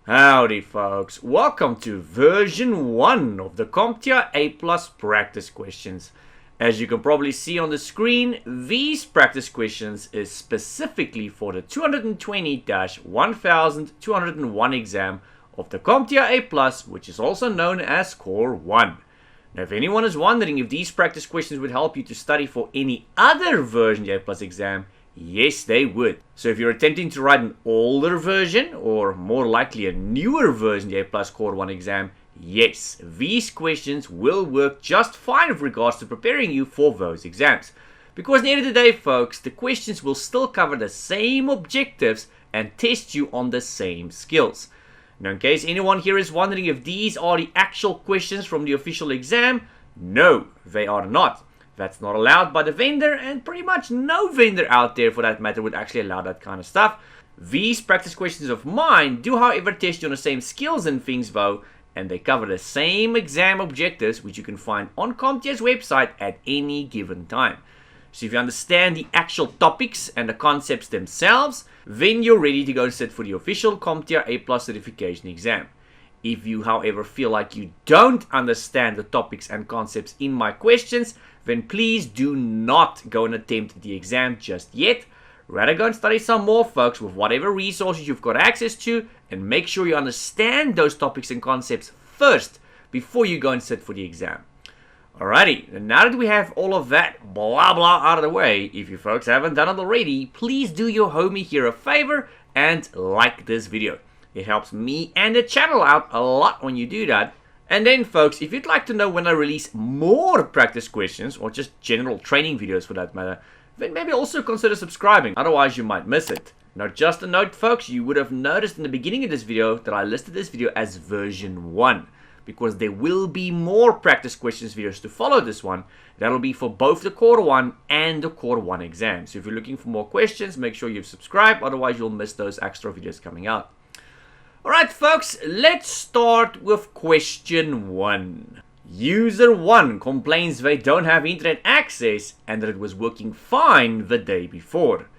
Howdy folks, welcome to version 1 of the CompTIA A+ practice questions. As you can probably see on the screen, these practice questions is specifically for the 220-1201 exam of the CompTIA A+, which is also known as Core 1. Now if anyone is wondering if these practice questions would help you to study for any other version of the A+ exam, yes, they would. So if you're attempting to write an older version, or more likely a newer version of the A+ Core 1 exam, yes, these questions will work just fine with regards to preparing you for those exams. Because at the end of the day, folks, the questions will still cover the same objectives and test you on the same skills. Now, in case anyone here is wondering if these are the actual questions from the official exam, no, they are not. That's not allowed by the vendor, and pretty much no vendor out there for that matter would actually allow that kind of stuff. These practice questions of mine do however test you on the same skills and things though, and they cover the same exam objectives which you can find on CompTIA's website at any given time. So if you understand the actual topics and the concepts themselves, then you're ready to go and sit for the official CompTIA A+ certification exam. If you, however, feel like you don't understand the topics and concepts in my questions, then please do not go and attempt the exam just yet. Rather go and study some more, folks, with whatever resources you've got access to, and make sure you understand those topics and concepts first before you go and sit for the exam. Alrighty, and now that we have all of that blah blah out of the way, if you folks haven't done it already, please do your homie here a favor and like this video. It helps me and the channel out a lot when you do that. And then folks, if you'd like to know when I release more practice questions, or just general training videos for that matter, then maybe also consider subscribing, otherwise you might miss it. Now just a note folks, you would have noticed in the beginning of this video that I listed this video as version 1. Because there will be more practice questions videos to follow this one. That'll be for both the Core 1 and the Core 1 exam. So if you're looking for more questions, make sure you've subscribed, otherwise you'll miss those extra videos coming out. Alright folks, let's start with question 1. User 1 complains they don't have internet access and that it was working fine the day before.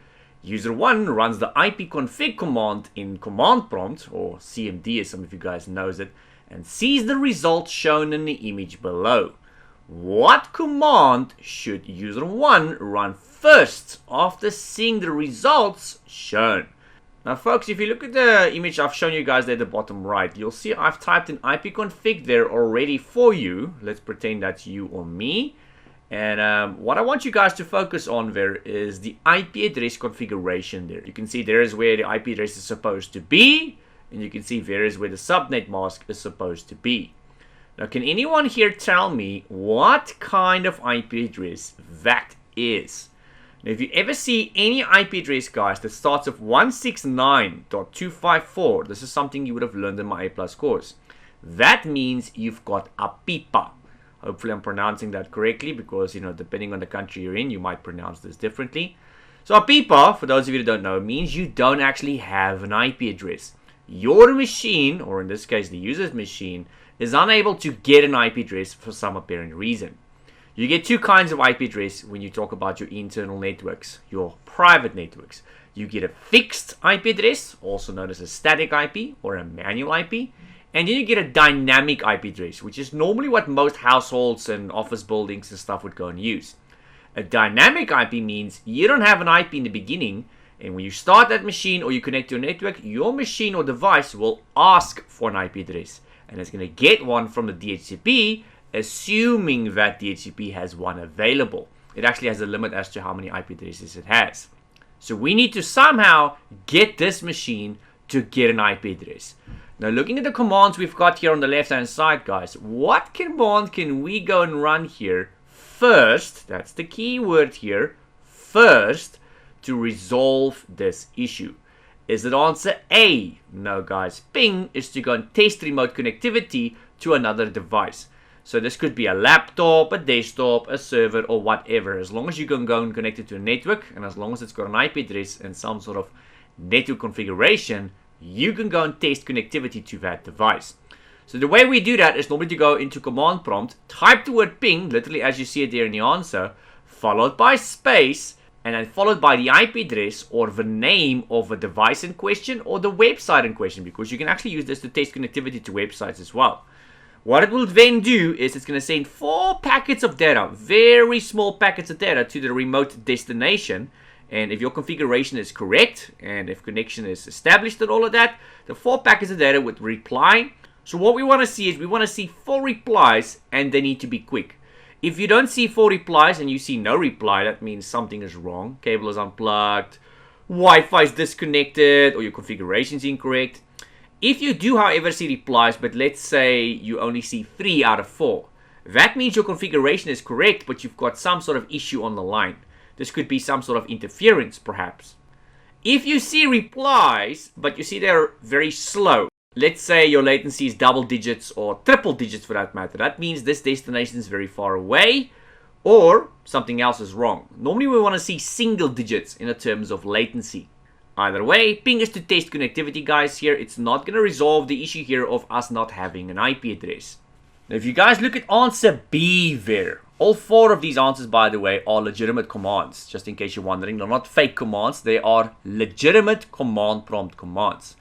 User 1 runs the ipconfig command in command prompt, or CMD as some of you guys knows it, and sees the results shown in the image below. What command should user 1 run first after seeing the results shown? Now folks, if you look at the image I've shown you guys there at the bottom right, you'll see I've typed in ipconfig there already for you. Let's pretend that's you or me. And what I want you guys to focus on there is the IP address configuration there. You can see there is where the IP address is supposed to be, and you can see there is where the subnet mask is supposed to be. Now can anyone here tell me what kind of IP address that is? Now, if you ever see any IP address, guys, that starts with 169.254, this is something you would have learned in my A+ course. That means you've got a pipa. Hopefully I'm pronouncing that correctly because, you know, depending on the country you're in, you might pronounce this differently. So a pipa, for those of you that don't know, means you don't actually have an IP address. Your machine, or in this case the user's machine, is unable to get an IP address for some apparent reason. You get two kinds of IP address when you talk about your internal networks, your private networks. You get a fixed IP address, also known as a static IP or a manual IP, and then you get a dynamic IP address, which is normally what most households and office buildings and stuff would go and use. A dynamic IP means you don't have an IP in the beginning, and when you start that machine or you connect to a network, your machine or device will ask for an IP address, and it's going to get one from the DHCP, assuming that DHCP has one available. It actually has a limit as to how many IP addresses it has. So we need to somehow get this machine to get an IP address. Now looking at the commands we've got here on the left hand side, guys, what command can we go and run here first, that's the key word here, first, to resolve this issue? Is it answer A? No guys, ping is to go and test remote connectivity to another device. So this could be a laptop, a desktop, a server, or whatever. As long as you can go and connect it to a network, and as long as it's got an IP address and some sort of network configuration, you can go and test connectivity to that device. So the way we do that is normally to go into command prompt, type the word ping, literally as you see it there in the answer, followed by space, and then followed by the IP address or the name of a device in question or the website in question, because you can actually use this to test connectivity to websites as well. What it will then do is it's going to send 4 packets of data, very small packets of data, to the remote destination. And if your configuration is correct and if connection is established and all of that, the 4 packets of data would reply. So what we want to see is we want to see 4 replies, and they need to be quick. If you don't see 4 replies and you see no reply, that means something is wrong. Cable is unplugged, Wi-Fi is disconnected, or your configuration is incorrect. If you do, however, see replies, but let's say you only see 3 out of 4, that means your configuration is correct, but you've got some sort of issue on the line. This could be some sort of interference, perhaps. If you see replies, but you see they're very slow, let's say your latency is double digits or triple digits for that matter, that means this destination is very far away, or something else is wrong. Normally we want to see single digits in the terms of latency. Either way, ping is to test connectivity, guys. Here it's not going to resolve the issue here of us not having an IP address. Now if you guys look at answer B there, all 4 of these answers, by the way, are legitimate commands. Just in case you're wondering, they're not fake commands, they are legitimate command prompt commands.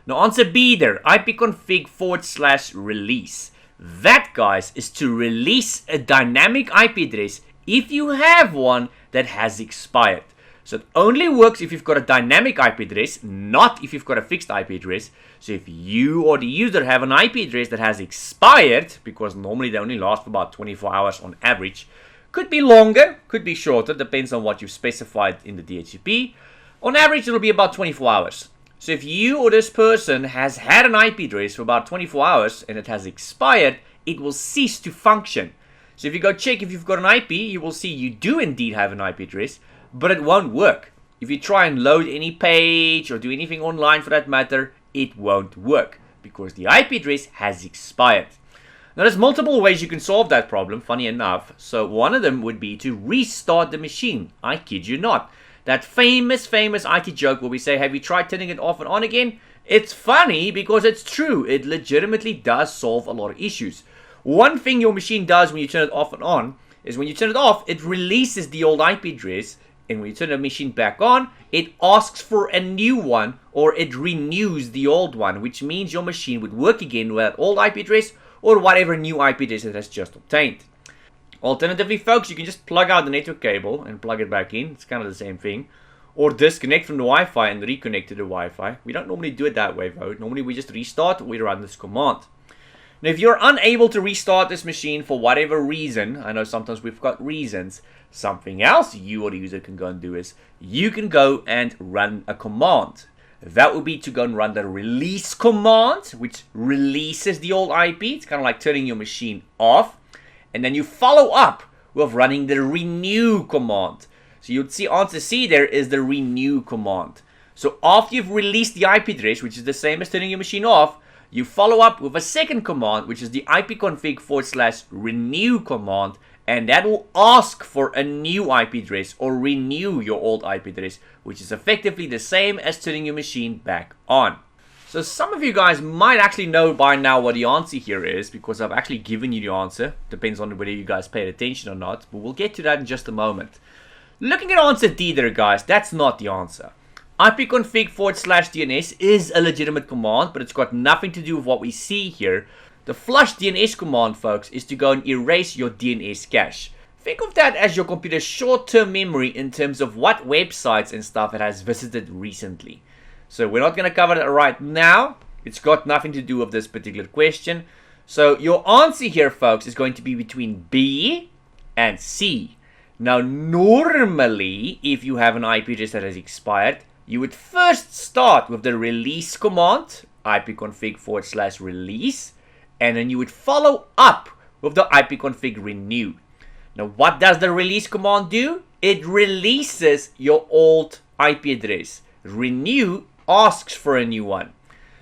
Now answer B there, ipconfig/release. That, guys, is to release a dynamic IP address if you have one that has expired. So it only works if you've got a dynamic IP address, not if you've got a fixed IP address. So if you or the user have an IP address that has expired, because normally they only last for about 24 hours on average, could be longer, could be shorter, depends on what you've specified in the DHCP. On average, it'll be about 24 hours. So if you or this person has had an IP address for about 24 hours and it has expired, it will cease to function. So if you go check if you've got an IP, you will see you do indeed have an IP address, but it won't work. If you try and load any page or do anything online for that matter, it won't work because the IP address has expired. Now there's multiple ways you can solve that problem, funny enough. So one of them would be to restart the machine. I kid you not. That famous IT joke where we say, have you tried turning it off and on again? It's funny because it's true. It legitimately does solve a lot of issues. One thing your machine does when you turn it off and on is when you turn it off, it releases the old IP address. And when you turn the machine back on, it asks for a new one, or it renews the old one, which means your machine would work again with that old IP address or whatever new IP address it has just obtained. Alternatively, folks, you can just plug out the network cable and plug it back in. It's kind of the same thing. Or disconnect from the Wi-Fi and reconnect to the Wi-Fi. We don't normally do it that way, though. Normally we just restart, we run this command. Now, if you're unable to restart this machine for whatever reason, I know sometimes we've got reasons, something else you or the user can go and do is you can go and run a command. That would be to go and run the release command, which releases the old IP. It's kind of like turning your machine off. And then you follow up with running the renew command. So you'd see answer C there is the renew command. So after you've released the IP address, which is the same as turning your machine off, you follow up with a second command, which is the ipconfig/renew command, and that will ask for a new IP address or renew your old IP address, which is effectively the same as turning your machine back on. So some of you guys might actually know by now what the answer here is, because I've actually given you the answer. Depends on whether you guys paid attention or not, but we'll get to that in just a moment. Looking at answer D there, guys, that's not the answer. ipconfig/DNS is a legitimate command, but it's got nothing to do with what we see here. The flush DNS command, folks, is to go and erase your DNS cache. Think of that as your computer's short-term memory in terms of what websites and stuff it has visited recently. So we're not going to cover that right now. It's got nothing to do with this particular question. So your answer here, folks, is going to be between B and C. Now, normally, if you have an IP address that has expired, you would first start with the release command, ipconfig/release, and then you would follow up with the ipconfig renew. Now, what does the release command do? It releases your old IP address. Renew asks for a new one.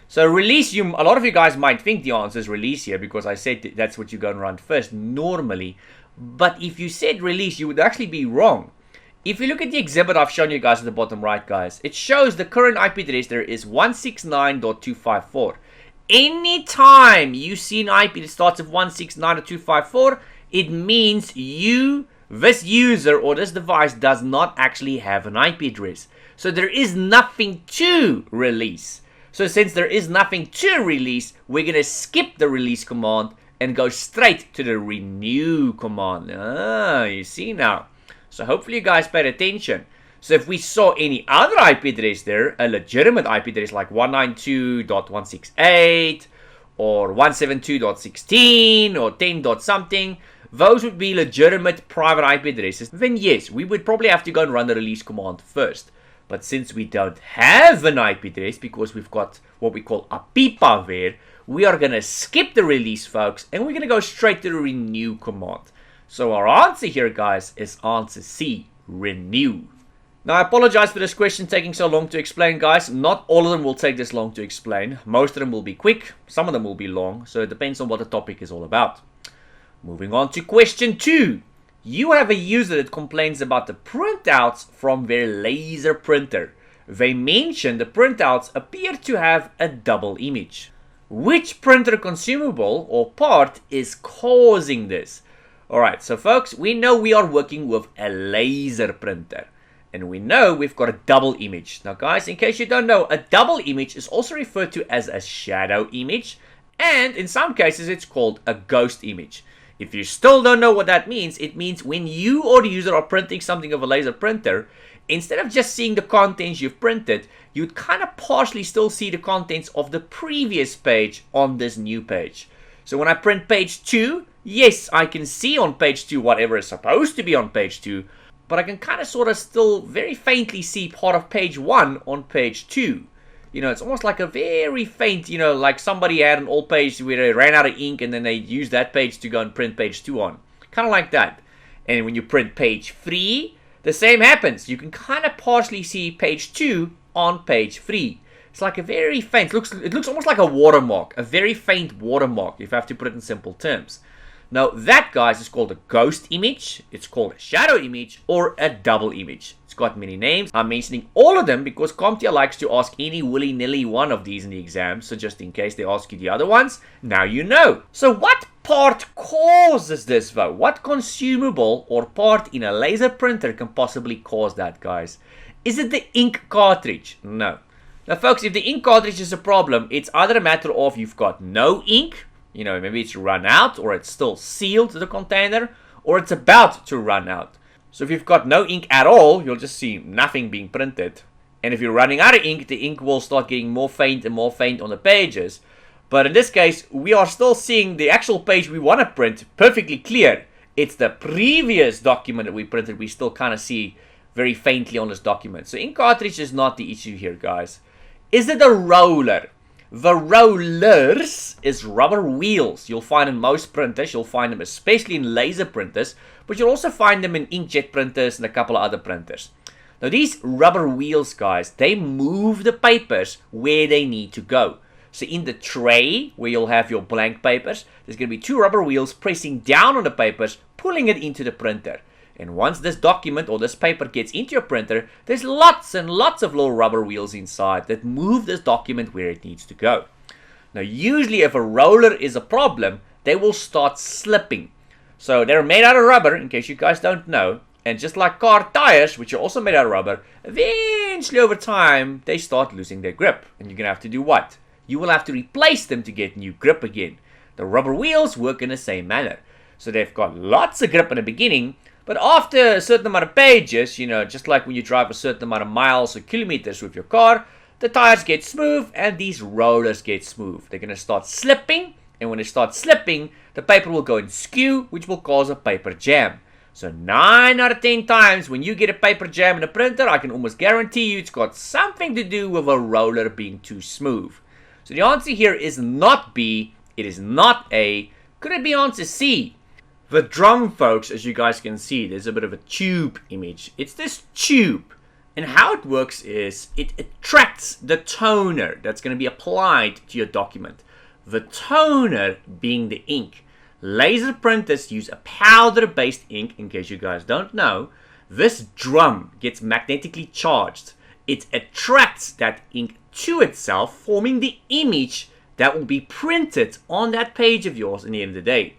So release, a lot of you guys might think the answer is release here because I said that's what you're going to run first normally. But if you said release, you would actually be wrong. If you look at the exhibit I've shown you guys at the bottom right, guys, it shows the current IP address there is 169.254. Anytime you see an IP that starts with 169.254, it means you this user or this device does not actually have an IP address. So there is nothing to release. So since there is nothing to release, we're going to skip the release command and go straight to the renew command. You see now. So hopefully you guys paid attention. So if we saw any other IP address there, a legitimate IP address like 192.168 or 172.16 or 10. something, those would be legitimate private IP addresses. Then yes, we would probably have to go and run the release command first. But since we don't have an IP address because we've got what we call a pipa there, we are going to skip the release, folks, and we're going to go straight to the renew command. So our answer here, guys, is answer C, renew. Now, I apologize for this question taking so long to explain, guys. Not all of them will take this long to explain. Most of them will be quick. Some of them will be long. So it depends on what the topic is all about. Moving on to question 2. You have a user that complains about the printouts from their laser printer. They mention the printouts appear to have a double image. Which printer consumable or part is causing this? Alright, so folks, we know we are working with a laser printer. And we know we've got a double image. Now guys, in case you don't know, a double image is also referred to as a shadow image. And in some cases, it's called a ghost image. If you still don't know what that means, it means when you or the user are printing something of a laser printer, instead of just seeing the contents you've printed, you'd kind of partially still see the contents of the previous page on this new page. So when I print page 2, yes, I can see on page 2 whatever is supposed to be on page 2, but I can kind of sort of still very faintly see part of page 1 on page 2. You know, it's almost like a very faint, you know, like somebody had an old page where they ran out of ink and then they used that page to go and print page 2 on. Kind of like that. And when you print page 3, the same happens. You can kind of partially see page 2 on page 3. It's like a very faint, it looks almost like a watermark, a very faint watermark, if I have to put it in simple terms. Now, that, guys, is called a ghost image, it's called a shadow image, or a double image. It's got many names. I'm mentioning all of them because CompTIA likes to ask any willy-nilly one of these in the exam, so just in case they ask you the other ones, now you know. So what part causes this, though? What consumable or part in a laser printer can possibly cause that, guys? Is it the ink cartridge? No. Now, folks, if the ink cartridge is a problem, it's either a matter of you've got no ink, you know, maybe it's run out, or it's still sealed to the container, or it's about to run out. So if you've got no ink at all, you'll just see nothing being printed. And if you're running out of ink, the ink will start getting more faint and more faint on the pages. But in this case, we are still seeing the actual page we want to print perfectly clear. It's the previous document that we printed we still kind of see very faintly on this document. So ink cartridge is not the issue here, guys. Is it a roller? The rollers is rubber wheels. You'll find in most printers. You'll find them especially in laser printers. But you'll also find them in inkjet printers and a couple of other printers. Now these rubber wheels, guys, they move the papers where they need to go. So in the tray where you'll have your blank papers, there's going to be 2 rubber wheels pressing down on the papers, pulling it into the printer. And once this document or this paper gets into your printer, there's lots and lots of little rubber wheels inside that move this document where it needs to go. Now, usually if a roller is a problem, they will start slipping. So they're made out of rubber, in case you guys don't know. And just like car tires, which are also made out of rubber, eventually over time, they start losing their grip. And you're going to have to do what? You will have to replace them to get new grip again. The rubber wheels work in the same manner. So they've got lots of grip in the beginning, but after a certain amount of pages, you know, just like when you drive a certain amount of miles or kilometers with your car, the tires get smooth and these rollers get smooth. They're going to start slipping, and when they start slipping, the paper will go and skew, which will cause a paper jam. So 9 out of 10 times when you get a paper jam in a printer, I can almost guarantee you it's got something to do with a roller being too smooth. So the answer here is not B, it is not A. Could it be answer C? The drum, folks, as you guys can see, there's a bit of a tube image. It's this tube. And how it works is it attracts the toner that's going to be applied to your document. The toner being the ink. Laser printers use a powder-based ink, in case you guys don't know. This drum gets magnetically charged. It attracts that ink to itself, forming the image that will be printed on that page of yours in the end of the day.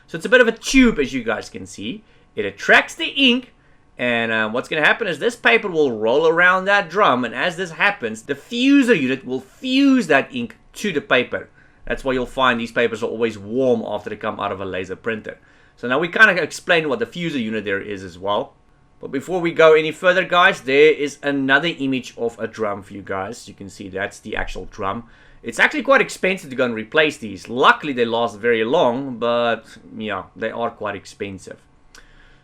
So it's a bit of a tube, as you guys can see. It attracts the ink, and what's going to happen is this paper will roll around that drum, and as this happens, the fuser unit will fuse that ink to the paper. That's why you'll find these papers are always warm after they come out of a laser printer. So now we kind of explained what the fuser unit there is as well. But before we go any further, guys, there is another image of a drum for you guys. You can see that's the actual drum. It's actually quite expensive to go and replace these. Luckily, they last very long, but yeah, they are quite expensive.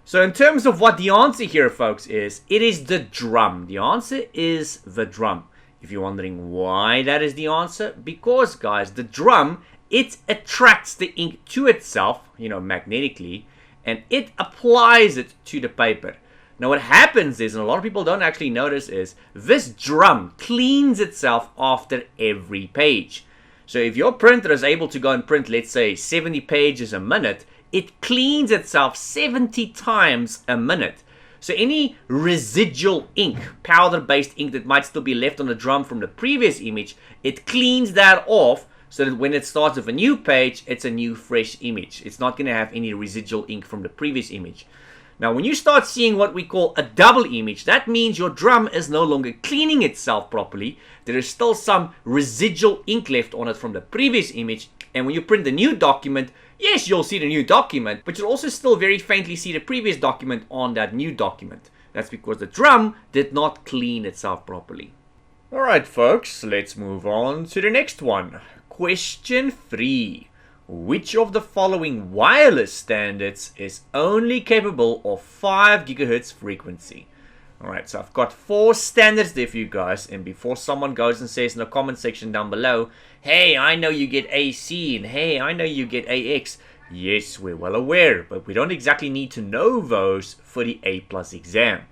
So in terms of what the answer here, folks, is, it is the drum. The answer is the drum. If you're wondering why that is the answer, because, guys, the drum, it attracts the ink to itself, magnetically, and it applies it to the paper. Now what happens is, and a lot of people don't actually notice, is this drum cleans itself after every page. So if your printer is able to go and print, let's say, 70 pages a minute, it cleans itself 70 times a minute. So any residual ink, powder-based ink that might still be left on the drum from the previous image, it cleans that off so that when it starts with a new page, it's a new fresh image. It's not going to have any residual ink from the previous image. Now, when you start seeing what we call a double image, that means your drum is no longer cleaning itself properly. There is still some residual ink left on it from the previous image. And when you print the new document, yes, you'll see the new document, but you'll also still very faintly see the previous document on that new document. That's because the drum did not clean itself properly. Alright, folks, let's move on to the next one. Question 3. Which of the following wireless standards is only capable of 5 GHz frequency? Alright, so I've got 4 standards there for you guys, and before someone goes and says in the comment section down below, hey, I know you get AC, and hey, I know you get AX. Yes, we're well aware, but we don't exactly need to know those for the A+ exam.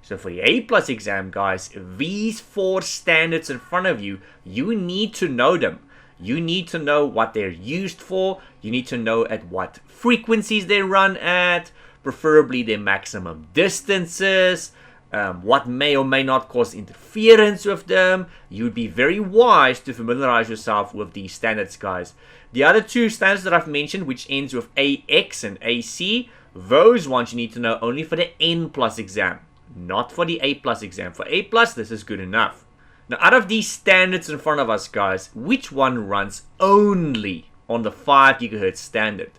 So for the A+ exam, guys, these 4 standards in front of you, you need to know them. You need to know what they're used for. You need to know at what frequencies they run at, preferably their maximum distances, what may or may not cause interference with them. You'd be very wise to familiarize yourself with these standards, guys. The other 2 standards that I've mentioned, which ends with AX and AC, those ones you need to know only for the N+ exam, not for the A+ exam. For A+, this is good enough. Now, out of these standards in front of us, guys, which one runs only on the 5 GHz standard?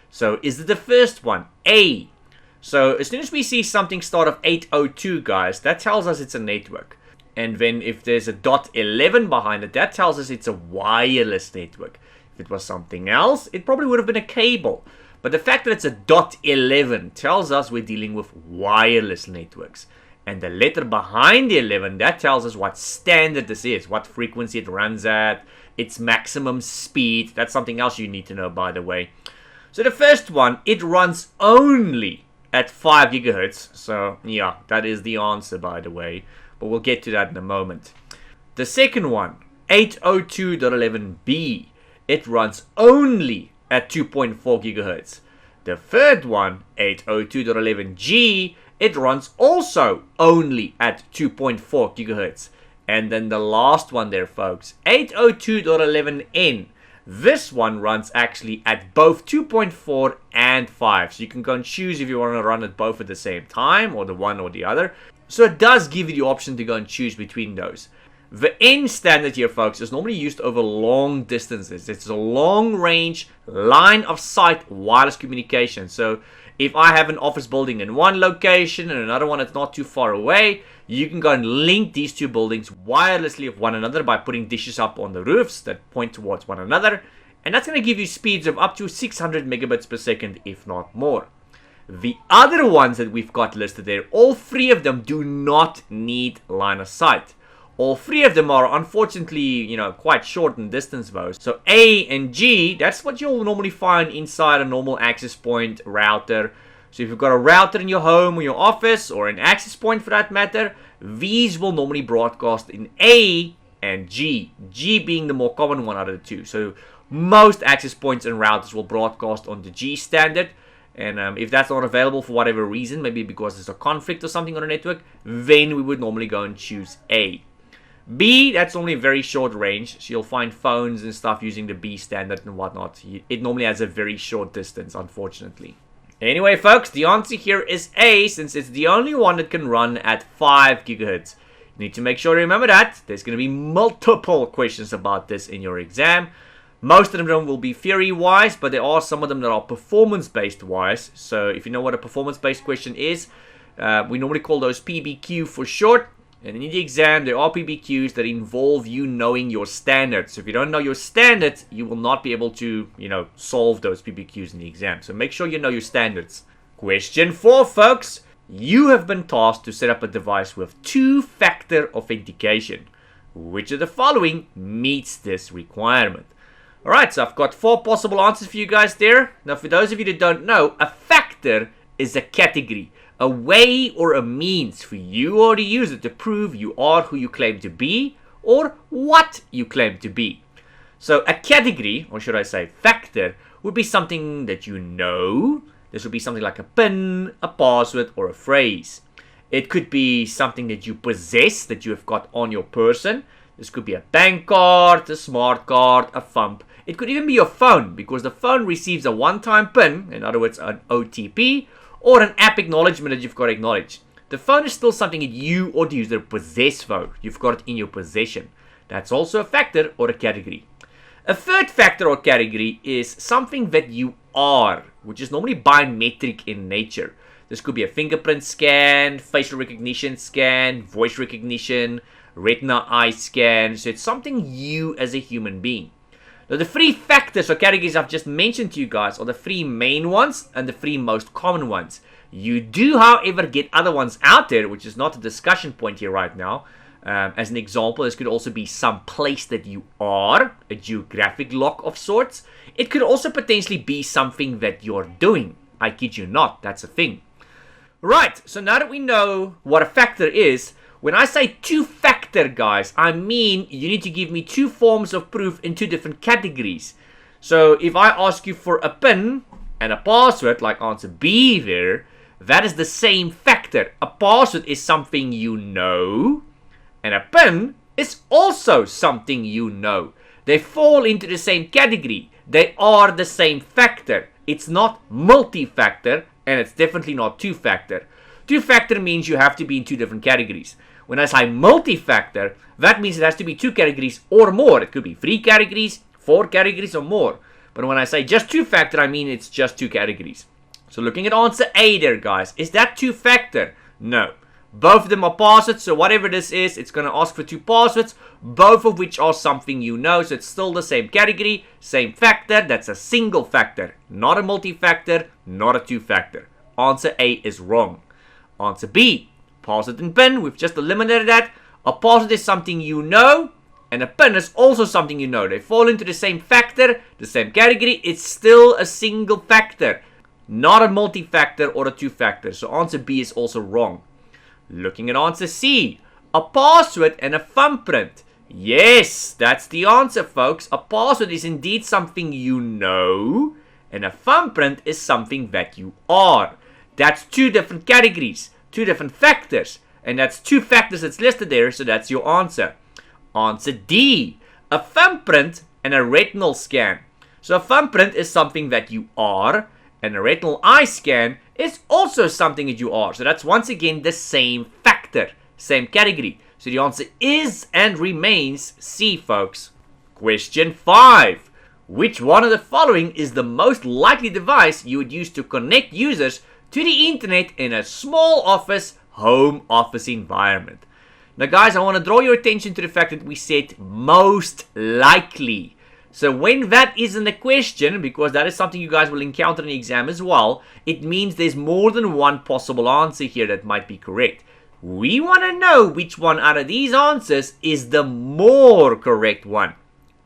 So, is it the first one? A. So, as soon as we see something start of 802, guys, that tells us it's a network. And then if there's a .11 behind it, that tells us it's a wireless network. If it was something else, it probably would have been a cable. But the fact that it's a .11 tells us we're dealing with wireless networks. And the letter behind the 11, that tells us what standard this is, what frequency it runs at, its maximum speed. That's something else you need to know, by the way. So the first one, it runs only at 5 GHz. So yeah, that is the answer, by the way. But we'll get to that in a moment. The second one, 802.11b, it runs only at 2.4 GHz. The third one, 802.11g, it runs also only at 2.4 GHz. And then the last one there, folks, 802.11n. This one runs actually at both 2.4 and 5. So you can go and choose if you want to run it both at the same time or the one or the other. So it does give you the option to go and choose between those. The N standard here, folks, is normally used over long distances. It's a long range, line of sight wireless communication. So if I have an office building in one location and another one that's not too far away, you can go and link these 2 buildings wirelessly with one another by putting dishes up on the roofs that point towards one another. And that's going to give you speeds of up to 600 megabits per second, if not more. The other ones that we've got listed there, all 3 of them do not need line of sight. All 3 of them are, unfortunately, quite short in distance though. So A and G, that's what you'll normally find inside a normal access point router. So if you've got a router in your home or your office, or an access point for that matter, these will normally broadcast in A and G. G being the more common one out of the 2. So most access points and routers will broadcast on the G standard. And if that's not available for whatever reason, maybe because there's a conflict or something on the network, then we would normally go and choose A. B, that's only a very short range, so you'll find phones and stuff using the B standard and whatnot. It normally has a very short distance, unfortunately. Anyway, folks, the answer here is A, since it's the only one that can run at 5 gigahertz. You need to make sure to remember that. There's going to be multiple questions about this in your exam. Most of them will be theory-wise, but there are some of them that are performance-based wise. So if you know what a performance-based question is, we normally call those PBQ for short. And in the exam, there are PBQs that involve you knowing your standards. So if you don't know your standards, you will not be able to, solve those PBQs in the exam. So make sure you know your standards. Question 4, folks. You have been tasked to set up a device with 2-factor authentication. Which of the following meets this requirement? Alright, so I've got 4 possible answers for you guys there. Now, for those of you that don't know, a factor is a category. A way or a means for you or the user to prove you are who you claim to be or what you claim to be. So a category, or should I say factor, would be something that you know. This would be something like a PIN, a password, or a phrase. It could be something that you possess, that you have got on your person. This could be a bank card, a smart card, a thumb. It could even be your phone, because the phone receives a one-time PIN, in other words, an OTP, or an app acknowledgement that you've got to acknowledge. The phone is still something that you or the user possess, though. You've got it in your possession. That's also a factor or a category. A third factor or category is something that you are, which is normally biometric in nature. This could be a fingerprint scan, facial recognition scan, voice recognition, retina eye scan. So it's something you as a human being. Now, the 3 factors or categories I've just mentioned to you guys are the 3 main ones and the 3 most common ones. You do, however, get other ones out there, which is not a discussion point here right now. As an example, this could also be some place that you are, a geographic lock of sorts. It could also potentially be something that you're doing. I kid you not, that's a thing. Right, so now that we know what a factor is, when I say 2-factor, guys, I mean you need to give me 2 forms of proof in 2 different categories. So if I ask you for a PIN and a password, like answer B there, that is the same factor. A password is something you know, and a PIN is also something you know. They fall into the same category. They are the same factor. It's not multi-factor, and it's definitely not 2-factor. 2-factor means you have to be in 2 different categories. When I say multi-factor, that means it has to be 2 categories or more. It could be 3 categories, 4 categories, or more. But when I say just 2-factor, I mean it's just 2 categories. So looking at answer A there, guys, is that 2-factor? No. Both of them are passwords, so whatever this is, it's going to ask for 2 passwords, both of which are something you know, so it's still the same category, same factor. That's a single factor, not a multi-factor, not a 2-factor. Answer A is wrong. Answer B, password and PIN, we've just eliminated that. A password is something you know, and a PIN is also something you know. They fall into the same factor, the same category. It's still a single factor, not a multi-factor or a 2-factor. So answer B is also wrong. Looking at answer C, a password and a thumbprint. Yes, that's the answer, folks. A password is indeed something you know, and a thumbprint is something that you are. That's 2 different categories, 2 different factors, and that's 2 factors that's listed there, so that's your answer. Answer D, a thumbprint and a retinal scan. So a thumbprint is something that you are, and a retinal eye scan is also something that you are. So that's once again the same factor, same category. So the answer is and remains C, folks. Question 5. Which one of the following is the most likely device you would use to connect users to the internet in a small office, home office environment? Now, guys, I want to draw your attention to the fact that we said most likely. So when that isn't a question, because that is something you guys will encounter in the exam as well, it means there's more than one possible answer here that might be correct. We want to know which one out of these answers is the more correct one.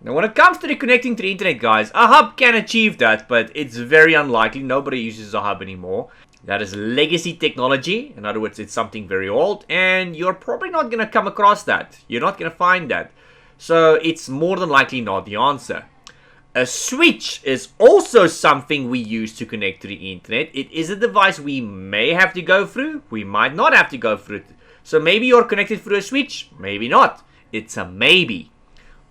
Now, when it comes to the connecting to the internet, guys, a hub can achieve that, but it's very unlikely. Nobody uses a hub anymore. That is legacy technology. In other words, it's something very old, and you're probably not going to come across that. You're not going to find that. So it's more than likely not the answer. A switch is also something we use to connect to the internet. It is a device we may have to go through. We might not have to go through it. So maybe you're connected through a switch. Maybe not. It's a maybe.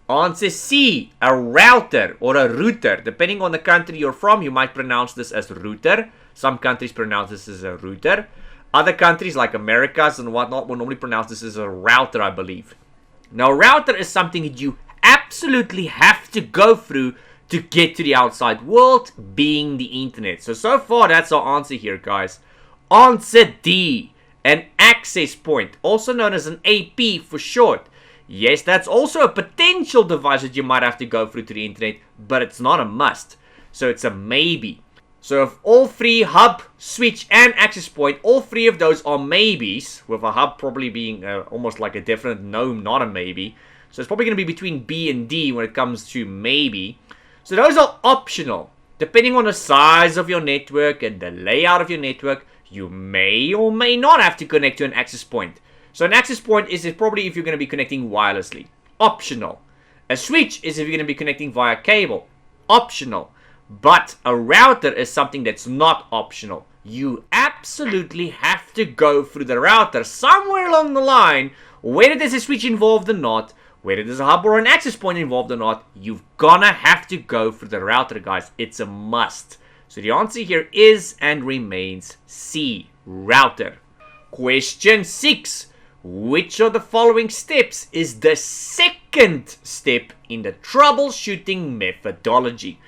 Answer C, a router or a router. Depending on the country you're from, you might pronounce this as router. Some countries pronounce this as a router. Other countries like Americas and whatnot will normally pronounce this as a router, I believe. Now, a router is something that you absolutely have to go through to get to the outside world, being the internet. So far, that's our answer here, guys. Answer D, an access point, also known as an AP for short. Yes, that's also a potential device that you might have to go through to the internet, but it's not a must. So it's a maybe. So if all three, hub, switch, and access point, all three of those are maybes, with a hub probably being almost like a definite no, not a maybe. So it's probably going to be between B and D when it comes to maybe. So those are optional. Depending on the size of your network and the layout of your network, you may or may not have to connect to an access point. So an access point is probably if you're going to be connecting wirelessly. Optional. A switch is if you're going to be connecting via cable. Optional. But a router is something that's not optional. You absolutely have to go through the router somewhere along the line, whether there's a switch involved or not, whether there's a hub or an access point involved or not, you've gonna have to go through the router, guys. It's a must. So the answer here is and remains C, router. Question 6. Which of the following steps is the second step in the troubleshooting methodology?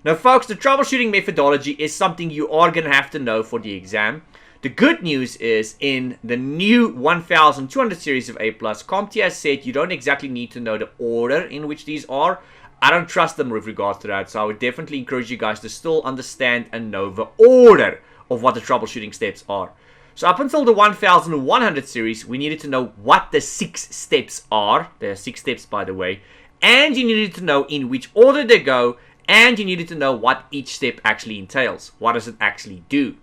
Now, folks, the troubleshooting methodology is something you are going to have to know for the exam. The good news is in the new 1200 series of A+, CompTIA said you don't exactly need to know the order in which these are. I don't trust them with regards to that, so I would definitely encourage you guys to still understand and know the order of what the troubleshooting steps are. So up until the 1100 series, we needed to know what the 6 steps are. There are 6 steps, by the way. And you needed to know in which order they go. And you needed to know what each step actually entails. What does it actually do?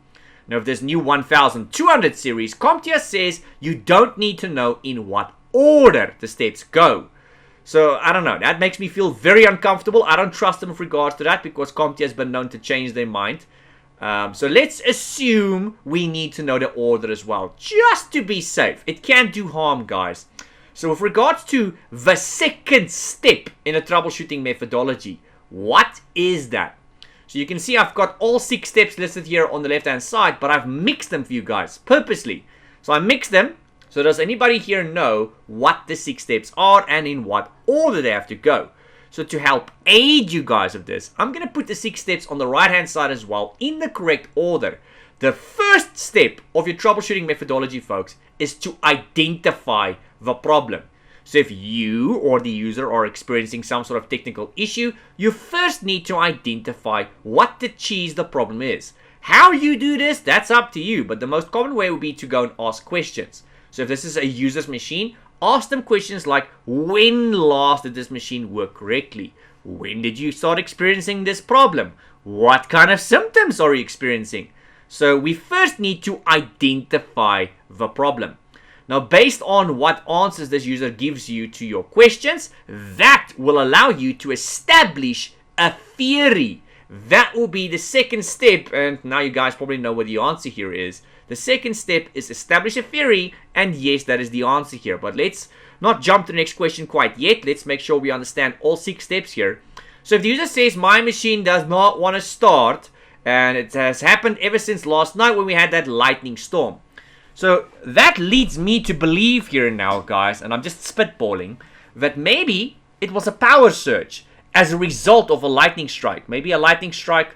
Now, if this new 1200 series, CompTIA says you don't need to know in what order the steps go. So, I don't know. That makes me feel very uncomfortable. I don't trust them with regards to that because CompTIA has been known to change their mind. So, let's assume we need to know the order as well, just to be safe. It can't do harm, guys. So, with regards to the second step in a troubleshooting methodology, what is that? So you can see I've got all 6 steps listed here on the left hand side, but I've mixed them for you guys purposely. So I mixed them. So does anybody here know what the 6 steps are and in what order they have to go? So to help aid you guys with this, I'm going to put the 6 steps on the right hand side as well in the correct order. The first step of your troubleshooting methodology, folks, is to identify the problem. So if you or the user are experiencing some sort of technical issue, you first need to identify what the cheese the problem is. How you do this, that's up to you, but the most common way would be to go and ask questions. So if this is a user's machine, ask them questions like, when last did this machine work correctly? When did you start experiencing this problem? What kind of symptoms are you experiencing? So we first need to identify the problem. Now, based on what answers this user gives you to your questions, that will allow you to establish a theory. That will be the second step, and now you guys probably know what the answer here is. The second step is establish a theory, and yes, that is the answer here. But let's not jump to the next question quite yet. Let's make sure we understand all 6 steps here. So if the user says, my machine does not want to start, and it has happened ever since last night when we had that lightning storm. So that leads me to believe here now, guys, and I'm just spitballing, that maybe it was a power surge as a result of a lightning strike. Maybe a lightning strike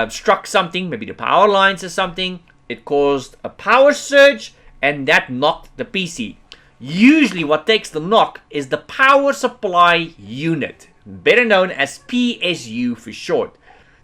struck something, maybe the power lines or something. It caused a power surge, and that knocked the PC. Usually what takes the knock is the power supply unit, better known as PSU for short.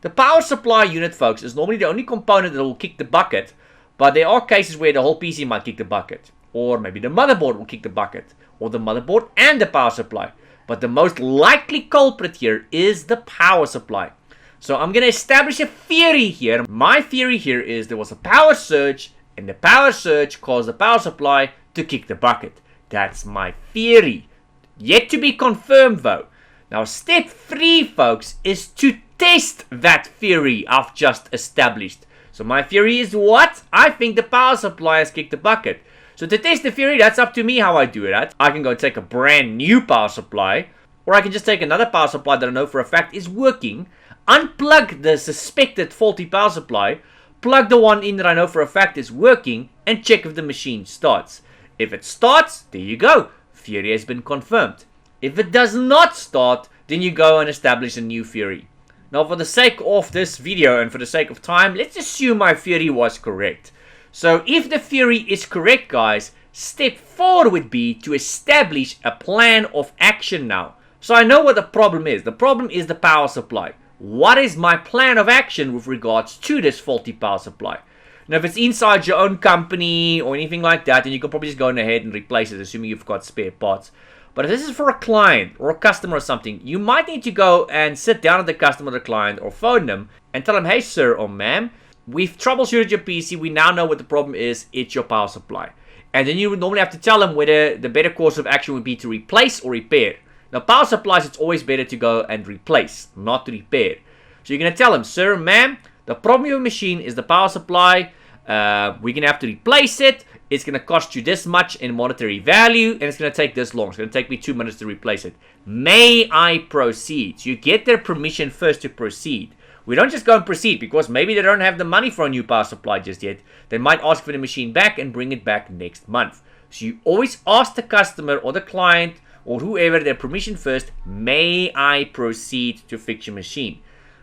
The power supply unit, folks, is normally the only component that will kick the bucket. But there are cases where the whole PC might kick the bucket. Or maybe the motherboard will kick the bucket. Or the motherboard and the power supply. But the most likely culprit here is the power supply. So I'm going to establish a theory here. My theory here is there was a power surge. And the power surge caused the power supply to kick the bucket. That's my theory. Yet to be confirmed though. Now step 3, folks, is to test that theory I've just established. So my theory is what? I think the power supply has kicked the bucket. So to test the theory, that's up to me how I do that. I can go take a brand new power supply, Or I can just take another power supply that I know for a fact is working, unplug the suspected faulty power supply, plug the one in that I know for a fact is working, and check if the machine starts. If it starts, there you go. Theory has been confirmed. If it does not start, then you go and establish a new theory. Now, for the sake of this video and for the sake of time, let's assume my theory was correct. So if the theory is correct, guys, step 4 would be to establish a plan of action now. So I know what the problem is. The problem is the power supply. What is my plan of action with regards to this faulty power supply? Now, if it's inside your own company or anything like that, then you can probably just go ahead and replace it, assuming you've got spare parts. But if this is for a client or a customer or something, you might need to go and sit down with the customer or the client or phone them and tell them, hey, sir or ma'am, we've troubleshooted your PC. We now know what the problem is. It's your power supply. And then you would normally have to tell them whether the better course of action would be to replace or repair. Now, power supplies, it's always better to go and replace, not to repair. So you're going to tell them, sir, ma'am, the problem with your machine is the power supply. We're going to have to replace it. It's going to cost you this much in monetary value, and it's going to take this long. It's going to take me 2 minutes to replace it. May I proceed? So you get their permission first to proceed. We don't just go and proceed because maybe they don't have the money for a new power supply just yet. They might ask for the machine back and bring it back next month. So you always ask the customer or the client or whoever their permission first, may I proceed to fix your machine?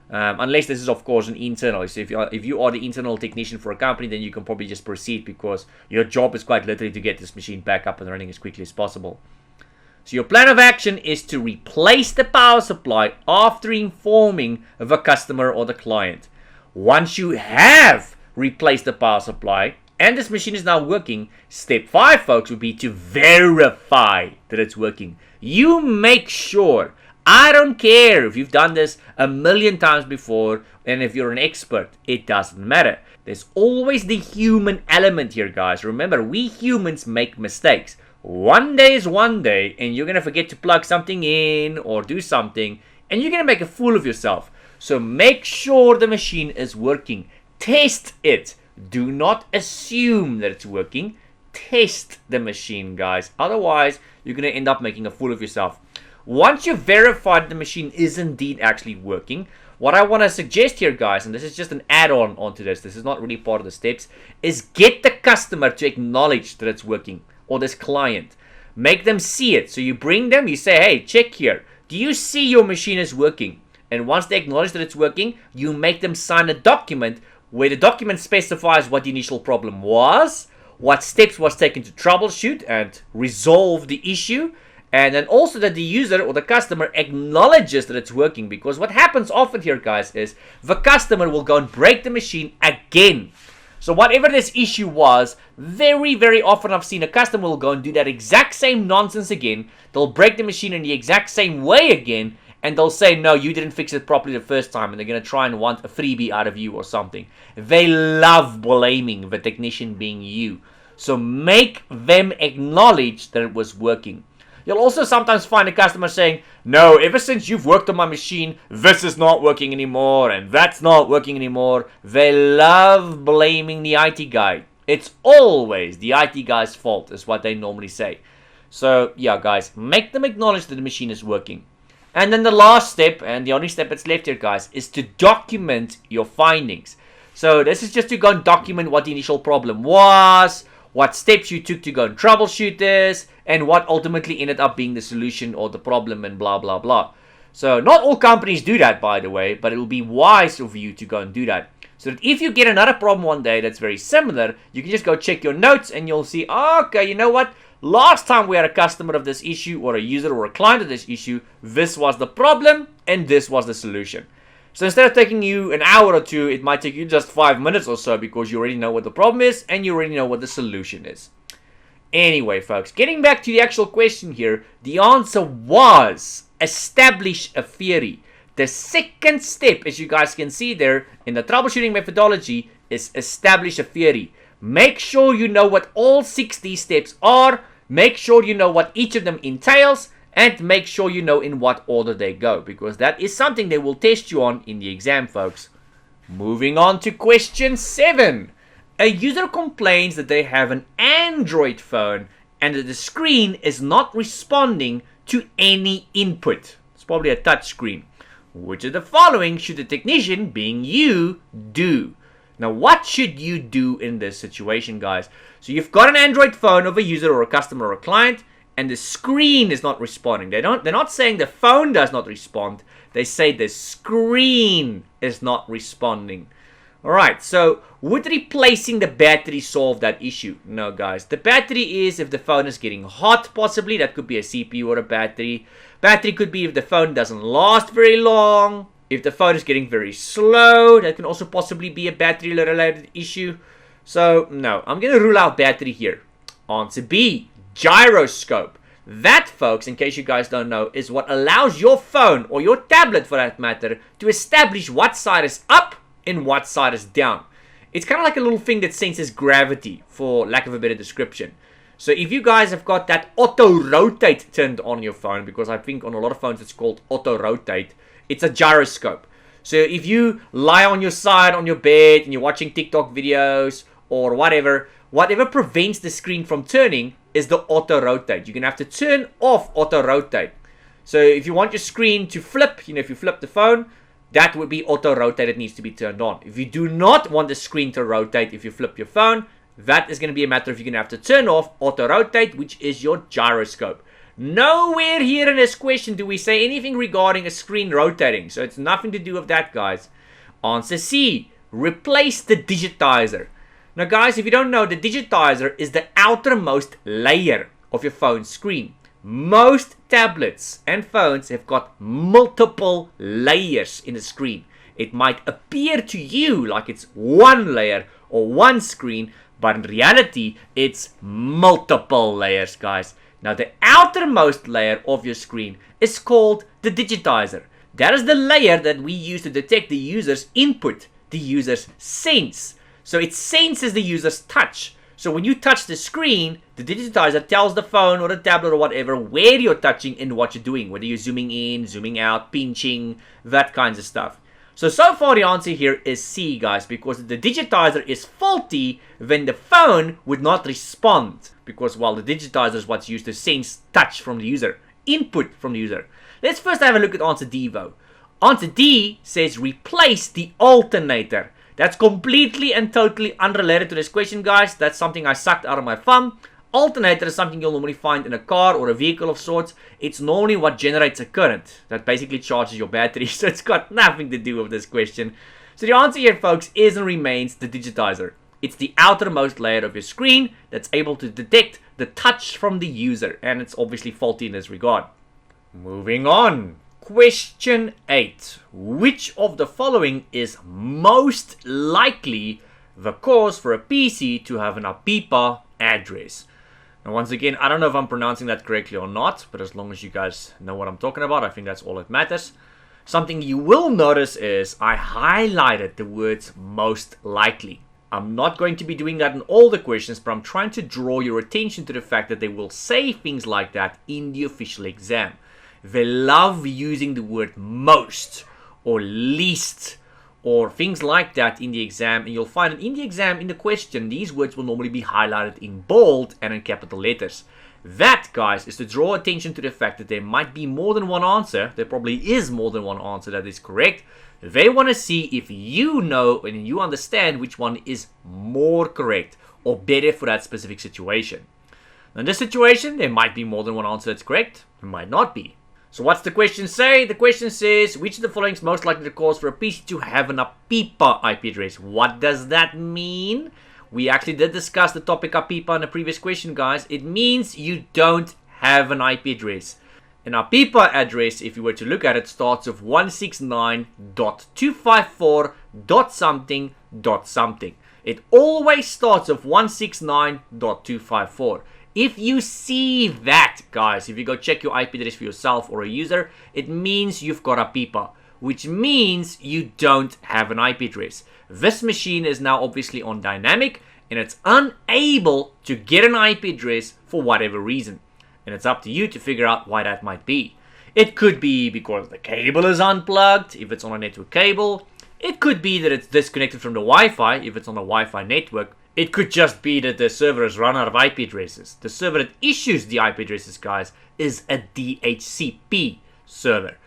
Unless this is, of course, an internal. So if you are the internal technician for a company, then you can probably just proceed because your job is quite literally to get this machine back up and running as quickly as possible. So your plan of action is to replace the power supply after informing the customer or the client. Once you have replaced the power supply and this machine is now working, step 5, folks, would be to verify that it's working. You make sure. I don't care if you've done this a million times before and if you're an expert, it doesn't matter. There's always the human element here, guys. Remember, we humans make mistakes. One day is one day and you're going to forget to plug something in or do something and you're going to make a fool of yourself. So make sure the machine is working. Test it. Do not assume that it's working. Test the machine, guys. Otherwise, you're going to end up making a fool of yourself. Once you've verified the machine is indeed actually working, what I want to suggest here, guys, and this is just an add-on onto this is not really part of the steps, is get the customer to acknowledge that it's working, or this client. Make them see it. So you bring them, you say, hey, check here. Do you see your machine is working? And once they acknowledge that it's working, you make them sign a document where the document specifies what the initial problem was, what steps was taken to troubleshoot and resolve the issue, and then also that the user or the customer acknowledges that it's working. Because what happens often here, guys, is the customer will go and break the machine again. So whatever this issue was, very, very often I've seen a customer will go and do that exact same nonsense again. They'll break the machine in the exact same way again. And they'll say, no, you didn't fix it properly the first time. And they're going to try and want a freebie out of you or something. They love blaming the technician being you. So make them acknowledge that it was working. You'll also sometimes find a customer saying, no, ever since you've worked on my machine, this is not working anymore and that's not working anymore. They love blaming the IT guy. It's always the IT guy's fault is what they normally say. So yeah, guys, make them acknowledge that the machine is working. And then the last step, and the only step that's left here, guys, is to document your findings. So this is just to go and document what the initial problem was, what steps you took to go and troubleshoot this, and what ultimately ended up being the solution or the problem and blah, blah, blah. So not all companies do that, by the way, but it will be wise of you to go and do that. So that if you get another problem one day that's very similar, you can just go check your notes and you'll see, okay, you know what? Last time we had a customer of this issue or a user or a client of this issue, this was the problem and this was the solution. So instead of taking you an hour or two, it might take you just 5 minutes or so because you already know what the problem is and you already know what the solution is. Anyway, folks, getting back to the actual question here, the answer was establish a theory. The second step, as you guys can see there in the troubleshooting methodology, is establish a theory. Make sure you know what all 6 of these steps are. Make sure you know what each of them entails. And make sure you know in what order they go. Because that is something they will test you on in the exam, folks. Moving on to question 7. A user complains that they have an Android phone and that the screen is not responding to any input. It's probably a touch screen. Which of the following should the technician, being you, do? Now, what should you do in this situation, guys? So you've got an Android phone of a user or a customer or a client, and the screen is not responding. They're not saying the phone does not respond. They say the screen is not responding. Alright, so would replacing the battery solve that issue? No, guys. The battery is if the phone is getting hot, possibly. That could be a CPU or a battery. Battery could be if the phone doesn't last very long. If the phone is getting very slow, that can also possibly be a battery-related issue. So, no, I'm going to rule out battery here. Answer B, gyroscope. That, folks, in case you guys don't know, is what allows your phone, or your tablet for that matter, to establish what side is up and what side is down. It's kind of like a little thing that senses gravity, for lack of a better description. So if you guys have got that auto-rotate turned on your phone, because I think on a lot of phones it's called auto-rotate, it's a gyroscope. So if you lie on your side on your bed and you're watching TikTok videos or whatever prevents the screen from turning is the auto-rotate. You're going to have to turn off auto-rotate. So if you want your screen to flip, if you flip the phone, that would be auto-rotate. It needs to be turned on. If you do not want the screen to rotate if you flip your phone, that is going to be a matter of you're going to have to turn off auto-rotate, which is your gyroscope. Nowhere here in this question do we say anything regarding a screen rotating. So it's nothing to do with that, guys. Answer C, replace the digitizer. Now, guys, if you don't know, the digitizer is the outermost layer of your phone screen. Most tablets and phones have got multiple layers in the screen. It might appear to you like it's one layer or one screen, but in reality, it's multiple layers, guys. Now, the outermost layer of your screen is called the digitizer. That is the layer that we use to detect the user's input, the user's sense. So it senses the user's touch. So when you touch the screen, the digitizer tells the phone or the tablet or whatever where you're touching and what you're doing. Whether you're zooming in, zooming out, pinching, that kinds of stuff. So far the answer here is C, guys, because the digitizer is faulty, then the phone would not respond. Because, well, the digitizer is what's used to sense touch from the user, input from the user. Let's first have a look at answer D, though. Answer D says replace the alternator. That's completely and totally unrelated to this question, guys. That's something I sucked out of my thumb. Alternator is something you'll normally find in a car or a vehicle of sorts. It's normally what generates a current that basically charges your battery. So it's got nothing to do with this question. So the answer here, folks, is and remains the digitizer. It's the outermost layer of your screen that's able to detect the touch from the user. And it's obviously faulty in this regard. Moving on. Question 8. Which of the following is most likely the cause for a PC to have an APIPA address? Now, once again, I don't know if I'm pronouncing that correctly or not, but as long as you guys know what I'm talking about, I think that's all that matters. Something you will notice is I highlighted the words most likely. I'm not going to be doing that in all the questions, but I'm trying to draw your attention to the fact that they will say things like that in the official exam. They love using the word most or least or things like that in the exam, and you'll find that in the exam, in the question, these words will normally be highlighted in bold and in capital letters. That, guys, is to draw attention to the fact that there might be more than one answer. There probably is more than one answer that is correct. They want to see if you know and you understand which one is more correct or better for that specific situation. In this situation, there might be more than one answer that's correct. There might not be. So what's the question say? The question says, which of the following is most likely to cause for a PC to have an APIPA IP address? What does that mean? We actually did discuss the topic APIPA in the previous question, guys. It means you don't have an IP address. An APIPA address, if you were to look at it, starts with 169.254.something.something. It always starts with 169.254. If you see that, guys, if you go check your IP address for yourself or a user, it means you've got APIPA, which means you don't have an IP address. This machine is now obviously on dynamic, and it's unable to get an IP address for whatever reason. And it's up to you to figure out why that might be. It could be because the cable is unplugged, if it's on a network cable. It could be that it's disconnected from the Wi-Fi, if it's on a Wi-Fi network. It could just be that the server has run out of IP addresses. The server that issues the IP addresses, guys, is a DHCP server.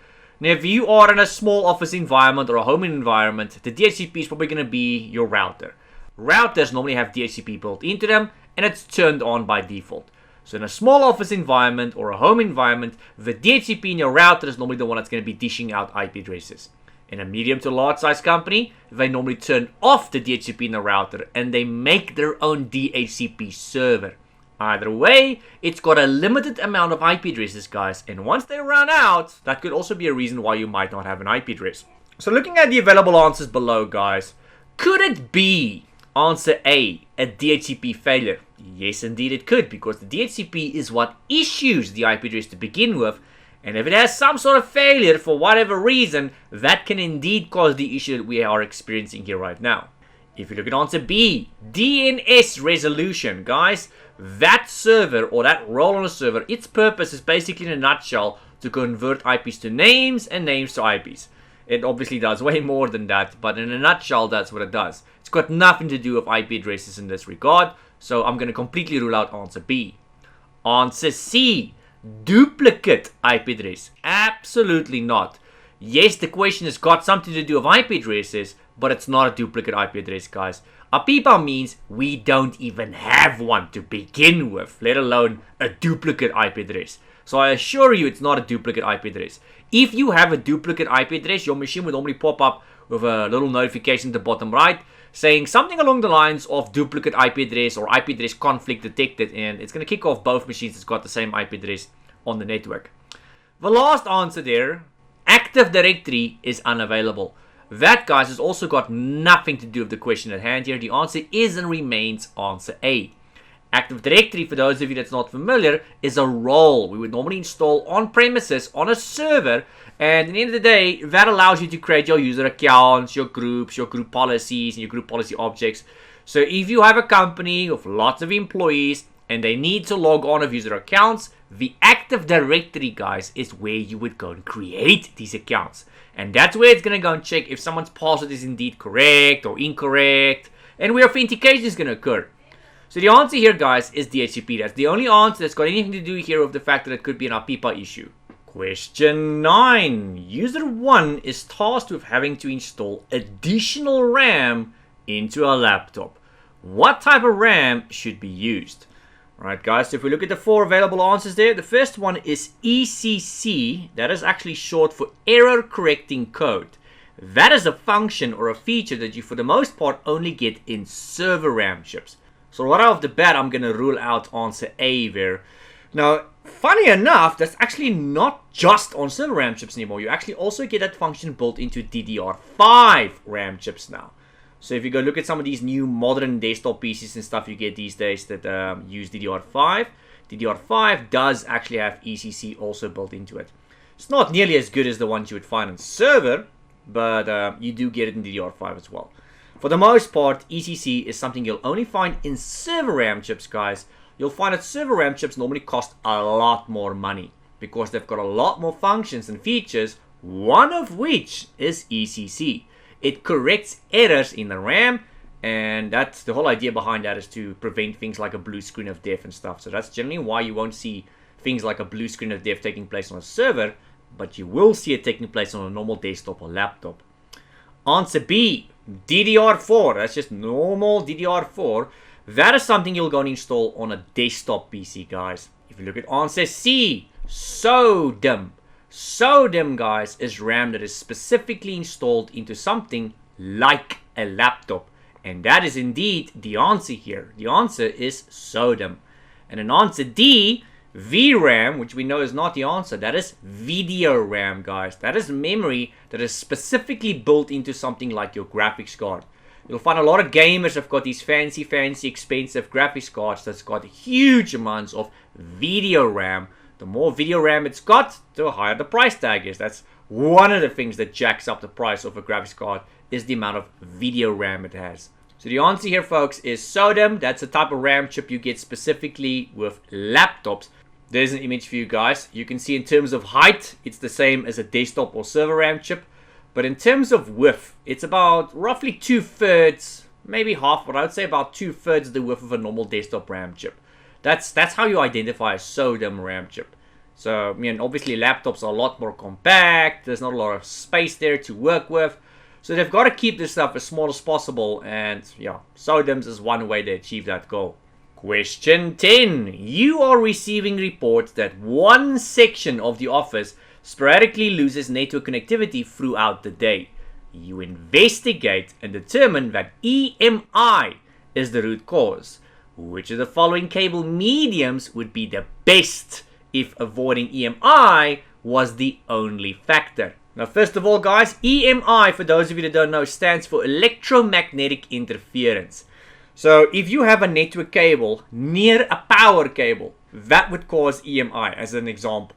Now, if you are in a small office environment or a home environment, the DHCP is probably going to be your router. Routers normally have DHCP built into them, and it's turned on by default. So in a small office environment or a home environment, the DHCP in your router is normally the one that's going to be dishing out IP addresses. In a medium to large size company, they normally turn off the DHCP in the router and they make their own DHCP server. Either way, it's got a limited amount of IP addresses, guys, and once they run out, that could also be a reason why you might not have an IP address. So looking at the available answers below, guys, could it be answer A, a DHCP failure? Yes, indeed it could, because the DHCP is what issues the IP address to begin with, and if it has some sort of failure for whatever reason, that can indeed cause the issue that we are experiencing here right now. If you look at answer B, DNS resolution, guys, that server or that role on a server, its purpose is basically in a nutshell to convert IPs to names and names to IPs. It obviously does way more than that, but in a nutshell, that's what it does. It's got nothing to do with IP addresses in this regard, so I'm going to completely rule out answer B. Answer C, duplicate IP address. Absolutely not. Yes, the question has got something to do with IP addresses, but it's not a duplicate IP address, guys. A PIPA means we don't even have one to begin with, let alone a duplicate IP address. So I assure you it's not a duplicate IP address. If you have a duplicate IP address, your machine will normally pop up with a little notification at the bottom right saying something along the lines of duplicate IP address or IP address conflict detected, and it's going to kick off both machines that's got the same IP address on the network. The last answer there, Active Directory is unavailable. That, guys, has also got nothing to do with the question at hand here. The answer is and remains answer A. Active Directory, for those of you that's not familiar, is a role we would normally install on premises on a server, and at the end of the day, that allows you to create your user accounts, your group policies, and your group policy objects. So if you have a company with lots of employees and they need to log on of user accounts, the Active Directory, guys, is where you would go and create these accounts. And that's where it's going to go and check if someone's password is indeed correct or incorrect, and where authentication is going to occur. So the answer here, guys, is DHCP. That's the only answer that's got anything to do here with the fact that it could be an APIPA issue. Question 9. User 1 is tasked with having to install additional RAM into a laptop. What type of RAM should be used? Alright, guys, so if we look at the 4 available answers there, the first one is ECC. That is actually short for Error Correcting Code. That is a function or a feature that you, for the most part, only get in server RAM chips. So right off the bat, I'm going to rule out answer A there. Now, funny enough, that's actually not just on server RAM chips anymore. You actually also get that function built into DDR5 RAM chips now. So if you go look at some of these new modern desktop PCs and stuff you get these days that use DDR5, DDR5 does actually have ECC also built into it. It's not nearly as good as the ones you would find on server, but you do get it in DDR5 as well. For the most part, ECC is something you'll only find in server RAM chips, guys. You'll find that server RAM chips normally cost a lot more money because they've got a lot more functions and features, one of which is ECC. It corrects errors in the RAM, and that's the whole idea behind that, is to prevent things like a blue screen of death and stuff. So that's generally why you won't see things like a blue screen of death taking place on a server, but you will see it taking place on a normal desktop or laptop. Answer B, DDR4. That's just normal DDR4. That is something you'll go and install on a desktop PC, guys. If you look at answer C, SODIMM. SODIMM, guys, is RAM that is specifically installed into something like a laptop. And that is indeed the answer here. The answer is SODIMM. And in answer D, VRAM, which we know is not the answer, that is video RAM, guys. That is memory that is specifically built into something like your graphics card. You'll find a lot of gamers have got these fancy, expensive graphics cards that's got huge amounts of video RAM. The more video RAM it's got, the higher the price tag is. That's one of the things that jacks up the price of a graphics card, is the amount of video RAM it has. So the answer here, folks, is SODIMM. That's the type of RAM chip you get specifically with laptops. There's an image for you guys. You can see in terms of height, it's the same as a desktop or server RAM chip. But in terms of width, it's about roughly 2/3 maybe half, but I would say about 2/3 the width of a normal desktop RAM chip. That's how you identify a SODIMM RAM chip. So, I mean, obviously laptops are a lot more compact. There's not a lot of space there to work with. So they've got to keep this stuff as small as possible. And yeah, SODIMMs is one way to achieve that goal. Question 10. You are receiving reports that one section of the office sporadically loses network connectivity throughout the day. You investigate and determine that EMI is the root cause. Which of the following cable mediums would be the best if avoiding EMI was the only factor? Now, first of all, guys, EMI, for those of you that don't know, stands for electromagnetic interference. So if you have a network cable near a power cable, that would cause EMI, as an example.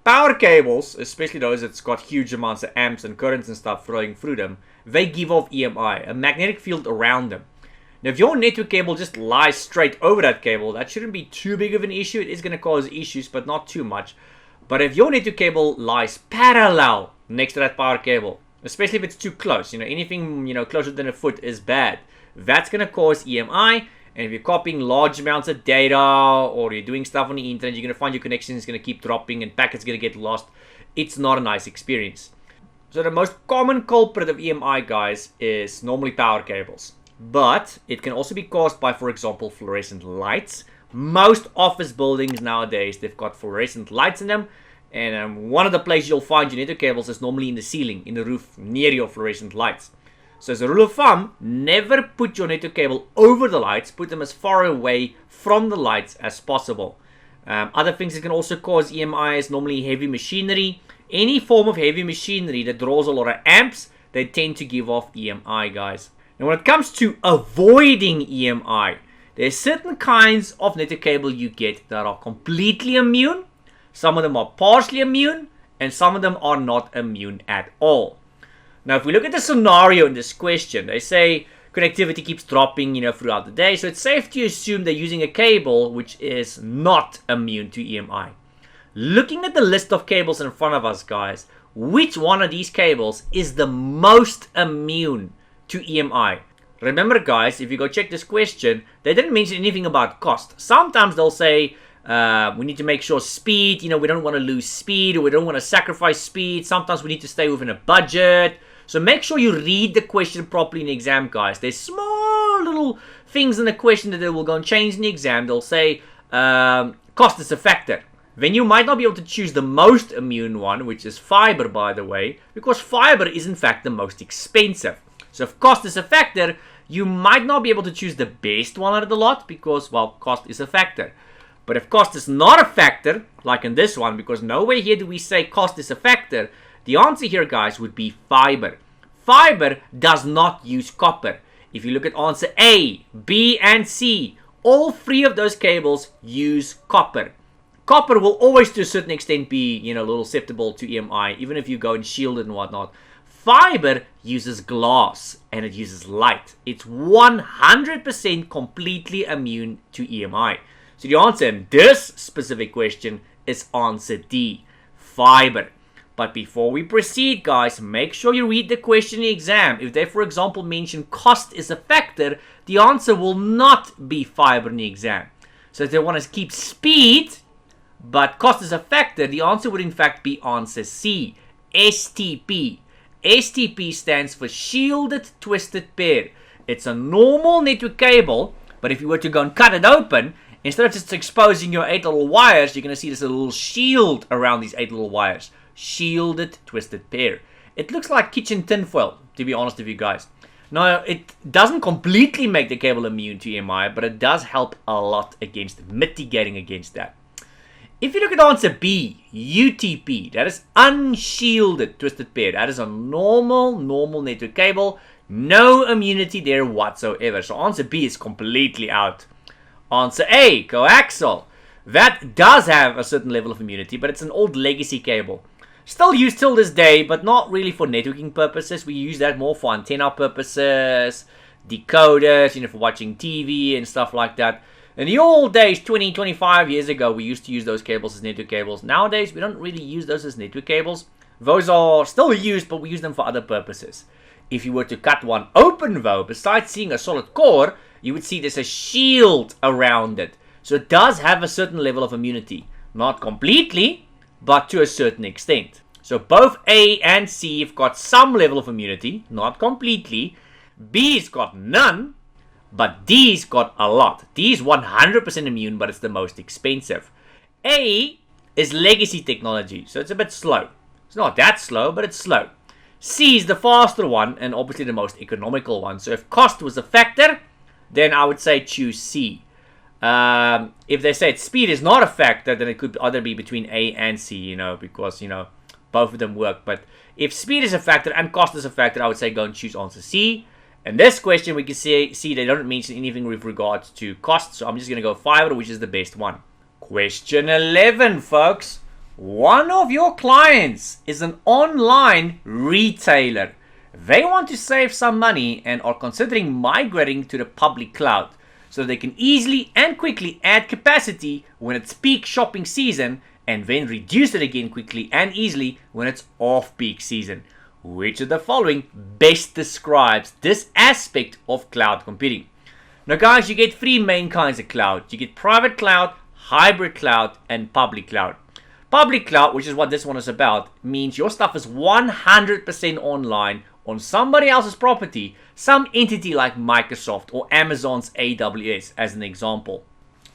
Power cables, especially those that's got huge amounts of amps and currents and stuff flowing through them, they give off EMI, a magnetic field around them. Now, if your network cable just lies straight over that cable, that shouldn't be too big of an issue. It is going to cause issues, but not too much. But if your network cable lies parallel next to that power cable, especially if it's too close, anything, closer than a foot is bad. That's going to cause EMI. And if you're copying large amounts of data or you're doing stuff on the internet, you're going to find your connection is going to keep dropping and packets going to get lost. It's not a nice experience. So the most common culprit of EMI, guys, is normally power cables. But it can also be caused by, for example, fluorescent lights. Most office buildings nowadays, they've got fluorescent lights in them. And one of the places you'll find your network cables is normally in the ceiling, in the roof, near your fluorescent lights. So as a rule of thumb, never put your network cable over the lights. Put them as far away from the lights as possible. Other things that can also cause EMI is normally heavy machinery. Any form of heavy machinery that draws a lot of amps, they tend to give off EMI, guys. Now, when it comes to avoiding EMI, there's certain kinds of network cable you get that are completely immune. Some of them are partially immune, and some of them are not immune at all. Now, if we look at the scenario in this question, they say connectivity keeps dropping, throughout the day. So it's safe to assume they're using a cable which is not immune to EMI. Looking at the list of cables in front of us, guys, which one of these cables is the most immune to EMI? Remember, guys, if you go check this question, they didn't mention anything about cost. Sometimes they'll say we need to make sure speed, we don't want to lose speed, or we don't want to sacrifice speed. Sometimes we need to stay within a budget. So make sure you read the question properly in the exam, guys. There's small little things in the question that they will go and change in the exam. They'll say cost is a factor. Then you might not be able to choose the most immune one, which is fiber, by the way, because fiber is in fact the most expensive. So if cost is a factor, you might not be able to choose the best one out of the lot because, well, cost is a factor. But if cost is not a factor, like in this one, because nowhere here do we say cost is a factor, the answer here, guys, would be fiber. Fiber does not use copper. If you look at answer A, B, and C, all three of those cables use copper. Copper will always, to a certain extent, be, a little susceptible to EMI, even if you go and shield it and whatnot. Fiber uses glass, and it uses light. It's 100% completely immune to EMI. So the answer in this specific question is answer D, fiber. But before we proceed, guys, make sure you read the question in the exam. If they, for example, mention cost is a factor, the answer will not be fiber in the exam. So if they want to keep speed, but cost is a factor, the answer would in fact be answer C, STP. STP stands for shielded twisted pair. It's a normal network cable, but if you were to go and cut it open, instead of just exposing your 8 little wires, you're going to see this little shield around these 8 little wires. Shielded twisted pair. It looks like kitchen tinfoil, to be honest with you guys. Now, it doesn't completely make the cable immune to EMI, but it does help a lot against mitigating against that. If you look at answer B, UTP, that is unshielded twisted pair. That is a normal network cable. No immunity there whatsoever. So answer B is completely out. Answer A, coaxial. That does have a certain level of immunity, but it's an old legacy cable. Still used till this day, but not really for networking purposes. We use that more for antenna purposes, decoders, for watching TV and stuff like that. In the old days, 20, 25 years ago, we used to use those cables as network cables. Nowadays, we don't really use those as network cables. Those are still used, but we use them for other purposes. If you were to cut one open though, besides seeing a solid core, you would see there's a shield around it. So it does have a certain level of immunity. Not completely, but to a certain extent. So both A and C have got some level of immunity, not completely. B's got none, but D's got a lot. D is 100% immune, but it's the most expensive. A is legacy technology, so it's a bit slow. It's not that slow, but it's slow. C is the faster one, and obviously the most economical one. So if cost was a factor, then I would say choose C. If they said speed is not a factor, then it could either be between A and C, because, both of them work. But if speed is a factor and cost is a factor, I would say go and choose answer C. And this question, we can see they don't mention anything with regards to cost, so I'm just going to go Fiverr, which is the best one. Question 11, folks. One of your clients is an online retailer. They want to save some money and are considering migrating to the public cloud so they can easily and quickly add capacity when it's peak shopping season and then reduce it again quickly and easily when it's off-peak season. Which of the following best describes this aspect of cloud computing? Now guys, you get three main kinds of cloud. You get private cloud, hybrid cloud, and public cloud. Public cloud, which is what this one is about, means your stuff is 100% online on somebody else's property, some entity like Microsoft or Amazon's AWS as an example.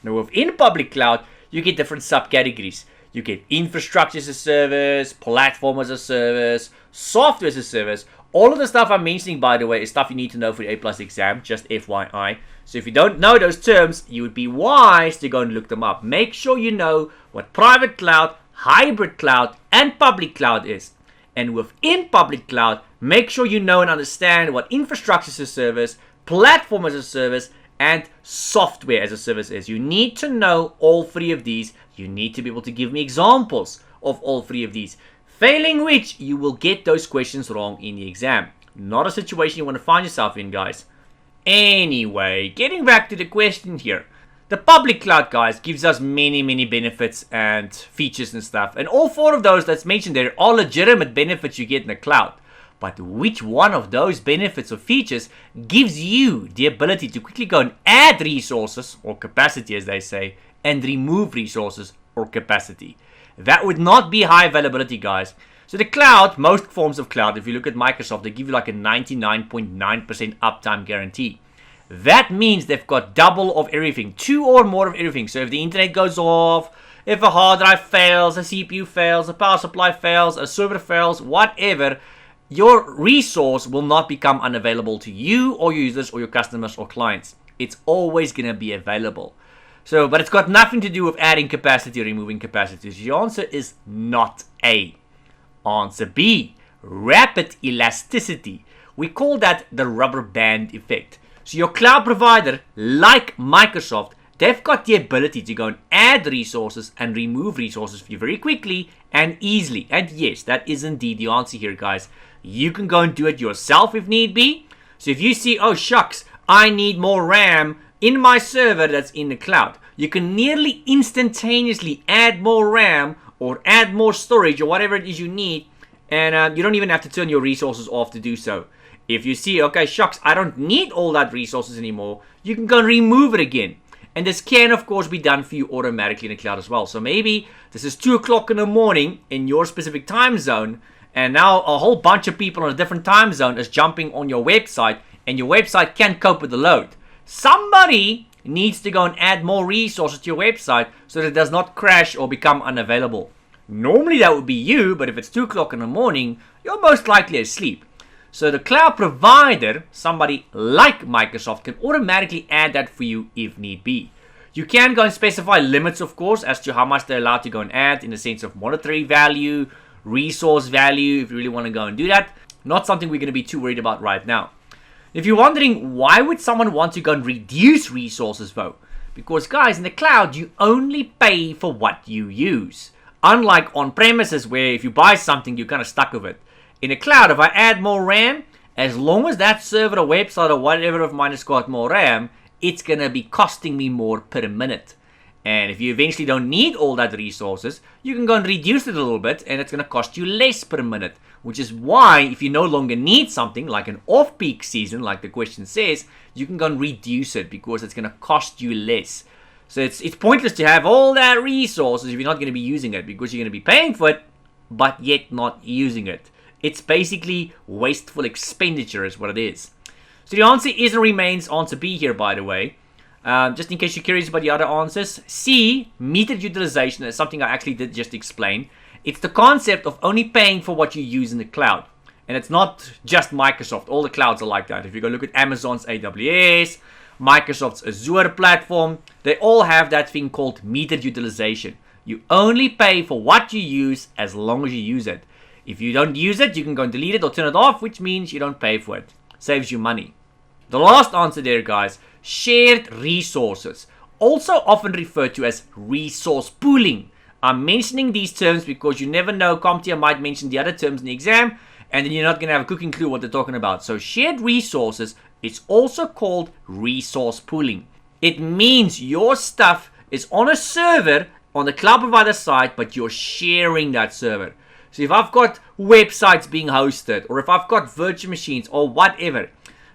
Now within public cloud, you get different subcategories. You get infrastructure as a service, platform as a service, software as a service. All of the stuff I'm mentioning, by the way, is stuff you need to know for the A+ exam, just FYI. So if you don't know those terms, you would be wise to go and look them up. Make sure you know what private cloud, hybrid cloud, and public cloud is. And within public cloud, make sure you know and understand what infrastructure as a service, platform as a service, and software as a service is. You need to know all three of these. You need to be able to give me examples of all three of these. Failing which, you will get those questions wrong in the exam. Not a situation you want to find yourself in, guys. Anyway, getting back to the question here. The public cloud, guys, gives us many benefits and features and stuff. And all four of those that's mentioned there are legitimate benefits you get in the cloud. But which one of those benefits or features gives you the ability to quickly go and add resources, or capacity as they say, and remove resources or capacity? That would not be high availability, guys. So the cloud, most forms of cloud, if you look at Microsoft, they give you like a 99.9% uptime guarantee. That means they've got double of everything, 2 or more of everything. So if the internet goes off, if a hard drive fails, a CPU fails, a power supply fails, a server fails, whatever, your resource will not become unavailable to you or your users or your customers or clients. It's always going to be available. So, but it's got nothing to do with adding capacity or removing capacity. So your answer is not A. Answer B, rapid elasticity. We call that the rubber band effect. So your cloud provider, like Microsoft, they've got the ability to go and add resources and remove resources for you very quickly and easily. And yes, that is indeed the answer here, guys. You can go and do it yourself if need be. So if you see, oh shucks, I need more RAM in my server that's in the cloud, you can nearly instantaneously add more RAM or add more storage or whatever it is you need, and you don't even have to turn your resources off to do so. If you see, okay, shucks, I don't need all that resources anymore, you can go and remove it again. And this can, of course, be done for you automatically in the cloud as well. So maybe this is 2 o'clock in the morning in your specific time zone, and now a whole bunch of people in a different time zone is jumping on your website, and your website can't cope with the load. Somebody needs to go and add more resources to your website so that it does not crash or become unavailable. Normally that would be you, but if it's 2 o'clock in the morning, you're most likely asleep. So the cloud provider, somebody like Microsoft, can automatically add that for you if need be. You can go and specify limits, of course, as to how much they're allowed to go and add in the sense of monetary value, resource value, if you really want to go and do that. Not something we're going to be too worried about right now. If you're wondering, why would someone want to go and reduce resources though? Because guys, in the cloud, you only pay for what you use. Unlike on premises where if you buy something, you're kind of stuck with it. In the cloud, if I add more RAM, as long as that server or website or whatever of mine has got more RAM, it's going to be costing me more per minute. And if you eventually don't need all that resources, you can go and reduce it a little bit, and it's going to cost you less per minute. Which is why, if you no longer need something, like an off-peak season, like the question says, you can go and reduce it, because it's going to cost you less. So it's pointless to have all that resources if you're not going to be using it, because you're going to be paying for it, but yet not using it. It's basically wasteful expenditure is what it is. So the answer is and remains answer B here, by the way. Just in case you're curious about the other answers. C, metered utilization, is something I actually did just explain. It's the concept of only paying for what you use in the cloud. And it's not just Microsoft. All the clouds are like that. If you go look at Amazon's AWS, Microsoft's Azure platform, they all have that thing called metered utilization. You only pay for what you use as long as you use it. If you don't use it, you can go and delete it or turn it off, which means you don't pay for it. Saves you money. The last answer there, guys, shared resources, also often referred to as resource pooling. I'm mentioning these terms because you never know, CompTIA might mention the other terms in the exam, and then you're not going to have a cooking clue what they're talking about. So shared resources is also called resource pooling. It means your stuff is on a server on the cloud provider side, but you're sharing that server. So if I've got websites being hosted, or if I've got virtual machines or whatever,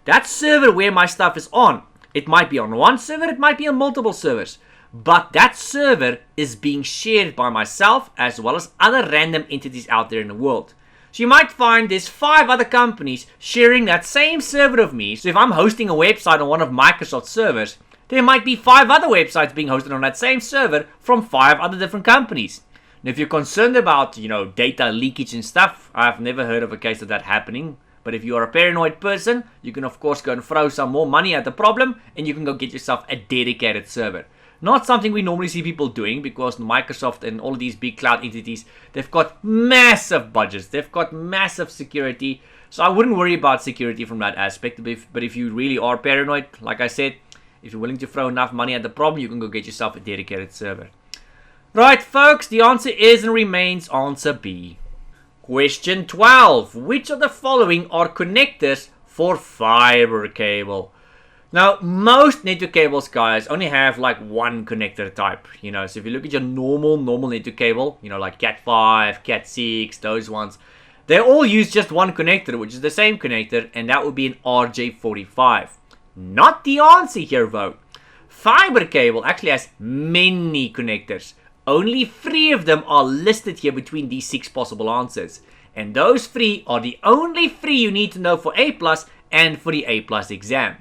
that server where my stuff is on, it might be on one server, it might be on multiple servers, but that server is being shared by myself as well as other random entities out there in the world. So you might find there's 5 other companies sharing that same server of me. So if I'm hosting a website on one of Microsoft's servers, there might be 5 other websites being hosted on that same server from 5 other different companies. Now if you're concerned about, data leakage and stuff, I've never heard of a case of that happening. But if you are a paranoid person, you can of course go and throw some more money at the problem, and you can go get yourself a dedicated server. Not something we normally see people doing, because Microsoft and all of these big cloud entities, they've got massive budgets, they've got massive security, so I wouldn't worry about security from that aspect. But if you really are paranoid, like I said, if you're willing to throw enough money at the problem, you can go get yourself a dedicated server. Right folks, the answer is and remains answer B. Question 12. Which of the following are connectors for fiber cable? Now, most network cables, guys, only have like one connector type. So if you look at your normal network cable, like Cat5, Cat6, those ones, they all use just one connector, which is the same connector, and that would be an RJ45. Not the answer here, though. Fiber cable actually has many connectors. Only 3 of them are listed here between these 6 possible answers. And those 3 are the only 3 you need to know for A+ and for the A+ exam.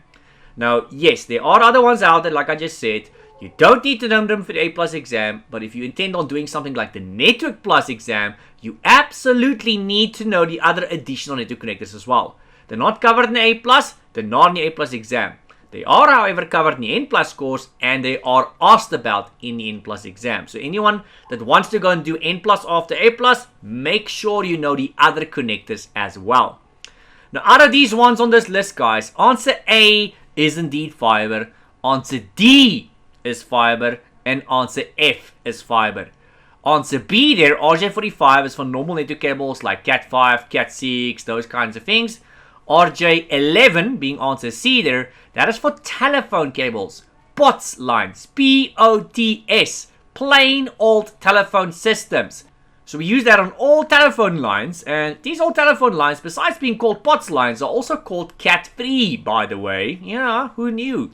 Now, yes, there are other ones out there, like I just said. You don't need to know them for the A+ exam, but if you intend on doing something like the Network Plus exam, you absolutely need to know the other additional network connectors as well. They're not covered in the A+, they're not in the A+ exam. They are, however, covered in the N+ course, and they are asked about in the N+ exam. So anyone that wants to go and do N+ after A+, make sure you know the other connectors as well. Now, out of these ones on this list, guys, answer A is indeed fiber, answer D is fiber, and answer F is fiber. Answer B there, RJ45, is for normal network cables like Cat5, Cat6, those kinds of things. RJ11 being answer C there, that is for telephone cables, POTS lines, P-O-T-S, plain old telephone systems. So we use that on all telephone lines, and these old telephone lines, besides being called POTS lines, are also called Cat3, by the way. Yeah, who knew?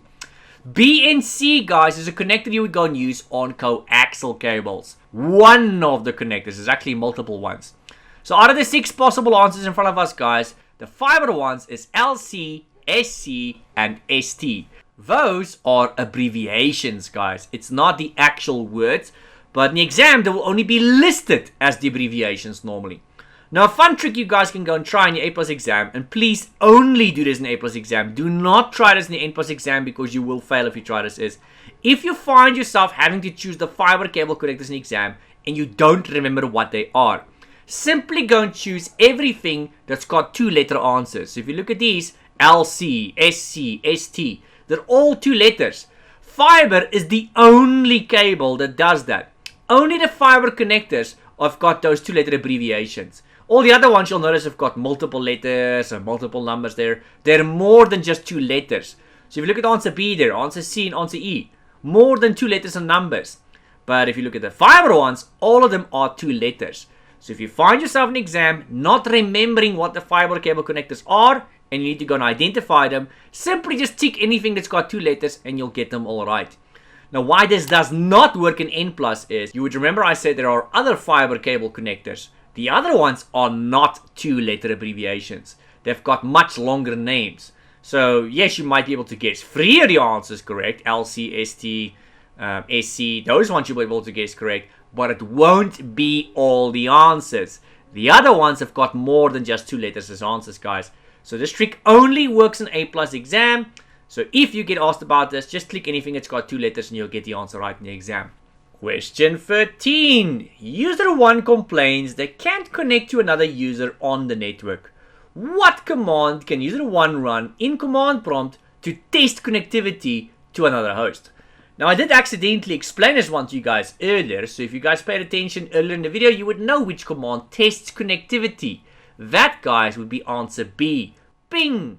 B and C, guys, is a connector you would go and use on coaxial cables. One of the connectors, is actually multiple ones. So out of the 6 possible answers in front of us, guys, the fiber ones is LC, SC, and ST. Those are abbreviations, guys. It's not the actual words, but in the exam, they will only be listed as the abbreviations normally. Now, a fun trick you guys can go and try in your A+ exam, and please only do this in the A+ exam. Do not try this in the N+ exam, because you will fail if you try this, is if you find yourself having to choose the fiber cable connectors in the exam, and you don't remember what they are, simply go and choose everything that's got 2-letter answers. So if you look at these, LC, SC, ST, they're all 2 letters. Fiber is the only cable that does that. Only the fiber connectors have got those 2-letter abbreviations. All the other ones you'll notice have got multiple letters and multiple numbers there. They're more than just 2 letters. So if you look at answer B there, answer C and answer E, more than 2 letters and numbers. But if you look at the fiber ones, all of them are 2 letters. So if you find yourself in an exam not remembering what the fiber cable connectors are, and you need to go and identify them, simply just tick anything that's got 2 letters and you'll get them all right. Now, why this does not work in N+ is, you would remember I said there are other fiber cable connectors. The other ones are not 2-letter abbreviations. They've got much longer names. So, yes, you might be able to guess 3 of the answers correct. LC, ST, SC, those ones you'll be able to guess correct. But it won't be all the answers. The other ones have got more than just 2 letters as answers, guys. So this trick only works in A+ exam. So if you get asked about this, just click anything that's got 2 letters and you'll get the answer right in the exam. Question 13. User 1 complains they can't connect to another user on the network. What command can user 1 run in command prompt to test connectivity to another host? Now, I did accidentally explain this one to you guys earlier, so if you guys paid attention earlier in the video, you would know which command tests connectivity. That, guys, would be answer B. Ping.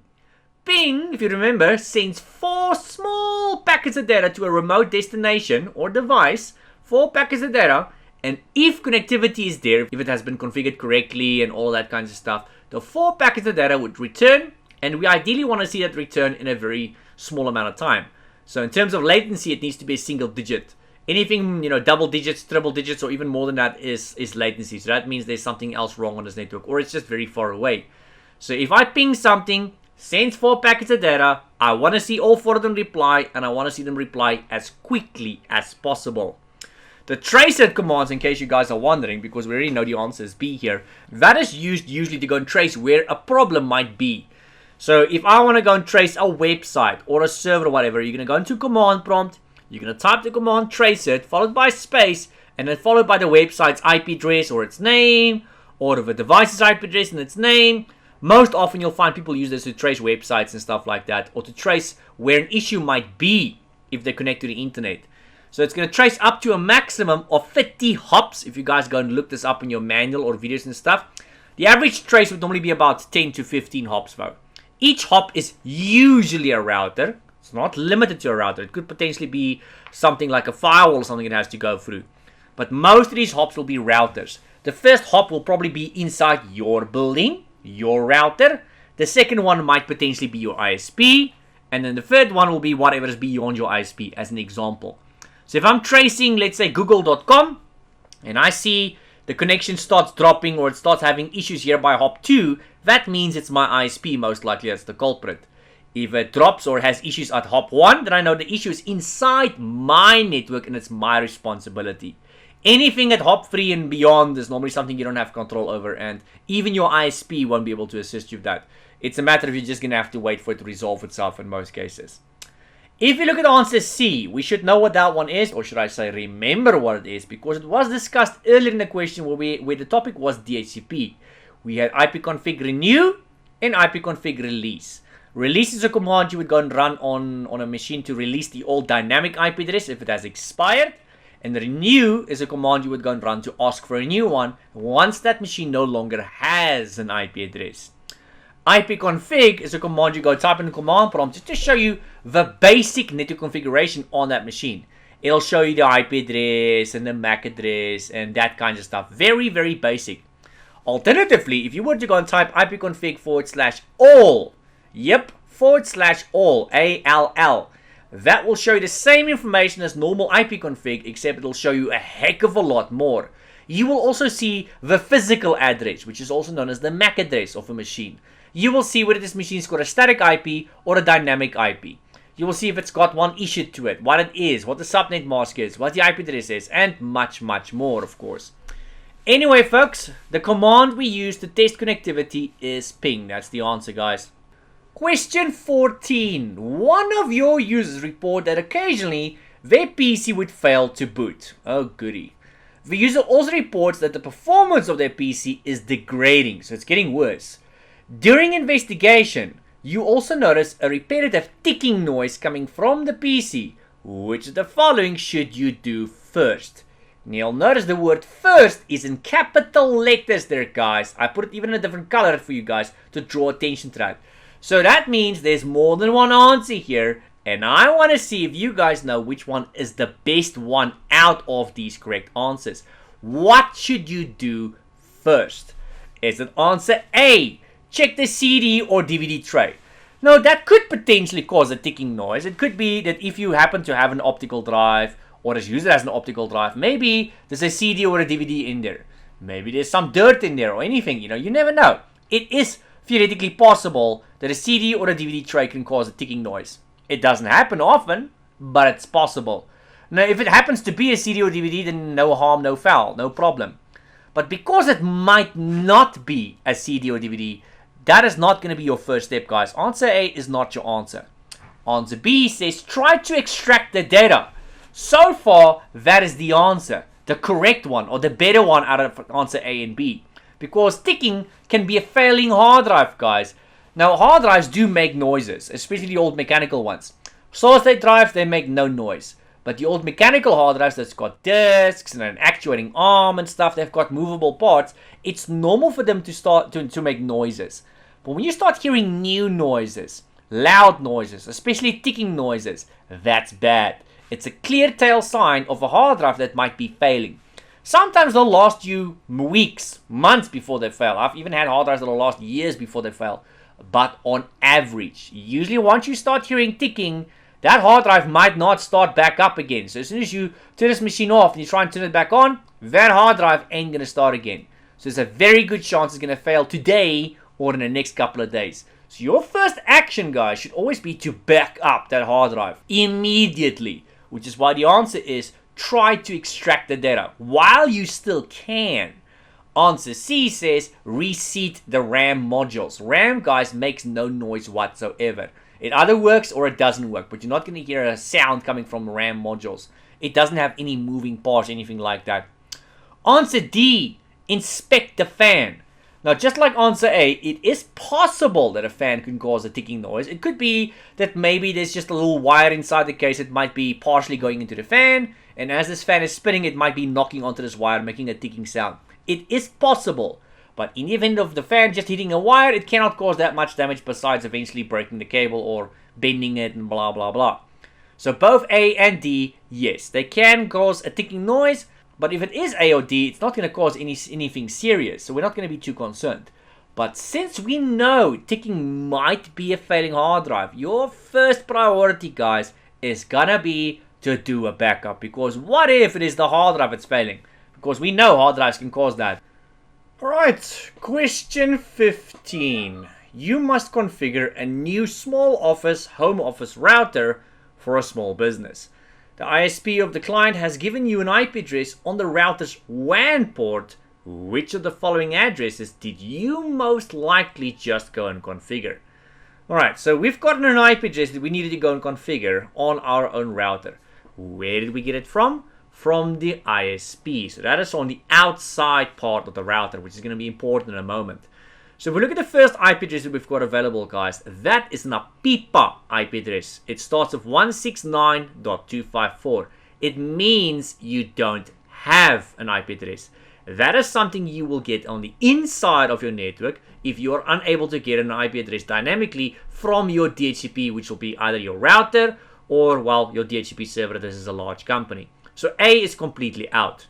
Ping, if you remember, sends 4 small packets of data to a remote destination or device, 4 packets of data, and if connectivity is there, if it has been configured correctly and all that kinds of stuff, the 4 packets of data would return, and we ideally want to see that return in a very small amount of time. So in terms of latency, it needs to be a single digit. Anything, double digits, triple digits, or even more than that is latency. So that means there's something else wrong on this network, or it's just very far away. So if I ping something, sends 4 packets of data, I want to see all 4 of them reply, and I want to see them reply as quickly as possible. The tracer commands, in case you guys are wondering, because we already know the answer is B here, that is used usually to go and trace where a problem might be. So if I want to go and trace a website or a server or whatever, you're going to go into command prompt, you're going to type the command trace it, followed by space, and then followed by the website's IP address or its name, or the device's IP address and its name. Most often you'll find people use this to trace websites and stuff like that, or to trace where an issue might be if they connect to the internet. So it's going to trace up to a maximum of 50 hops. If you guys go and look this up in your manual or videos and stuff, the average trace would normally be about 10 to 15 hops though. Each hop is usually a router. It's not limited to a router. It could potentially be something like a firewall or something it has to go through. But most of these hops will be routers. The first hop will probably be inside your building, your router. The second one might potentially be your ISP. And then the third one will be whatever is beyond your ISP, as an example. So if I'm tracing, let's say, google.com, and I see the connection starts dropping or it starts having issues here by hop 2, that means it's my ISP, most likely that's the culprit. If it drops or has issues at hop 1, then I know the issue is inside my network and it's my responsibility. Anything at hop 3 and beyond is normally something you don't have control over, and even your ISP won't be able to assist you with that. It's a matter of you're just going to have to wait for it to resolve itself in most cases. If you look at answer C, we should know what that one is, or should I say remember what it is, because it was discussed earlier in the question where the topic was DHCP. We had ipconfig renew and ipconfig release. Release is a command you would go and run on a machine to release the old dynamic IP address if it has expired. And renew is a command you would go and run to ask for a new one once that machine no longer has an IP address. ipconfig is a command you go type in the command prompt just to show you the basic network configuration on that machine. It'll show you the IP address and the MAC address and that kind of stuff. Very, very basic. Alternatively, if you were to go and type ipconfig/all, yep, /all, ALL, that will show you the same information as normal ipconfig, except it'll show you a heck of a lot more. You will also see the physical address, which is also known as the MAC address of a machine. You will see whether this machine's got a static IP or a dynamic IP. You will see if it's got one issued to it, what it is, what the subnet mask is, what the IP address is, and much, much more, of course. Anyway, folks, the command we use to test connectivity is ping. That's the answer, guys. Question 14. One of your users report that occasionally their PC would fail to boot. Oh, goody. The user also reports that the performance of their PC is degrading, so it's getting worse. During investigation, you also notice a repetitive ticking noise coming from the PC. Which of the following should you do first? And you'll notice the word first is in capital letters there, guys. I put it even in a different color for you guys to draw attention to that. So that means there's more than one answer here, And I want to see if you guys know which one is the best one out of these correct answers. What should you do first? Is it answer A, check the CD or DVD tray? Now that could potentially cause a ticking noise. It could be that if you happen to have an optical drive or just use it as an optical drive, maybe there's a CD or a DVD in there. Maybe there's some dirt in there or anything, you never know. It is theoretically possible that a CD or a DVD tray can cause a ticking noise. It doesn't happen often, but it's possible. Now, if it happens to be a CD or DVD, then no harm, no foul, no problem. But because it might not be a CD or DVD, that is not going to be your first step, guys. Answer A is not your answer. Answer B says try to extract the data. So far, that is the answer. The correct one, or the better one out of answer A and B. Because ticking can be a failing hard drive, guys. Now, hard drives do make noises, especially the old mechanical ones. Solid state drives, they make no noise. But the old mechanical hard drives that's got disks and an actuating arm and stuff, they've got movable parts, it's normal for them to start to make noises. But when you start hearing new noises, loud noises, especially ticking noises, that's bad. It's a clear tell sign of a hard drive that might be failing. Sometimes they'll last you weeks, months before they fail. I've even had hard drives that'll last years before they fail. But on average, usually once you start hearing ticking, that hard drive might not start back up again. So as soon as you turn this machine off and you try and turn it back on, that hard drive ain't going to start again. So there's a very good chance it's going to fail today or in the next couple of days. So your first action, guys, should always be to back up that hard drive immediately. Which is why the answer is try to extract the data while you still can. Answer C says reseat the RAM modules. RAM, guys, makes no noise whatsoever. It either works or it doesn't work, but you're not going to hear a sound coming from RAM modules. It doesn't have any moving parts, anything like that. Answer D, inspect the fan. Now, just like answer A, it is possible that a fan can cause a ticking noise. It could be that maybe there's just a little wire inside the case. It might be partially going into the fan, and as this fan is spinning, it might be knocking onto this wire, making a ticking sound. It is possible, but in the event of the fan just hitting a wire, it cannot cause that much damage besides eventually breaking the cable or bending it and blah, blah, blah. So both A and D, yes, they can cause a ticking noise, but if it is A or D, it's not going to cause anything serious, so we're not going to be too concerned. But since we know ticking might be a failing hard drive, your first priority, guys, is going to be to do a backup. Because what if it is the hard drive that's failing? Because we know hard drives can cause that. Alright, question 15. You must configure a new small office, home office router for a small business. The ISP of the client has given you an IP address on the router's WAN port. Which of the following addresses did you most likely just go and configure? Alright, so we've gotten an IP address that we needed to go and configure on our own router. Where did we get it from? From the ISP. So that is on the outside part of the router, which is going to be important in a moment. So if we look at the first IP address that we've got available, guys, that is an APIPA IP address. It starts with 169.254. It means you don't have an IP address. That is something you will get on the inside of your network if you are unable to get an IP address dynamically from your DHCP, which will be either your router or, well, your DHCP server. This is a large company. So A is completely out.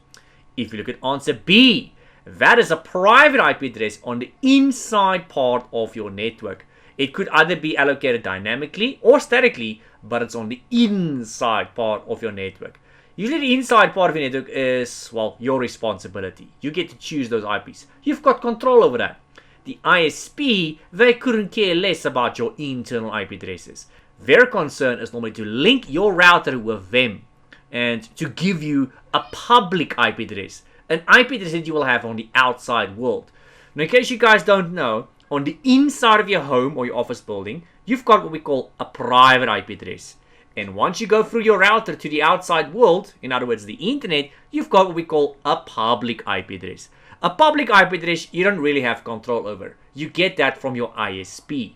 If you look at answer B, that is a private IP address on the inside part of your network. It could either be allocated dynamically or statically, but it's on the inside part of your network. Usually the inside part of your network is, well, your responsibility. You get to choose those IPs. You've got control over that. The ISP, they couldn't care less about your internal IP addresses. Their concern is normally to link your router with them and to give you a public IP address. An IP address that you will have on the outside world. Now, in case you guys don't know, on the inside of your home or your office building, you've got what we call a private IP address. And once you go through your router to the outside world, in other words, the internet, you've got what we call a public IP address. A public IP address you don't really have control over. You get that from your ISP.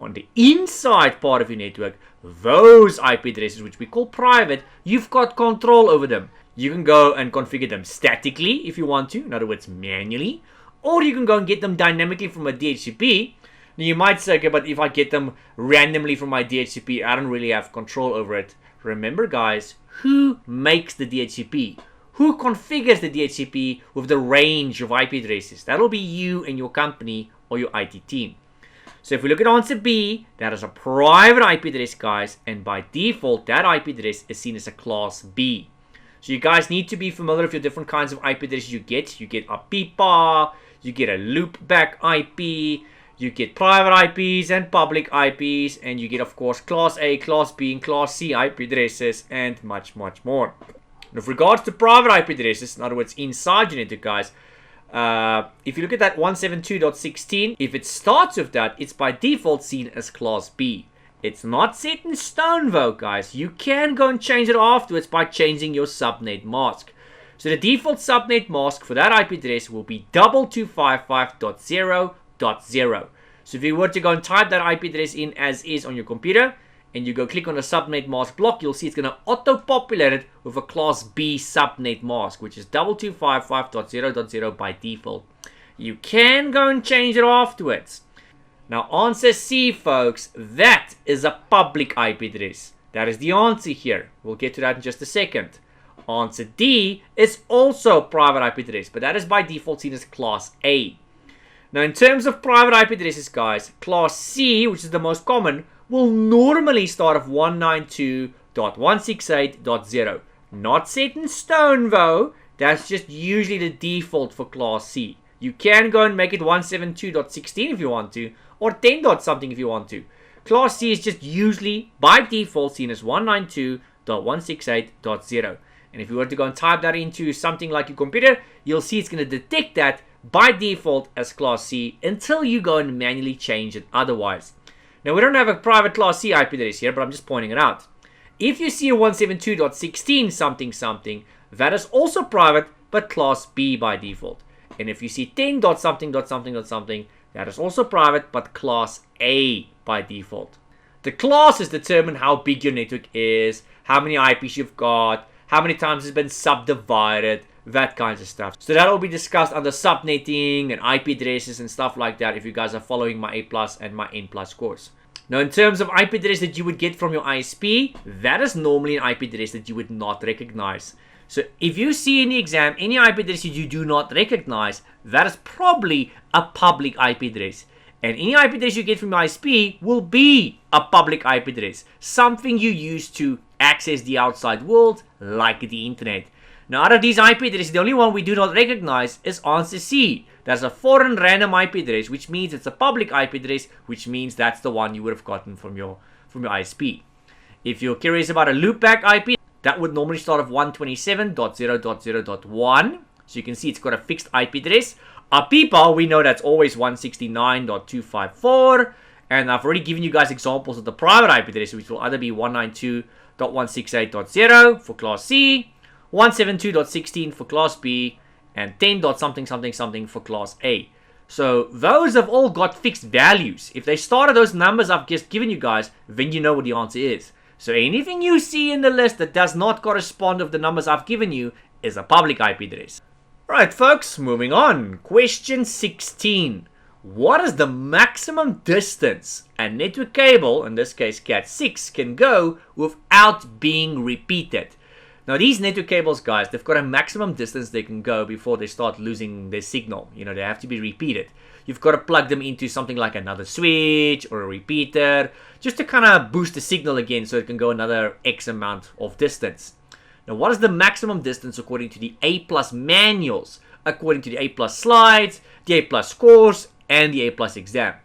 On the inside part of your network, those IP addresses, which we call private, you've got control over them. You can go and configure them statically if you want to, in other words, manually. Or you can go and get them dynamically from a DHCP. Now you might say, okay, but if I get them randomly from my DHCP, I don't really have control over it. Remember, guys, who makes the DHCP? Who configures the DHCP with the range of IP addresses? That'll be you and your company or your IT team. So if we look at answer B, that is a private IP address, guys, and by default, that IP address is seen as a class B. So you guys need to be familiar with your different kinds of IP addresses you get. You get a PIPA, you get a loopback IP, you get private IPs and public IPs, and you get, of course, class A, class B, and class C IP addresses, and much, much more. With regards to private IP addresses, in other words, inside your network, guys, if you look at that 172.16, if it starts with that, it's by default seen as class B. It's not set in stone though, guys. You can go and change it afterwards by changing your subnet mask. So the default subnet mask for that IP address will be 2255.0.0. So if you were to go and type that IP address in as is on your computer, and you go click on the subnet mask block, you'll see it's going to auto-populate it with a class B subnet mask, which is 2255.0.0 by default. You can go and change it afterwards. Now answer C, folks, that is a public IP address. That is the answer here. We'll get to that in just a second. Answer D is also a private IP address, but that is by default seen as class A. Now in terms of private IP addresses, guys, class C, which is the most common, will normally start at 192.168.0. Not set in stone though. That's just usually the default for class C. You can go and make it 172.16 if you want to, or 10. Something if you want to. Class C is just usually by default seen as 192.168.0. And if you were to go and type that into something like your computer, you'll see it's going to detect that by default as class C until you go and manually change it otherwise. Now we don't have a private class C IP address here, but I'm just pointing it out. If you see a 172.16 something something, that is also private but class B by default. And if you see 10. Something, that is also private but class A by default. The classes determine how big your network is, how many IPs you've got, how many times it's been subdivided, that kinds of stuff. So that will be discussed under subnetting and IP addresses and stuff like that if you guys are following my A+ and my N+ course. Now in terms of IP address that you would get from your ISP, that is normally an IP address that you would not recognize. So if you see in the exam any IP address that you do not recognize, that is probably a public IP address. And any IP address you get from your ISP will be a public IP address, something you use to access the outside world like the internet. Now out of these IP addresses, the only one we do not recognize is answer C. That's a foreign random IP address, which means it's a public IP address, which means that's the one you would have gotten from your ISP. If you're curious about a loopback IP, that would normally start at 127.0.0.1. So you can see it's got a fixed IP address. A PIPA, we know that's always 169.254. And I've already given you guys examples of the private IP address, which will either be 192.168.0 for class C, 172.16 for class B, and 10. Something for class A. So those have all got fixed values. If they start at those numbers I've just given you guys, then you know what the answer is. So anything you see in the list that does not correspond with the numbers I've given you is a public IP address. Alright folks, moving on. Question 16. What is the maximum distance a network cable, in this case Cat6, can go without being repeated? Now these network cables, guys, they've got a maximum distance they can go before they start losing their signal. You know, they have to be repeated. You've got to plug them into something like another switch or a repeater, just to kind of boost the signal again so it can go another X amount of distance. Now what is the maximum distance according to the A+ manuals, according to the A+ slides, the A+ course, and the A+ exam?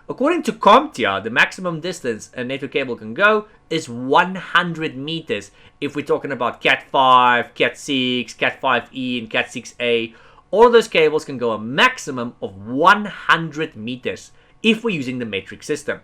According to CompTIA, the maximum distance a network cable can go is 100 meters if we're talking about Cat5, Cat6, Cat5e, and Cat6a. All of those cables can go a maximum of 100 meters if we're using the metric system.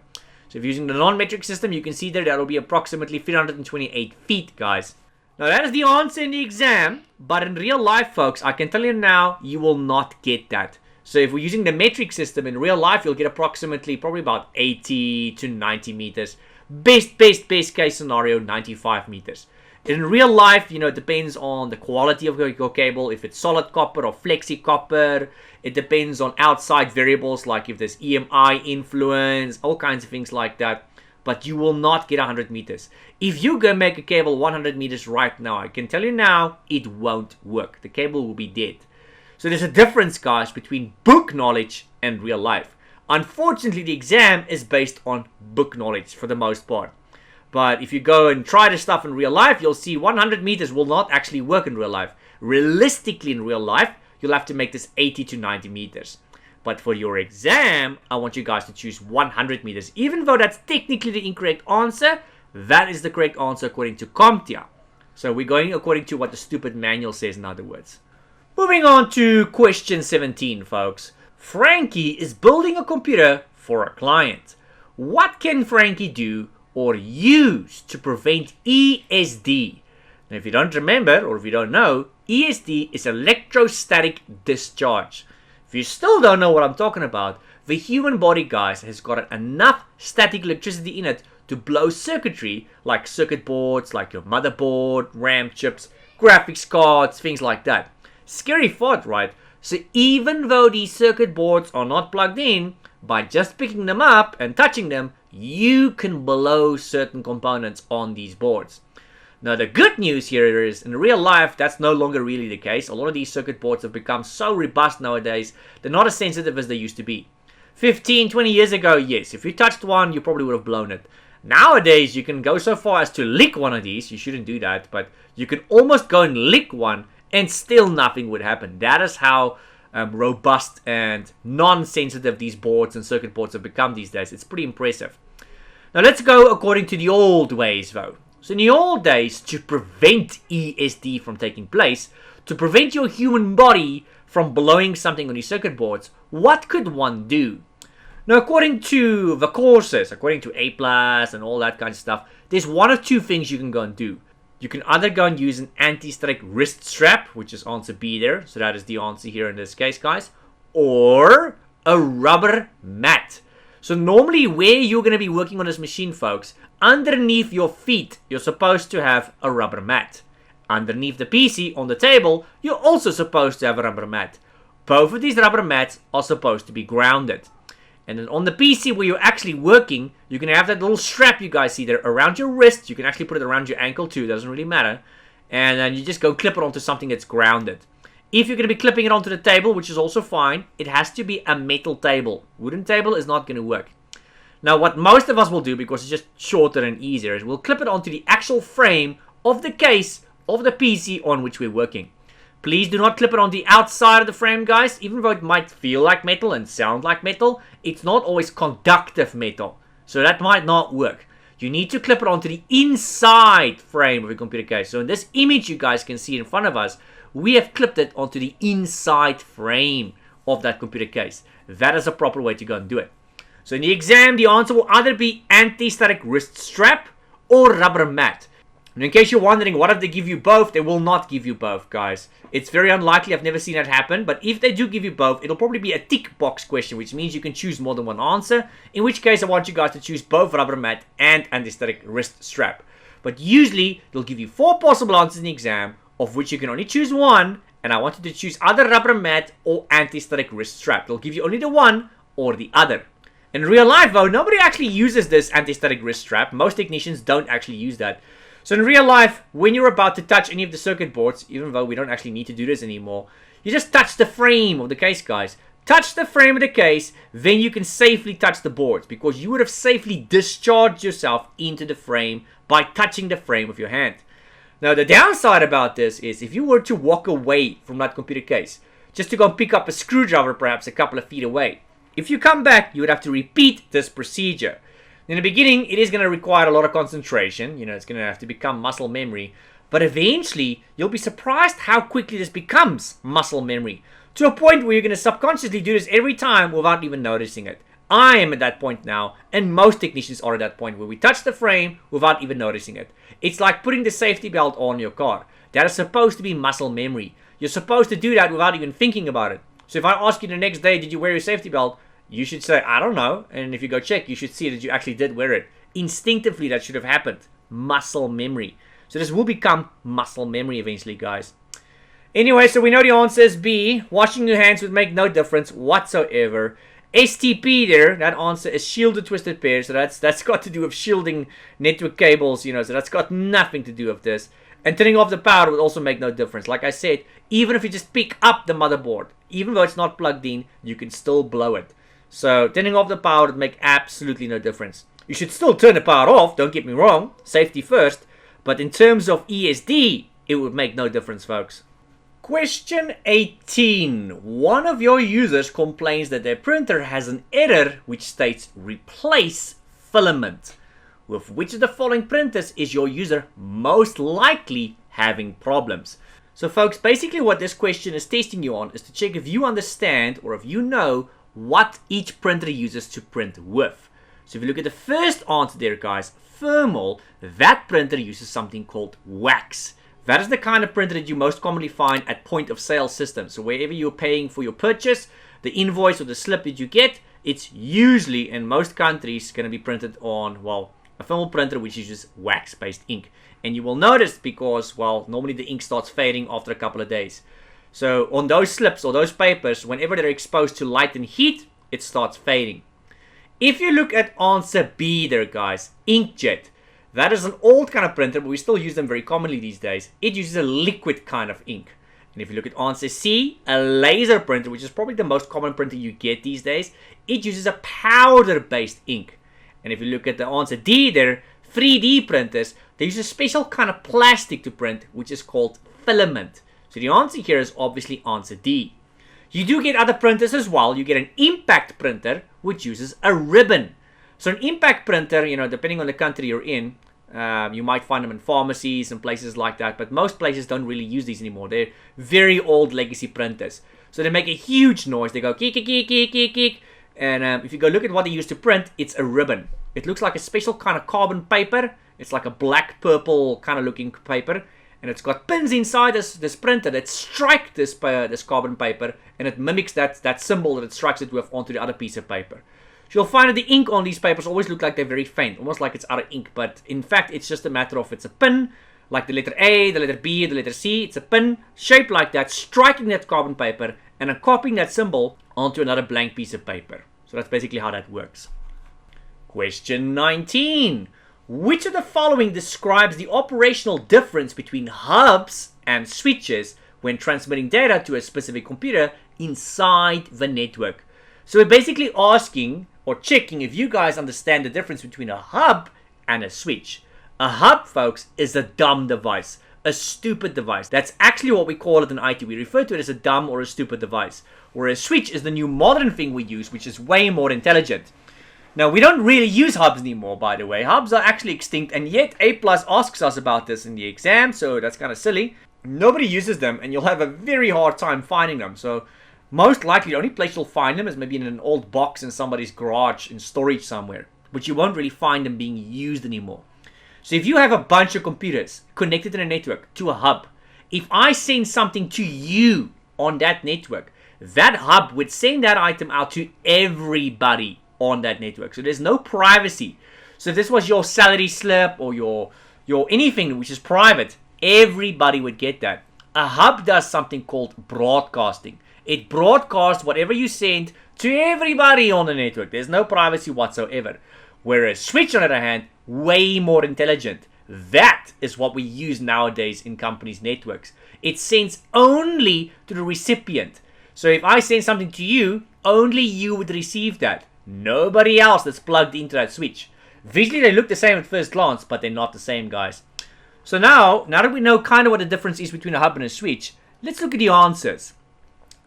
So if you're using the non-metric system, you can see there that'll be approximately 328 feet, guys. Now that is the answer in the exam, but in real life, folks, I can tell you now, you will not get that. So if we're using the metric system in real life, you'll get approximately probably about 80 to 90 meters. Best case scenario, 95 meters. In real life, you know, it depends on the quality of your cable, if it's solid copper or flexi copper, It depends on outside variables like if there's EMI influence, all kinds of things like that. But you will not get 100 meters. If you go make a cable 100 meters right now, I can tell you now, it won't work. The cable will be dead. So there's a difference, guys, between book knowledge and real life. Unfortunately, the exam is based on book knowledge for the most part. But if you go and try this stuff in real life, you'll see 100 meters will not actually work in real life. Realistically, in real life, you'll have to make this 80 to 90 meters. But for your exam, I want you guys to choose 100 meters. Even though that's technically the incorrect answer, that is the correct answer according to CompTIA. So we're going according to what the stupid manual says, in other words. Moving on to question 17, folks. Frankie is building a computer for a client. What can Frankie do or use to prevent ESD? Now, if you don't remember or if you don't know, ESD is electrostatic discharge. If you still don't know what I'm talking about, the human body, guys, has got enough static electricity in it to blow circuitry like circuit boards, like your motherboard, RAM chips, graphics cards, things like that. Scary thought, right? So even though these circuit boards are not plugged in, by just picking them up and touching them, you can blow certain components on these boards. Now, the good news here is, in real life, that's no longer really the case. A lot of these circuit boards have become so robust nowadays, they're not as sensitive as they used to be. 15, 20 years ago, yes, if you touched one, you probably would have blown it. Nowadays, you can go so far as to lick one of these. You shouldn't do that, but you can almost go and lick one, and still nothing would happen. That is how robust and non-sensitive these boards and circuit boards have become these days. It's pretty impressive. Now, let's go according to the old ways, though. So in the old days, to prevent ESD from taking place, to prevent your human body from blowing something on these circuit boards, what could one do? Now, according to the courses, according to A+, and all that kind of stuff, there's one of two things you can go and do. You can either go and use an anti-static wrist strap, which is answer B there, so that is the answer here in this case, guys, or a rubber mat. So normally where you're going to be working on this machine, folks, underneath your feet, you're supposed to have a rubber mat. Underneath the PC on the table, you're also supposed to have a rubber mat. Both of these rubber mats are supposed to be grounded. And then on the PC where you're actually working, you can have that little strap you guys see there around your wrist. You can actually put it around your ankle too, doesn't really matter. And then you just go clip it onto something that's grounded. If you're going to be clipping it onto the table, which is also fine, it has to be a metal table. Wooden table is not going to work. Now, what most of us will do, because it's just shorter and easier, is we'll clip it onto the actual frame of the case of the PC on which we're working. Please do not clip it on the outside of the frame, guys. Even though it might feel like metal and sound like metal, it's not always conductive metal. So that might not work. You need to clip it onto the inside frame of your computer case. So in this image you guys can see in front of us, we have clipped it onto the inside frame of that computer case. That is a proper way to go and do it. So in the exam, the answer will either be anti-static wrist strap or rubber mat. And in case you're wondering, what if they give you both? They will not give you both, guys. It's very unlikely. I've never seen that happen. But if they do give you both, it'll probably be a tick box question, which means you can choose more than one answer. In which case, I want you guys to choose both rubber mat and anti-static wrist strap. But usually, they'll give you 4 possible answers in the exam, of which you can only choose one. And I want you to choose either rubber mat or anti-static wrist strap. They'll give you only the one or the other. In real life, though, nobody actually uses this anti-static wrist strap. Most technicians don't actually use that. So in real life, when you're about to touch any of the circuit boards, even though we don't actually need to do this anymore, you just touch the frame of the case, guys. Touch the frame of the case, then you can safely touch the boards, because you would have safely discharged yourself into the frame by touching the frame with your hand. Now, the downside about this is if you were to walk away from that computer case, just to go and pick up a screwdriver perhaps a couple of feet away, if you come back, you would have to repeat this procedure. In the beginning, it is going to require a lot of concentration. You know, it's going to have to become muscle memory. But eventually, you'll be surprised how quickly this becomes muscle memory. To a point where you're going to subconsciously do this every time without even noticing it. I am at that point now, and most technicians are at that point where we touch the frame without even noticing it. It's like putting the safety belt on your car. That is supposed to be muscle memory. You're supposed to do that without even thinking about it. So if I ask you the next day, did you wear your safety belt? You should say, I don't know. And if you go check, you should see that you actually did wear it. Instinctively, that should have happened. Muscle memory. So this will become muscle memory eventually, guys. Anyway, so we know the answer is B. Washing your hands would make no difference whatsoever. STP there, that answer is shielded twisted pair. So that's got to do with shielding network cables, you know. So that's got nothing to do with this. And turning off the power would also make no difference. Like I said, even if you just pick up the motherboard, even though it's not plugged in, you can still blow it. So turning off the power would make absolutely no difference. You should still turn the power off, don't get me wrong. Safety first. But in terms of ESD, it would make no difference, folks. Question 18. One of your users complains that their printer has an error which states replace filament. With which of the following printers is your user most likely having problems? So folks, basically what this question is testing you on is to check if you understand or if you know what each printer uses to print with. So if you look at the first answer there, guys, thermal, that printer uses something called wax. That is the kind of printer that you most commonly find at point of sale systems. So wherever you're paying for your purchase, the invoice or the slip that you get, it's usually in most countries going to be printed on, well, a thermal printer which uses wax-based ink. And you will notice because, well, normally the ink starts fading after a couple of days. So on those slips or those papers, whenever they're exposed to light and heat, it starts fading. If you look at answer B there, guys, inkjet. That is an old kind of printer, but we still use them very commonly these days. It uses a liquid kind of ink. And if you look at answer C, a laser printer, which is probably the most common printer you get these days, it uses a powder-based ink. And if you look at the answer D there, 3D printers, they use a special kind of plastic to print, which is called filament. So the answer here is obviously answer D. You do get other printers as well. You get an impact printer, which uses a ribbon. So an impact printer, you know, depending on the country you're in, you might find them in pharmacies and places like that, but most places don't really use these anymore. They're very old legacy printers. So they make a huge noise. They go kick, kick, kick, kick, kick, kick. And if you go look at what they use to print, it's a ribbon. It looks like a special kind of carbon paper. It's like a black purple kind of looking paper. And it's got pins inside this printer that strike this carbon paper. And it mimics that symbol that it strikes it with onto the other piece of paper. So you'll find that the ink on these papers always look like they're very faint, almost like it's out of ink. But in fact, it's just a matter of it's a pin, like the letter A, the letter B, the letter C. It's a pin shaped like that, striking that carbon paper, and then copying that symbol onto another blank piece of paper. So that's basically how that works. Question 19. Which of the following describes the operational difference between hubs and switches when transmitting data to a specific computer inside the network? So we're basically asking or checking if you guys understand the difference between a hub and a switch. A hub, folks, is a dumb device, a stupid device. That's actually what we call it in IT. We refer to it as a dumb or a stupid device. Whereas a switch is the new modern thing we use, which is way more intelligent. Now, we don't really use hubs anymore, by the way. Hubs are actually extinct, and yet A+ asks us about this in the exam, so that's kind of silly. Nobody uses them, and you'll have a very hard time finding them. So most likely, the only place you'll find them is maybe in an old box in somebody's garage in storage somewhere. But you won't really find them being used anymore. So if you have a bunch of computers connected in a network to a hub, if I send something to you on that network, that hub would send that item out to everybody on that network. So there's no privacy. So if this was your salary slip or your anything which is private, everybody would get that. A hub does something called broadcasting. It broadcasts whatever you send to everybody on the network. There's no privacy whatsoever. Whereas switch, on the other hand, way more intelligent. That is what we use nowadays in companies' networks. It sends only to the recipient. So if I send something to you, only you would receive that. Nobody else that's plugged into that switch. Visually, they look the same at first glance, but they're not the same, guys. So now that we know kind of what the difference is between a hub and a switch, let's look at the answers.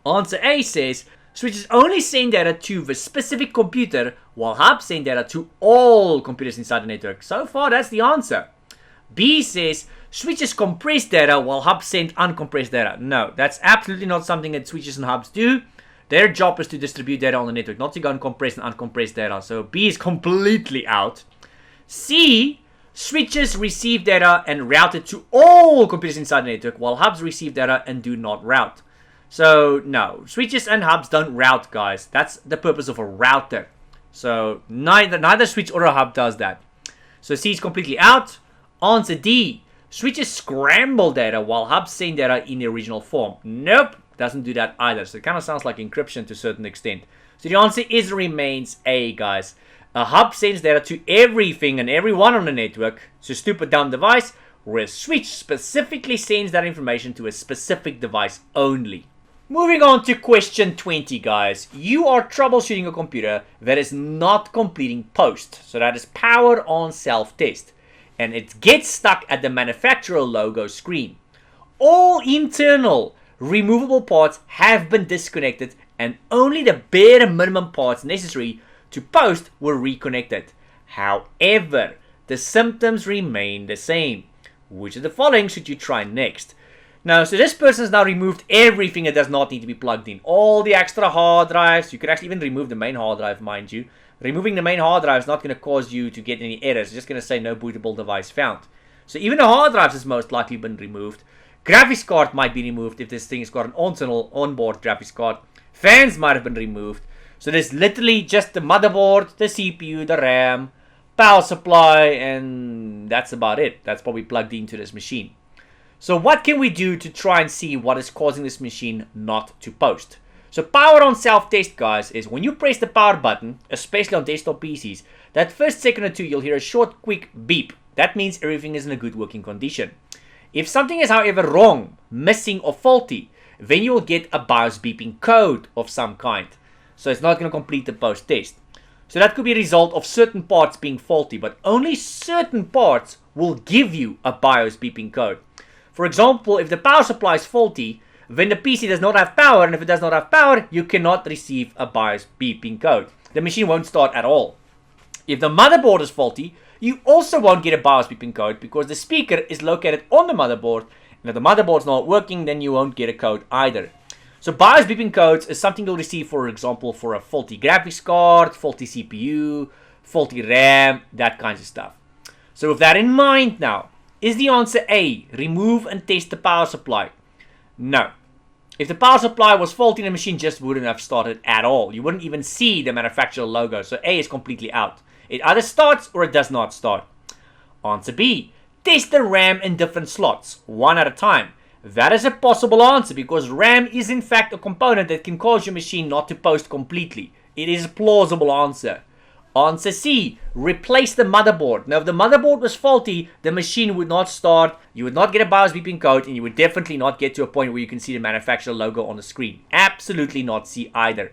Answer A says, switches only send data to the specific computer, while hubs send data to all computers inside the network. So far, that's the answer. B says, switches compress data, while hubs send uncompressed data. No, that's absolutely not something that switches and hubs do. Their job is to distribute data on the network, not to go and compress and uncompress data. So B is completely out. C, switches receive data and route it to all computers inside the network, while hubs receive data and do not route. So no, switches and hubs don't route, guys. That's the purpose of a router. So neither switch or a hub does that. So C is completely out. Answer D, Switches scramble data while hubs send data in the original form. Nope, doesn't do that either. So it kind of sounds like encryption to a certain extent. So the answer is remains A, guys. A hub sends data to everything and everyone on the network. So stupid dumb device. Whereas switch specifically sends that information to a specific device only. Moving on to question 20, guys. You are troubleshooting a computer that is not completing post. So that is power on self-test. And it gets stuck at the manufacturer logo screen. All internal removable parts have been disconnected and only the bare minimum parts necessary to post were reconnected. However, the symptoms remain the same. Which of the following should you try next? Now, so this person has now removed everything that does not need to be plugged in. All the extra hard drives. You could actually even remove the main hard drive, mind you. Removing the main hard drive is not going to cause you to get any errors. It's just going to say no bootable device found. So even the hard drives has most likely been removed. Graphics card might be removed if this thing has got an internal onboard graphics card. Fans might have been removed. So there's literally just the motherboard, the CPU, the RAM, power supply, and that's about it. That's probably plugged into this machine. So what can we do to try and see what is causing this machine not to post? So power on self-test, guys, is when you press the power button, especially on desktop PCs, that first second or two you'll hear a short quick beep. That means everything is in a good working condition. If something is however wrong, missing or faulty, then you will get a BIOS beeping code of some kind. So it's not going to complete the post test. So that could be a result of certain parts being faulty, but only certain parts will give you a BIOS beeping code. For example, if the power supply is faulty, then the PC does not have power, and if it does not have power, you cannot receive a BIOS beeping code. The machine won't start at all. If the motherboard is faulty, you also won't get a BIOS beeping code because the speaker is located on the motherboard, and if the motherboard's not working, then you won't get a code either. So BIOS beeping codes is something you'll receive, for example, for a faulty graphics card, faulty CPU, faulty RAM, that kind of stuff. So with that in mind now, is the answer A, remove and test the power supply? No. If the power supply was faulty, the machine just wouldn't have started at all. You wouldn't even see the manufacturer logo, so A is completely out. It either starts or it does not start. Answer B, test the RAM in different slots, one at a time. That is a possible answer because RAM is in fact a component that can cause your machine not to post completely. It is a plausible answer. Answer C, replace the motherboard. Now if the motherboard was faulty, the machine would not start, you would not get a BIOS beeping code, and you would definitely not get to a point where you can see the manufacturer logo on the screen. Absolutely not C either.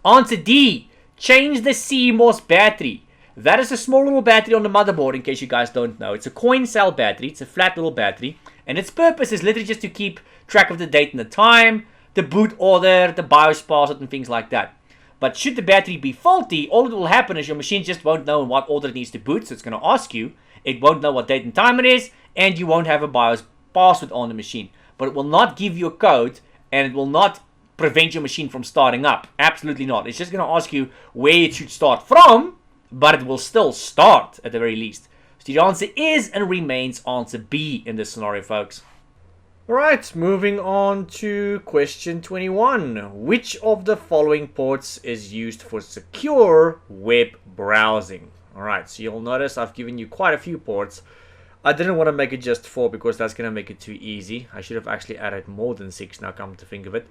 Answer D, change the CMOS battery. That is a small little battery on the motherboard, in case you guys don't know. It's a coin cell battery, it's a flat little battery, and its purpose is literally just to keep track of the date and the time, the boot order, the BIOS password, and things like that. But should the battery be faulty, all that will happen is your machine just won't know in what order it needs to boot, so it's going to ask you. It won't know what date and time it is, and you won't have a BIOS password on the machine. But it will not give you a code, and it will not prevent your machine from starting up. Absolutely not. It's just going to ask you where it should start from, but it will still start at the very least. So the answer is and remains answer B in this scenario, folks. Alright, moving on to question 21. Which of the following ports is used for secure web browsing? Alright, so you'll notice I've given you quite a few ports. I didn't want to make it just 4 because that's going to make it too easy. I should have actually added more than 6 now, come to think of it.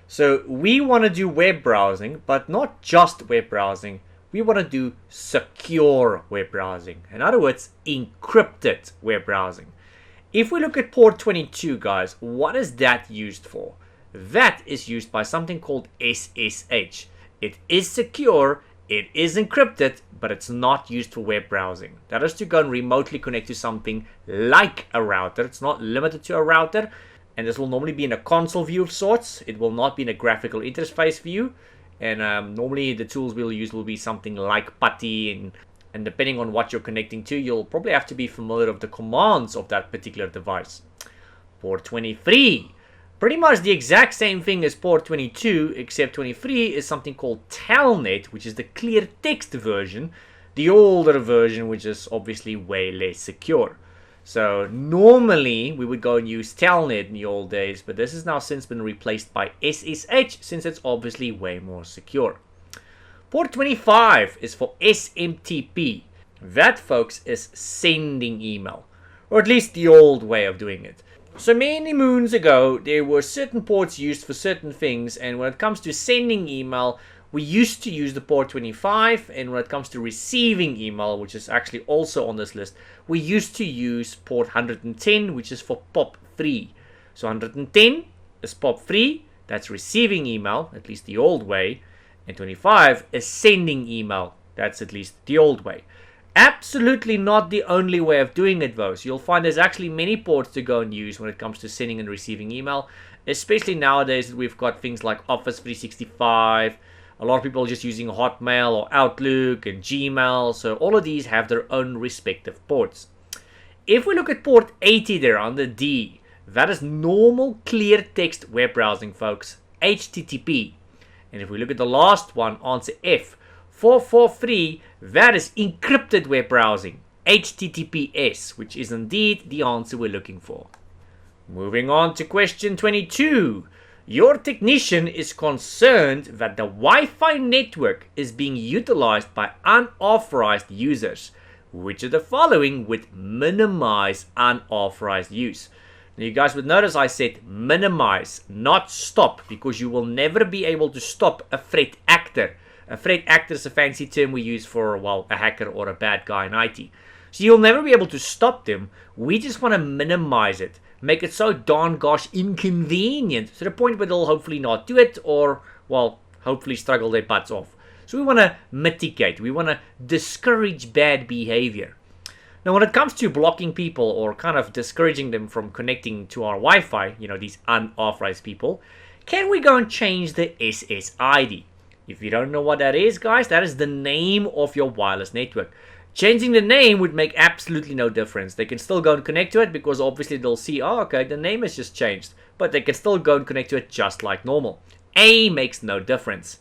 So we want to do web browsing, but not just web browsing. We want to do secure web browsing. In other words, encrypted web browsing. If we look at port 22, guys, what is that used for? That is used by something called SSH. It is secure, it is encrypted, but it's not used for web browsing. That is to go and remotely connect to something like a router. It's not limited to a router, and this will normally be in a console view of sorts. It will not be in a graphical interface view, and normally the tools we'll use will be something like PuTTY, and depending on what you're connecting to, you'll probably have to be familiar with the commands of that particular device. Port 23. Pretty much the exact same thing as port 22, except 23 is something called Telnet, which is the clear text version. The older version, which is obviously way less secure. So normally we would go and use Telnet in the old days, but this has now since been replaced by SSH since it's obviously way more secure. Port 25 is for SMTP. That, folks, is sending email. or at least the old way of doing it. So many moons ago, there were certain ports used for certain things, and when it comes to sending email, we used to use the port 25, and when it comes to receiving email, which is actually also on this list, we used to use port 110, which is for POP3. So 110 is POP3, that's receiving email, at least the old way, and 25 is sending email, that's at least the old way. Absolutely not the only way of doing it though. So you'll find there's actually many ports to go and use when it comes to sending and receiving email, especially nowadays that we've got things like Office 365. A lot of people are just using Hotmail or Outlook and Gmail, so all of these have their own respective ports. If we look at port 80 there on the D, that is normal clear text web browsing, folks, HTTP. And if we look at the last one, answer F, 443, that is encrypted web browsing, HTTPS, which is indeed the answer we're looking for. Moving on to question 22. Your technician is concerned that the Wi-Fi network is being utilized by unauthorized users. Which of the following would minimize unauthorized use? Now you guys would notice I said minimize, not stop, because you will never be able to stop a threat actor. A threat actor is a fancy term we use for, well, a hacker or a bad guy in IT. So you'll never be able to stop them. We just want to minimize it. Make it so darn gosh inconvenient to the point where they'll hopefully not do it or, well, hopefully struggle their butts off. So we want to mitigate. We want to discourage bad behavior. Now, when it comes to blocking people or kind of discouraging them from connecting to our Wi-Fi, you know, these unauthorized people, can we go and change the SSID? If you don't know what that is, guys, that is the name of your wireless network. Changing the name would make absolutely no difference. They can still go and connect to it because obviously they'll see, oh, okay, the name has just changed. But they can still go and connect to it just like normal. A makes no difference.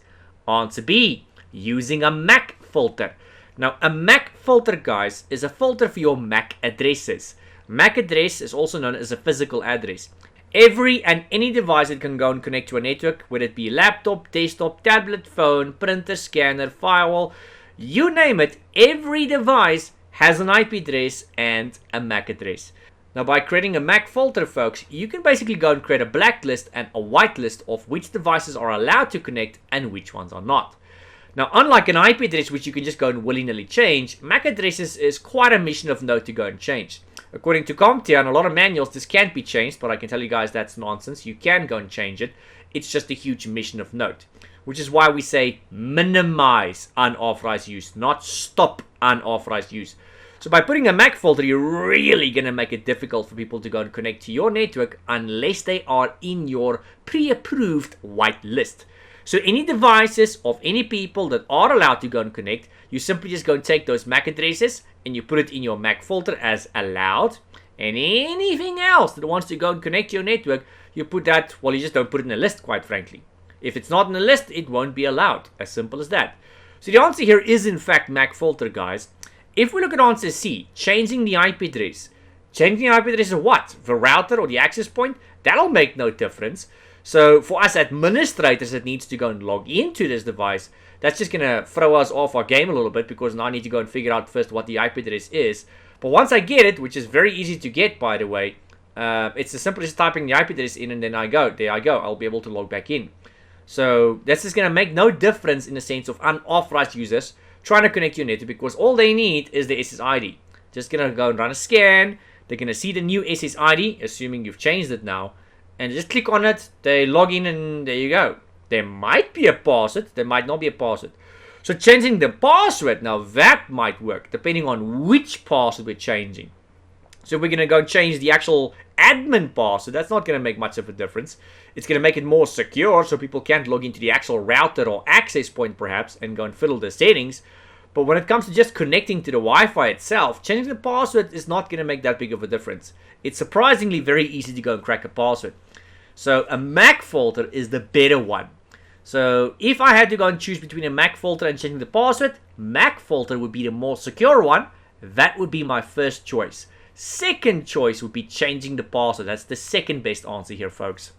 Answer B, using a MAC filter. Now, a MAC filter, guys, is a filter for your MAC addresses. MAC address is also known as a physical address. Every and any device that can go and connect to a network, whether it be laptop, desktop, tablet, phone, printer, scanner, firewall, you name it, every device has an IP address and a MAC address. Now, by creating a MAC filter, folks, you can basically go and create a blacklist and a whitelist of which devices are allowed to connect and which ones are not. Now, unlike an IP address, which you can just go and willy-nilly change, MAC addresses is quite a mission of note to go and change. According to CompTIA and a lot of manuals, this can't be changed, but I can tell you guys that's nonsense. You can go and change it. It's just a huge mission of note, which is why we say minimize unauthorized use, not stop unauthorized use. So by putting a MAC filter, you're really going to make it difficult for people to go and connect to your network unless they are in your pre-approved whitelist. So any devices of any people that are allowed to go and connect, you simply just go and take those MAC addresses and you put it in your MAC filter as allowed. And anything else that wants to go and connect to your network, you put that, well, you just don't put it in a list, quite frankly. If it's not in a list, it won't be allowed. As simple as that. So the answer here is in fact MAC filter, guys. If we look at answer C, changing the IP address. Changing the IP address of what? The router or the access point? That'll make no difference. So for us administrators that needs to go and log into this device, that's just going to throw us off our game a little bit because now I need to go and figure out first what the IP address is. But once I get it, which is very easy to get, by the way, it's as simple as typing the IP address in and then there I go. I'll be able to log back in. So that's just going to make no difference in the sense of unauthorized users trying to connect to your network because all they need is the SSID. Just going to go and run a scan. They're going to see the new SSID, assuming you've changed it now. And just click on it, they log in, and there you go. There might be a password, there might not be a password. So changing the password, now that might work, depending on which password we're changing. So we're going to go and change the actual admin password. That's not going to make much of a difference. It's going to make it more secure so people can't log into the actual router or access point perhaps and go and fiddle the settings. But when it comes to just connecting to the Wi-Fi itself, changing the password is not going to make that big of a difference. It's surprisingly very easy to go and crack a password. So a MAC filter is the better one. So if I had to go and choose between a MAC filter and changing the password, MAC filter would be the more secure one. That would be my first choice. Second choice would be changing the password. That's the second best answer here, folks.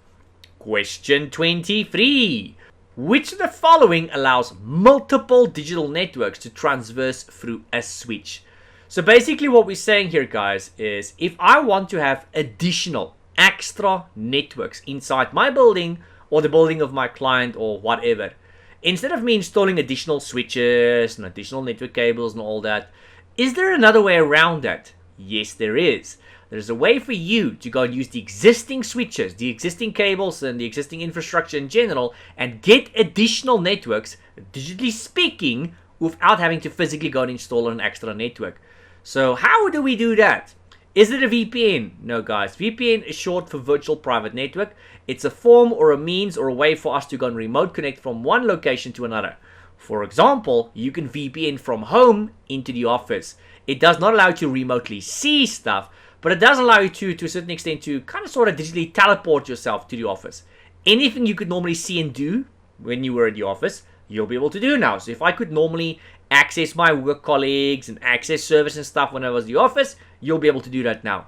Question 23. Which of the following allows multiple digital networks to transverse through a switch? So basically what we're saying here, guys, is if I want to have additional extra networks inside my building or the building of my client or whatever, instead of me installing additional switches and additional network cables and all that, is there another way around that? Yes, there is. There's a way for you to go and use the existing switches, the existing cables, and the existing infrastructure in general, and get additional networks, digitally speaking, without having to physically go and install an extra network. So how do we do that? Is it a VPN? No, guys. VPN is short for Virtual Private Network. It's a form or a means or a way for us to go and remote connect from one location to another. For example, you can VPN from home into the office. It does not allow you to remotely see stuff, but it does allow you to a certain extent to kind of sort of digitally teleport yourself to the office. Anything you could normally see and do when you were at the office, you'll be able to do now. So if I could normally access my work colleagues and access service and stuff when I was at the office, you'll be able to do that now.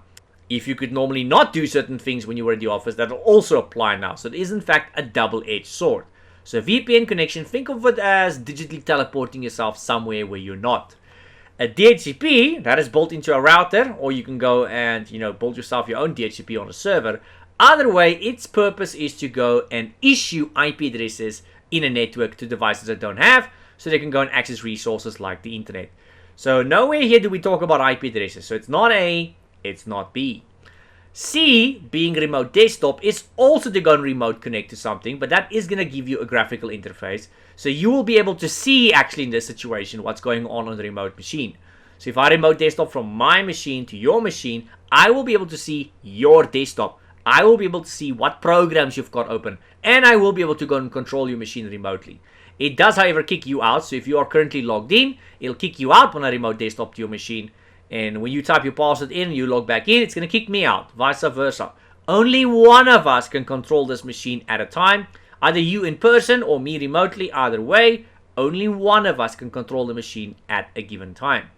If you could normally not do certain things when you were at the office, that'll also apply now. So it is in fact a double-edged sword. So VPN connection, think of it as digitally teleporting yourself somewhere where you're not. A DHCP, that is built into a router, or you can go and, build yourself your own DHCP on a server. Either way, its purpose is to go and issue IP addresses in a network to devices that don't have, so they can go and access resources like the internet. So nowhere here do we talk about IP addresses. So it's not A, it's not B. C, being remote desktop, is also to go and remote connect to something, but that is going to give you a graphical interface. So you will be able to see actually in this situation what's going on the remote machine. So if I remote desktop from my machine to your machine, I will be able to see your desktop. I will be able to see what programs you've got open, and I will be able to go and control your machine remotely. It does, however, kick you out. So if you are currently logged in, it'll kick you out when I remote desktop to your machine. And when you type your password in and you log back in, it's going to kick me out, vice versa. Only one of us can control this machine at a time. Either you in person or me remotely, either way, only one of us can control the machine at a given time.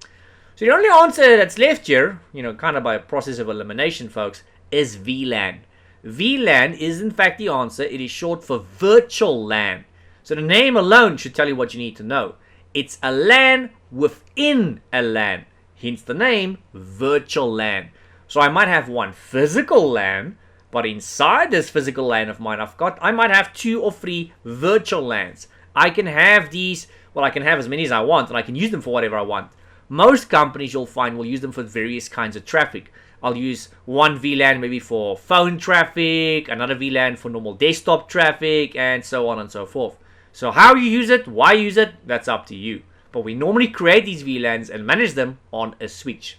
So the only answer that's left here, kind of by a process of elimination, folks, is VLAN. VLAN is in fact the answer. It is short for virtual LAN. So the name alone should tell you what you need to know. It's a LAN within a LAN. Hence the name, virtual LAN. So I might have one physical LAN, but inside this physical LAN of mine I might have 2 or 3 virtual LANs. I can have these, I can have as many as I want, and I can use them for whatever I want. Most companies you'll find will use them for various kinds of traffic. I'll use one VLAN maybe for phone traffic, another VLAN for normal desktop traffic, and so on and so forth. So how you use it, why use it, that's up to you. But we normally create these VLANs and manage them on a switch.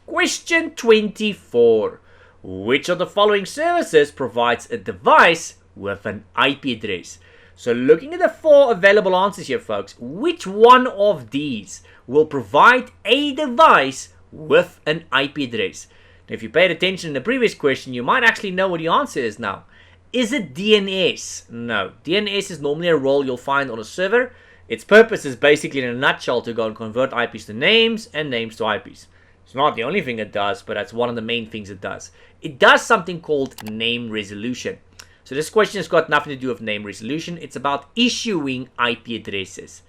Question 24. Which of the following services provides a device with an IP address? So looking at the 4 available answers here, folks, which one of these will provide a device with an IP address? Now, if you paid attention in the previous question, you might actually know what the answer is now. Is it DNS? No. DNS is normally a role you'll find on a server. Its purpose is basically, in a nutshell, to go and convert IPs to names and names to IPs. It's not the only thing it does, but that's one of the main things it does. It does something called name resolution. So this question has got nothing to do with name resolution. It's about issuing IP addresses.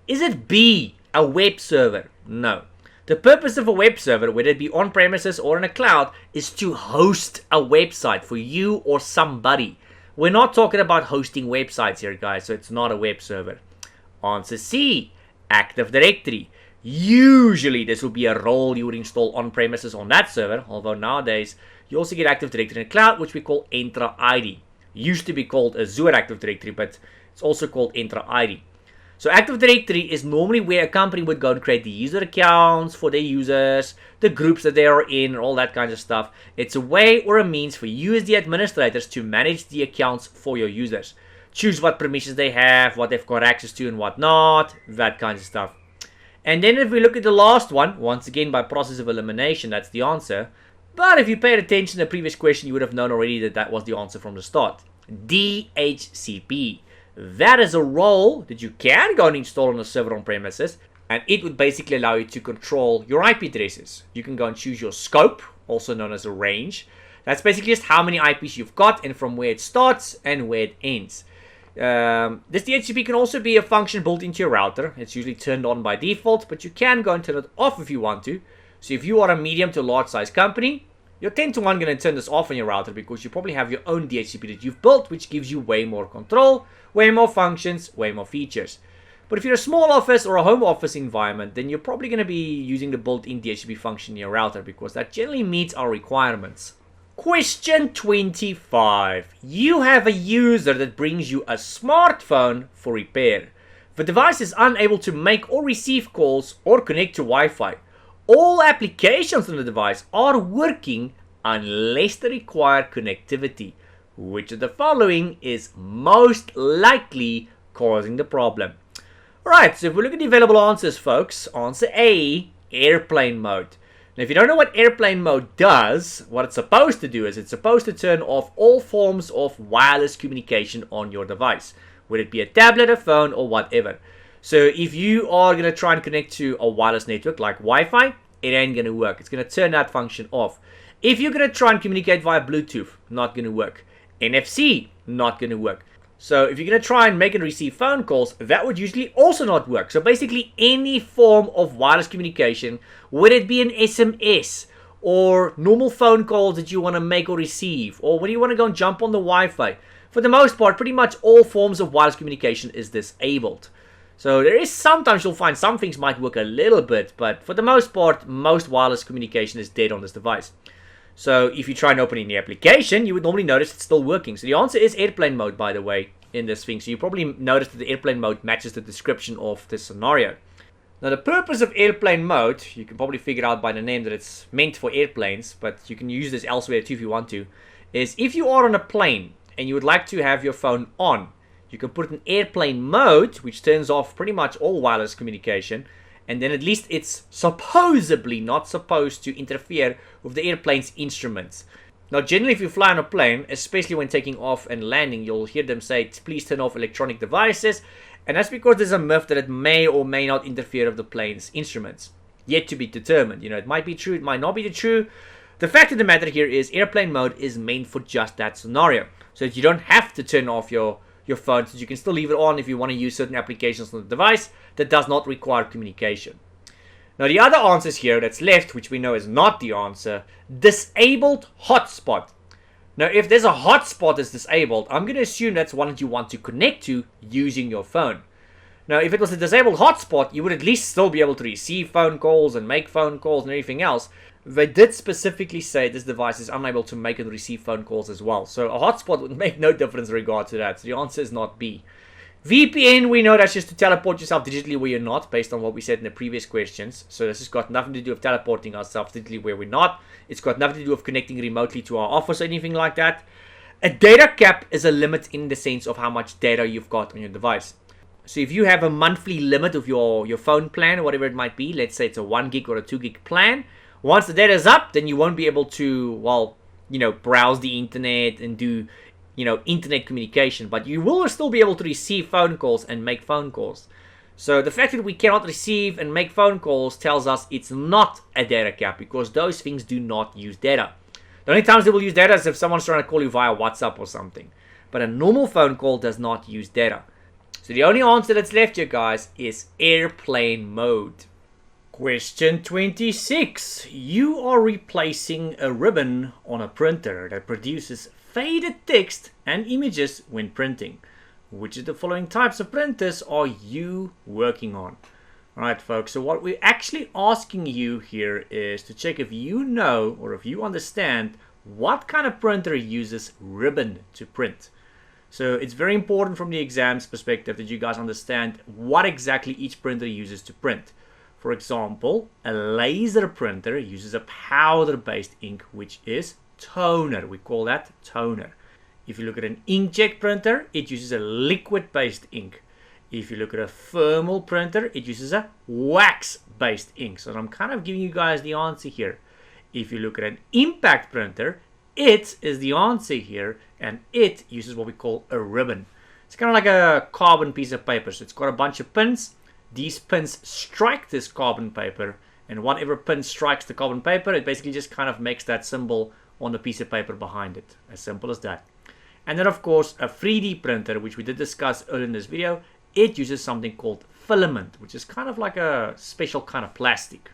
Is it B, a web server? No. The purpose of a web server, whether it be on premises or in a cloud, is to host a website for you or somebody. We're not talking about hosting websites here, guys, so it's not a web server. Answer C, Active Directory. Usually this will be a role you would install on premises on that server, although nowadays you also get Active Directory in the cloud, which we call Entra ID. Used to be called Azure Active Directory, but it's also called Entra ID. So Active Directory is normally where a company would go and create the user accounts for their users, the groups that they are in, and all that kind of stuff. It's a way or a means for you as the administrators to manage the accounts for your users. Choose what permissions they have, what they've got access to and what not, that kind of stuff. And then if we look at the last one, once again by process of elimination, that's the answer. But if you paid attention to the previous question, you would have known already that that was the answer from the start. DHCP. That is a role that you can go and install on a server on premises, and it would basically allow you to control your IP addresses. You can go and choose your scope, also known as a range. That's basically just how many IPs you've got and from where it starts and where it ends. This DHCP can also be a function built into your router. It's usually turned on by default, but you can go and turn it off if you want to. So if you are a medium to large size company, you're 10 to 1 going to turn this off on your router because you probably have your own DHCP that you've built, which gives you way more control, way more functions, way more features. But if you're a small office or a home office environment, then you're probably going to be using the built-in DHCP function in your router because that generally meets our requirements. Question 25. You have a user that brings you a smartphone for repair. The device is unable to make or receive calls or connect to Wi-Fi. All applications on the device are working unless they require connectivity. Which of the following is most likely causing the problem? Alright, so if we look at the available answers, folks, answer A, airplane mode. Now, if you don't know what airplane mode does, what it's supposed to do is it's supposed to turn off all forms of wireless communication on your device, whether it be a tablet, a phone, or whatever. So if you are going to try and connect to a wireless network like Wi-Fi, it ain't going to work. It's going to turn that function off. If you're going to try and communicate via Bluetooth, not going to work. NFC, not going to work. So if you're going to try and make and receive phone calls, that would usually also not work. So basically any form of wireless communication, whether it be an SMS or normal phone calls that you want to make or receive, or when you want to go and jump on the Wi-Fi, for the most part, pretty much all forms of wireless communication is disabled. So there is sometimes you'll find some things might work a little bit, but for the most part, most wireless communication is dead on this device. So if you try and open in the application, you would normally notice it's still working. So the answer is airplane mode, by the way, in this thing. So you probably noticed that the airplane mode matches the description of this scenario. Now the purpose of airplane mode, you can probably figure out by the name that it's meant for airplanes, but you can use this elsewhere too if you want to, is if you are on a plane and you would like to have your phone on, you can put it in airplane mode, which turns off pretty much all wireless communication, and then at least it's supposedly not supposed to interfere with the airplane's instruments. Now generally if you fly on a plane, especially when taking off and landing, you'll hear them say, please turn off electronic devices, and that's because there's a myth that it may or may not interfere with the plane's instruments. Yet to be determined. You know, it might be true, it might not be true. The fact of the matter here is airplane mode is meant for just that scenario. So that you don't have to turn off your phone, so you can still leave it on if you want to use certain applications on the device that does not require communication. Now the other answers here that's left, which we know is not the answer, disabled hotspot. Now if there's a hotspot that's disabled, I'm going to assume that's one that you want to connect to using your phone. Now if it was a disabled hotspot, you would at least still be able to receive phone calls and make phone calls and everything else. They did specifically say this device is unable to make and receive phone calls as well. So a hotspot would make no difference in regard to that. So the answer is not B. VPN, we know that's just to teleport yourself digitally where you're not, based on what we said in the previous questions. So this has got nothing to do with teleporting ourselves digitally where we're not. It's got nothing to do with connecting remotely to our office or anything like that. A data cap is a limit in the sense of how much data you've got on your device. So if you have a monthly limit of your phone plan or whatever it might be, let's say it's a 1 gig or a 2 gig plan, once the data is up, then you won't be able to, well, you know, browse the internet and do, you know, internet communication, but you will still be able to receive phone calls and make phone calls. So the fact that we cannot receive and make phone calls tells us it's not a data cap, because those things do not use data. The only times they will use data is if someone's trying to call you via WhatsApp or something. But a normal phone call does not use data. So the only answer that's left here, guys, is airplane mode. Question 26. You are replacing a ribbon on a printer that produces faded text and images when printing. Which of the following types of printers are you working on? Alright folks, so what we're actually asking you here is to check if you know or if you understand what kind of printer uses ribbon to print. So it's very important from the exam's perspective that you guys understand what exactly each printer uses to print. For example, a laser printer uses a powder-based ink, which is toner. We call that toner. If you look at an inkjet printer, it uses a liquid-based ink. If you look at a thermal printer, it uses a wax-based ink. So I'm kind of giving you guys the answer here. If you look at an impact printer, it is the answer here, and it uses what we call a ribbon. It's kind of like a carbon piece of paper. So it's got a bunch of pins. These pins strike this carbon paper, and whatever pin strikes the carbon paper, it basically just kind of makes that symbol on the piece of paper behind it. As simple as that. And then of course a 3D printer, which we did discuss earlier in this video, it uses something called filament, which is kind of like a special kind of plastic.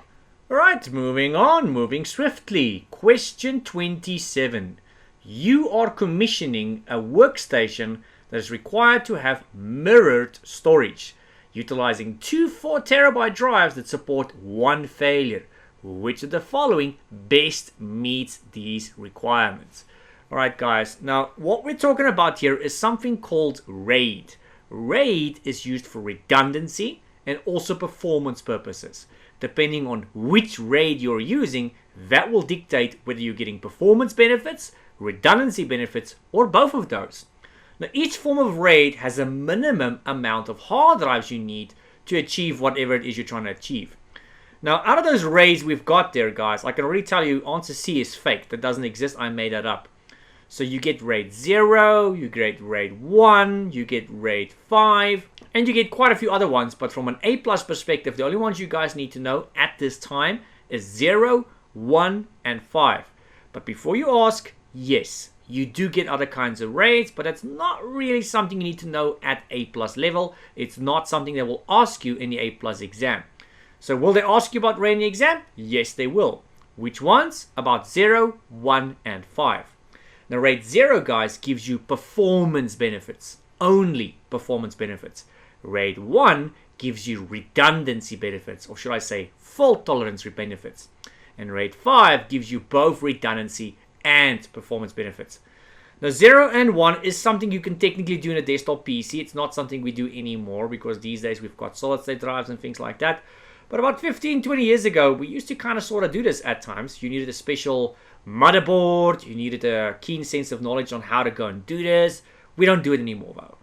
Alright, moving on, moving swiftly. Question 27. You are commissioning a workstation that is required to have mirrored storage, utilizing two 4TB drives that support one failure. Which of the following best meets these requirements? Alright guys, now what we're talking about here is something called RAID. RAID is used for redundancy and also performance purposes. Depending on which RAID you're using, that will dictate whether you're getting performance benefits, redundancy benefits, or both of those. Now each form of RAID has a minimum amount of hard drives you need to achieve whatever it is you're trying to achieve. Now out of those RAIDs we've got there guys, I can already tell you answer C is fake. That doesn't exist, I made that up. So you get RAID 0, you get RAID 1, you get RAID 5, and you get quite a few other ones, but from an A+ perspective, the only ones you guys need to know at this time is 0, 1, and 5. But before you ask, yes, you do get other kinds of RAIDs, but that's not really something you need to know at A+ level. It's not something they will ask you in the A+ exam. So will they ask you about RAID in the exam? Yes, they will. Which ones? About 0, 1, and 5. Now RAID 0, guys, gives you performance benefits. Only performance benefits. RAID 1 gives you redundancy benefits, or should I say fault tolerance benefits. And RAID 5 gives you both redundancy and performance benefits. Now 0 and 1 is something you can technically do in a desktop PC. It's not something we do anymore because these days we've got solid state drives and things like that. But about 15-20 years ago, we used to kind of sort of do this at times. You needed a special motherboard, you needed a keen sense of knowledge on how to go and do this. We don't do it anymore though.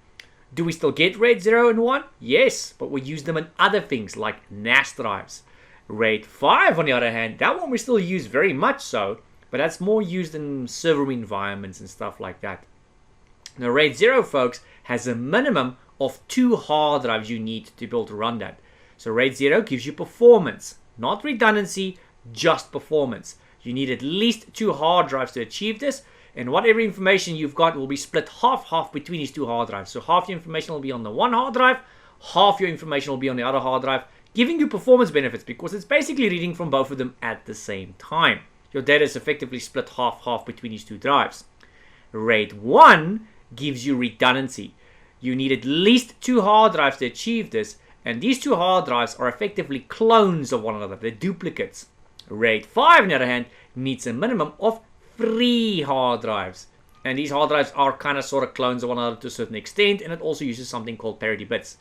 Do we still get RAID 0 and 1? Yes, but we use them in other things like NAS drives. RAID 5 on the other hand, that one we still use very much so, but that's more used in server environments and stuff like that. Now RAID 0, folks, has a minimum of 2 hard drives you need to be able to run that. So RAID 0 gives you performance, not redundancy, just performance. You need at least 2 hard drives to achieve this, and whatever information you've got will be split half-half between these 2 hard drives. So half your information will be on the one hard drive, half your information will be on the other hard drive, giving you performance benefits because it's basically reading from both of them at the same time. Your data is effectively split half-half between these 2 drives. RAID 1 gives you redundancy. You need at least 2 hard drives to achieve this, and these 2 hard drives are effectively clones of one another. They're duplicates. RAID 5, on the other hand, needs a minimum of 3 hard drives. And these hard drives are kind of sort of clones of one another to a certain extent, and it also uses something called parity bits.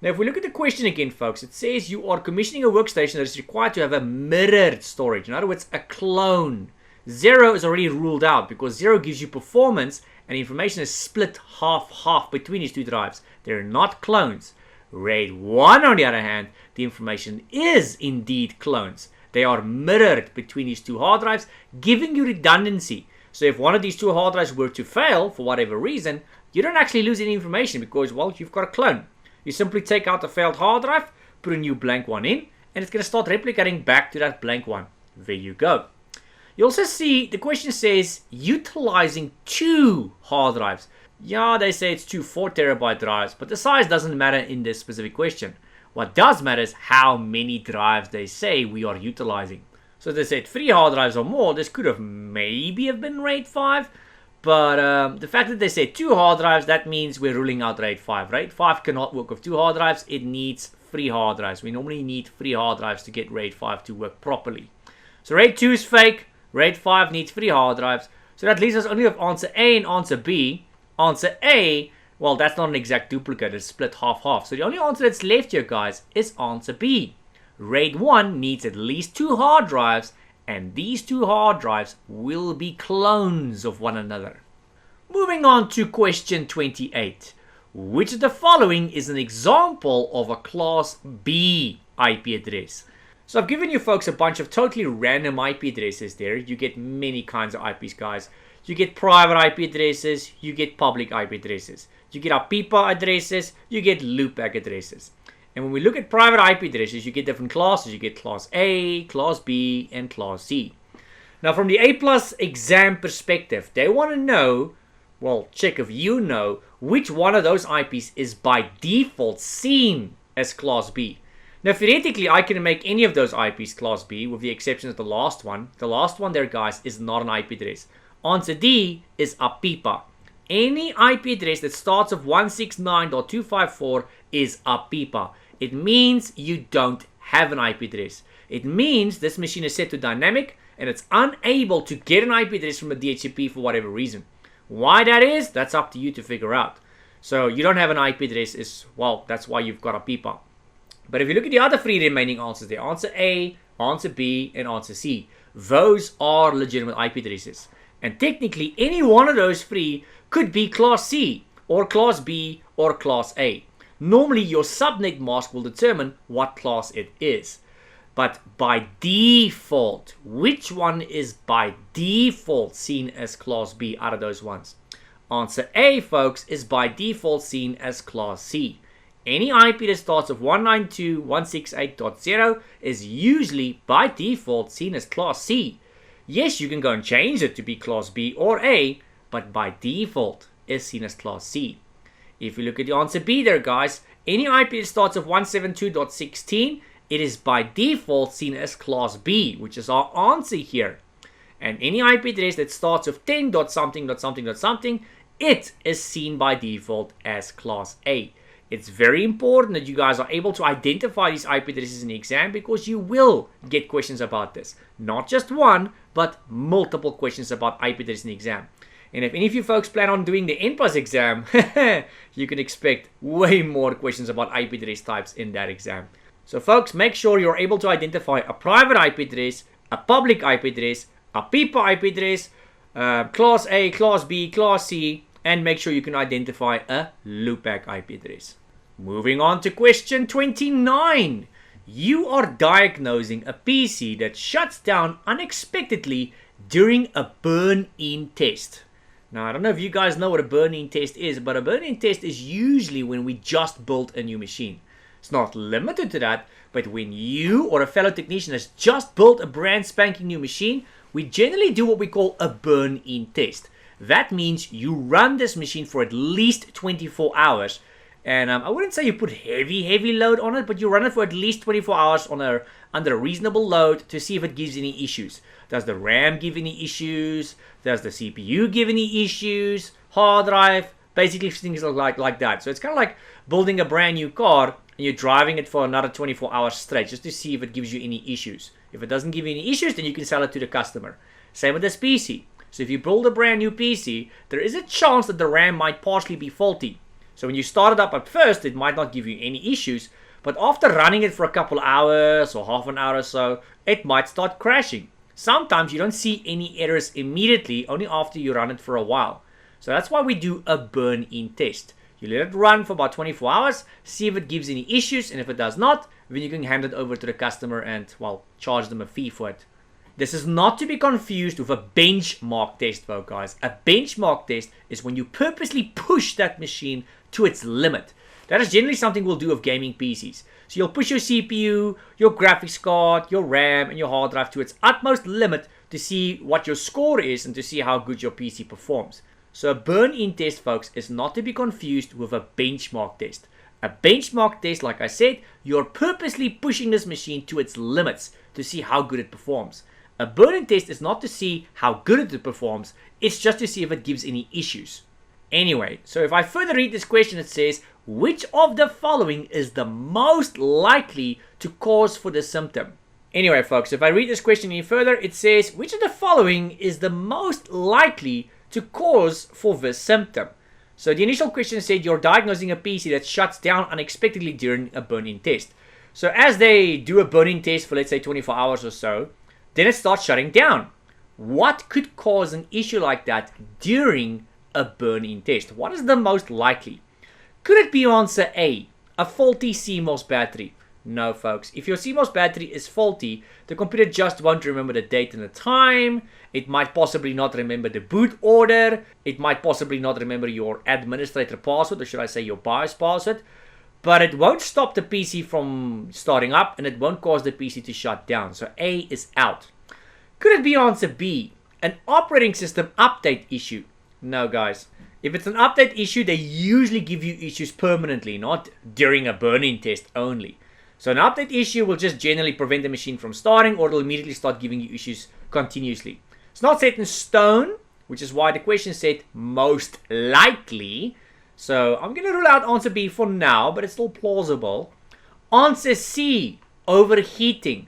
Now, if we look at the question again, folks, it says you are commissioning a workstation that is required to have a mirrored storage. In other words, a clone. 0 is already ruled out because 0 gives you performance, and information is split half-half between these 2 drives. They're not clones. RAID 1, on the other hand, the information is indeed clones. They are mirrored between these 2 hard drives, giving you redundancy. So if one of these 2 hard drives were to fail, for whatever reason, you don't actually lose any information because, well, you've got a clone. You simply take out the failed hard drive, put a new blank one in, and it's going to start replicating back to that blank one. There you go. You also see the question says utilizing 2 hard drives. Yeah, they say it's 2 4TB drives, but the size doesn't matter in this specific question. What does matter is how many drives they say we are utilizing. So they said 3 hard drives or more. This could have maybe have been RAID 5, but the fact that they say 2 hard drives, that means we're ruling out RAID 5. RAID 5 cannot work with 2 hard drives. It needs 3 hard drives. We normally need 3 hard drives to get RAID 5 to work properly. So RAID 2 is fake. RAID 5 needs 3 hard drives. So that leaves us only with answer A and answer B. Answer A, well, that's not an exact duplicate. It's split half-half. So the only answer that's left here, guys, is answer B. RAID 1 needs at least 2 hard drives, and these 2 hard drives will be clones of one another. Moving on to question 28. Which of the following is an example of a Class B IP address? So I've given you folks a bunch of totally random IP addresses there. You get many kinds of IPs, guys. You get private IP addresses, you get public IP addresses. You get APIPA addresses, you get loopback addresses. And when we look at private IP addresses, you get different classes. You get Class A, Class B, and Class C. Now from the A+ exam perspective, they want to know Well, check if you know which one of those IPs is by default seen as Class B. Now, theoretically, I can make any of those IPs Class B with the exception of the last one. The last one there, guys, is not an IP address. Answer D is a PIPA. Any IP address that starts with 169.254 is a PIPA. It means you don't have an IP address. It means this machine is set to dynamic and it's unable to get an IP address from a DHCP for whatever reason. Why that is, that's up to you to figure out. So you don't have an IP address, well, that's why you've got a PIPA. But if you look at the other three remaining answers there, answer A, answer B, and answer C, those are legitimate IP addresses. And technically, any one of those three could be Class C, or Class B, or Class A. Normally, your subnet mask will determine what class it is. But by default, which one is by default seen as Class B out of those ones? Answer A, folks, is by default seen as Class C. Any IP that starts with 192.168.0 is usually by default seen as Class C. Yes, you can go and change it to be Class B or A, but by default is seen as Class C. If you look at the answer B there, guys, any IP that starts with 172.16, it is by default seen as Class B, which is our answer here. And any IP address that starts with 10.something.something.something, it is seen by default as Class A. It's very important that you guys are able to identify these IP addresses in the exam because you will get questions about this. Not just one, but multiple questions about IP addresses in the exam. And if any of you folks plan on doing the N+ exam, you can expect way more questions about IP address types in that exam. So folks, make sure you're able to identify a private IP address, a public IP address, a PIPA IP address, Class A, Class B, Class C, and make sure you can identify a loopback IP address. Moving on to question 29. You are diagnosing a PC that shuts down unexpectedly during a burn-in test. Now, I don't know if you guys know what a burn-in test is, but a burn-in test is usually when we just built a new machine. It's not limited to that, but when you or a fellow technician has just built a brand spanking new machine, we generally do what we call a burn-in test. That means you run this machine for at least 24 hours. And I wouldn't say you put heavy load on it, but you run it for at least 24 hours under a reasonable load to see if it gives any issues. Does the RAM give any issues? Does the CPU give any issues? Hard drive? Basically things like that. So it's kind of like building a brand new car and you're driving it for another 24 hours straight just to see if it gives you any issues. If it doesn't give you any issues, then you can sell it to the customer. Same with this PC. So if you build a brand new PC, there is a chance that the RAM might partially be faulty. So when you start it up at first, it might not give you any issues, but after running it for a couple hours or half an hour or so, it might start crashing. Sometimes you don't see any errors immediately, only after you run it for a while. So that's why we do a burn-in test. You let it run for about 24 hours, see if it gives any issues, and if it does not, then you can hand it over to the customer and, well, charge them a fee for it. This is not to be confused with a benchmark test, though, guys. A benchmark test is when you purposely push that machine to its limit. That is generally something we'll do with gaming PCs. So you'll push your CPU, your graphics card, your RAM, and your hard drive to its utmost limit to see what your score is and to see how good your PC performs. So a burn-in test, folks, is not to be confused with a benchmark test. A benchmark test, like I said, you're purposely pushing this machine to its limits to see how good it performs. A burn-in test is not to see how good it performs, it's just to see if it gives any issues. Anyway, so if I further read this question, it says, which of the following is the most likely to cause for the symptom? Anyway, folks, if I read this question any further, it says, which of the following is the most likely to cause for this symptom? So the initial question said you're diagnosing a PC that shuts down unexpectedly during a burn-in test. So as they do a burn-in test for, let's say, 24 hours or so, then it starts shutting down. What could cause an issue like that during a burn-in test? What is the most likely? Could it be answer A, a faulty CMOS battery? No, folks. If your CMOS battery is faulty, the computer just won't remember the date and the time. It might possibly not remember the boot order. It might possibly not remember your administrator password, or should I say your BIOS password. But it won't stop the PC from starting up, and it won't cause the PC to shut down. So A is out. Could it be answer B, an operating system update issue? No, guys. If it's an update issue, they usually give you issues permanently, not during a burn-in test only. So an update issue will just generally prevent the machine from starting, or it'll immediately start giving you issues continuously. It's not set in stone, which is why the question said most likely. So I'm going to rule out answer B for now, but it's still plausible. Answer C, overheating.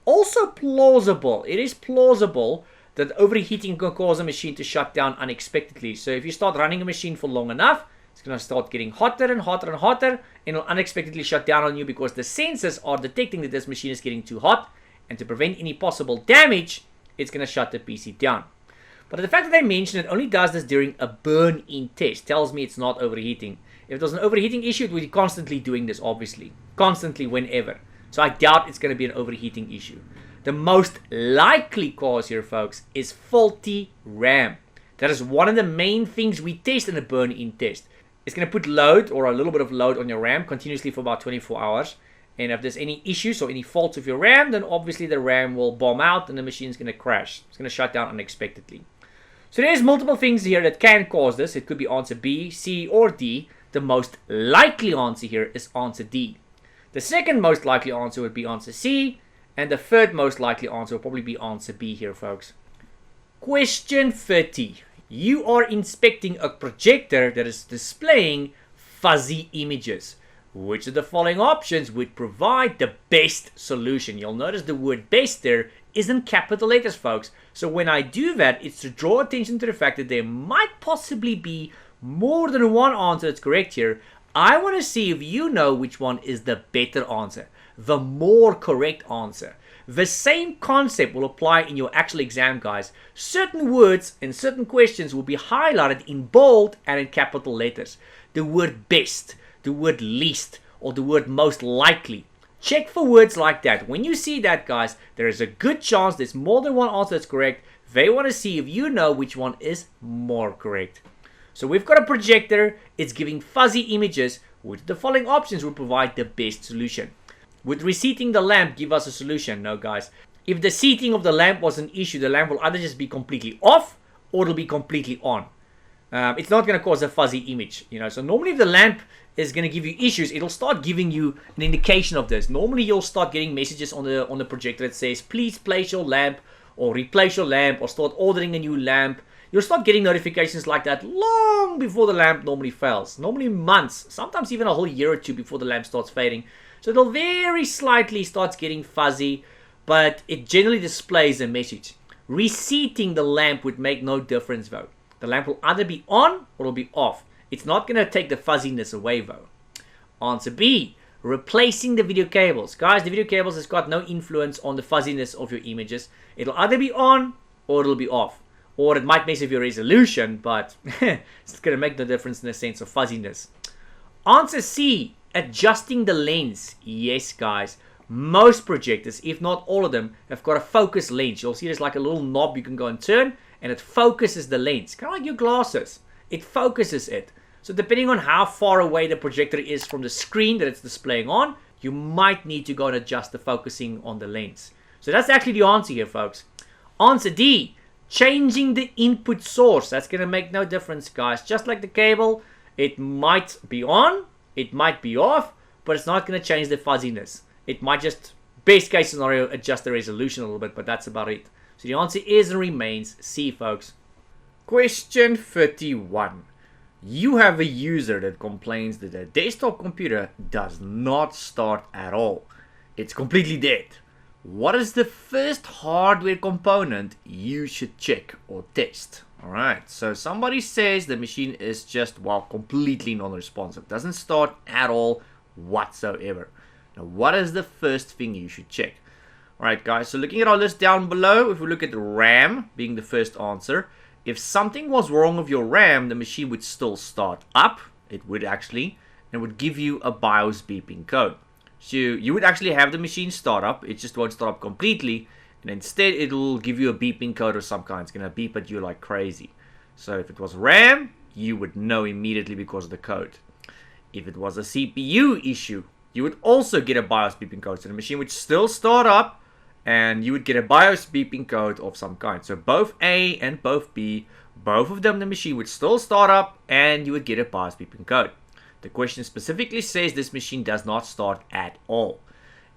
Also plausible. It is plausible that overheating can cause a machine to shut down unexpectedly. So if you start running a machine for long enough, it's going to start getting hotter and hotter and hotter, and it'll unexpectedly shut down on you because the sensors are detecting that this machine is getting too hot, and to prevent any possible damage, it's going to shut the PC down. But the fact that they mention it only does this during a burn-in test tells me it's not overheating. If it was an overheating issue, it would be constantly doing this, obviously. Constantly, whenever. So I doubt it's going to be an overheating issue. The most likely cause here, folks, is faulty RAM. That is one of the main things we test in a burn-in test. It's going to put load, or a little bit of load, on your RAM continuously for about 24 hours. And if there's any issues or any faults with your RAM, then obviously the RAM will bomb out and the machine is going to crash. It's going to shut down unexpectedly. So there's multiple things here that can cause this. It could be answer B, C, or D. The most likely answer here is answer D. The second most likely answer would be answer C. And the third most likely answer will probably be answer B here, folks. Question 30. You are inspecting a projector that is displaying fuzzy images. Which of the following options would provide the best solution? You'll notice the word best there is in capital letters, folks. So when I do that, it's to draw attention to the fact that there might possibly be more than one answer that's correct here. I want to see if you know which one is the better answer, the more correct answer. The same concept will apply in your actual exam, guys. Certain words and certain questions will be highlighted in bold and in capital letters. The word best, the word least, or the word most likely. Check for words like that. When you see that, guys, there is a good chance there's more than one answer that's correct. They want to see if you know which one is more correct. So we've got a projector. It's giving fuzzy images. Which of the following options will provide the best solution? Would reseating the lamp give us a solution? No, guys. If the seating of the lamp was an issue, the lamp will either just be completely off or it'll be completely on. It's not going to cause a fuzzy image, So normally if the lamp is going to give you issues, it'll start giving you an indication of this. Normally you'll start getting messages on the projector that says, please place your lamp or replace your lamp or start ordering a new lamp. You'll start getting notifications like that long before the lamp normally fails. Normally months, sometimes even a whole year or two before the lamp starts fading. So it'll very slightly starts getting fuzzy, but it generally displays a message. Reseating the lamp would make no difference though. The lamp will either be on or it'll be off. It's not going to take the fuzziness away though. Answer B, replacing the video cables. Guys, the video cables has got no influence on the fuzziness of your images. It'll either be on or it'll be off. Or it might mess with your resolution, but it's going to make no difference in the sense of fuzziness. Answer C, adjusting the lens. Yes, guys. Most projectors, if not all of them, have got a focus lens. You'll see there's like a little knob you can go and turn, and it focuses the lens. Kind of like your glasses. It focuses it. So depending on how far away the projector is from the screen that it's displaying on, you might need to go and adjust the focusing on the lens. So that's actually the answer here, folks. Answer D, changing the input source. That's going to make no difference, guys. Just like the cable, it might be on, it might be off, but it's not going to change the fuzziness. It might just, best case scenario, adjust the resolution a little bit, but that's about it. So the answer is and remains C, folks. Question 31. You have a user that complains that their desktop computer does not start at all. It's completely dead. What is the first hardware component you should check or test? Alright, so somebody says the machine is just, completely non-responsive. Doesn't start at all whatsoever. Now, what is the first thing you should check? Alright, guys, so looking at our list down below, if we look at RAM being the first answer, if something was wrong with your RAM, the machine would still start up. It would actually, and it would give you a BIOS beeping code. So you would actually have the machine start up. It just won't start up completely. And instead, it'll give you a beeping code of some kind. It's going to beep at you like crazy. So if it was RAM, you would know immediately because of the code. If it was a CPU issue, you would also get a BIOS beeping code. So the machine would still start up, and you would get a BIOS beeping code of some kind. So both A and both B both of them the machine would still start up and you would get a pass beeping code. The question specifically says this machine does not start at all.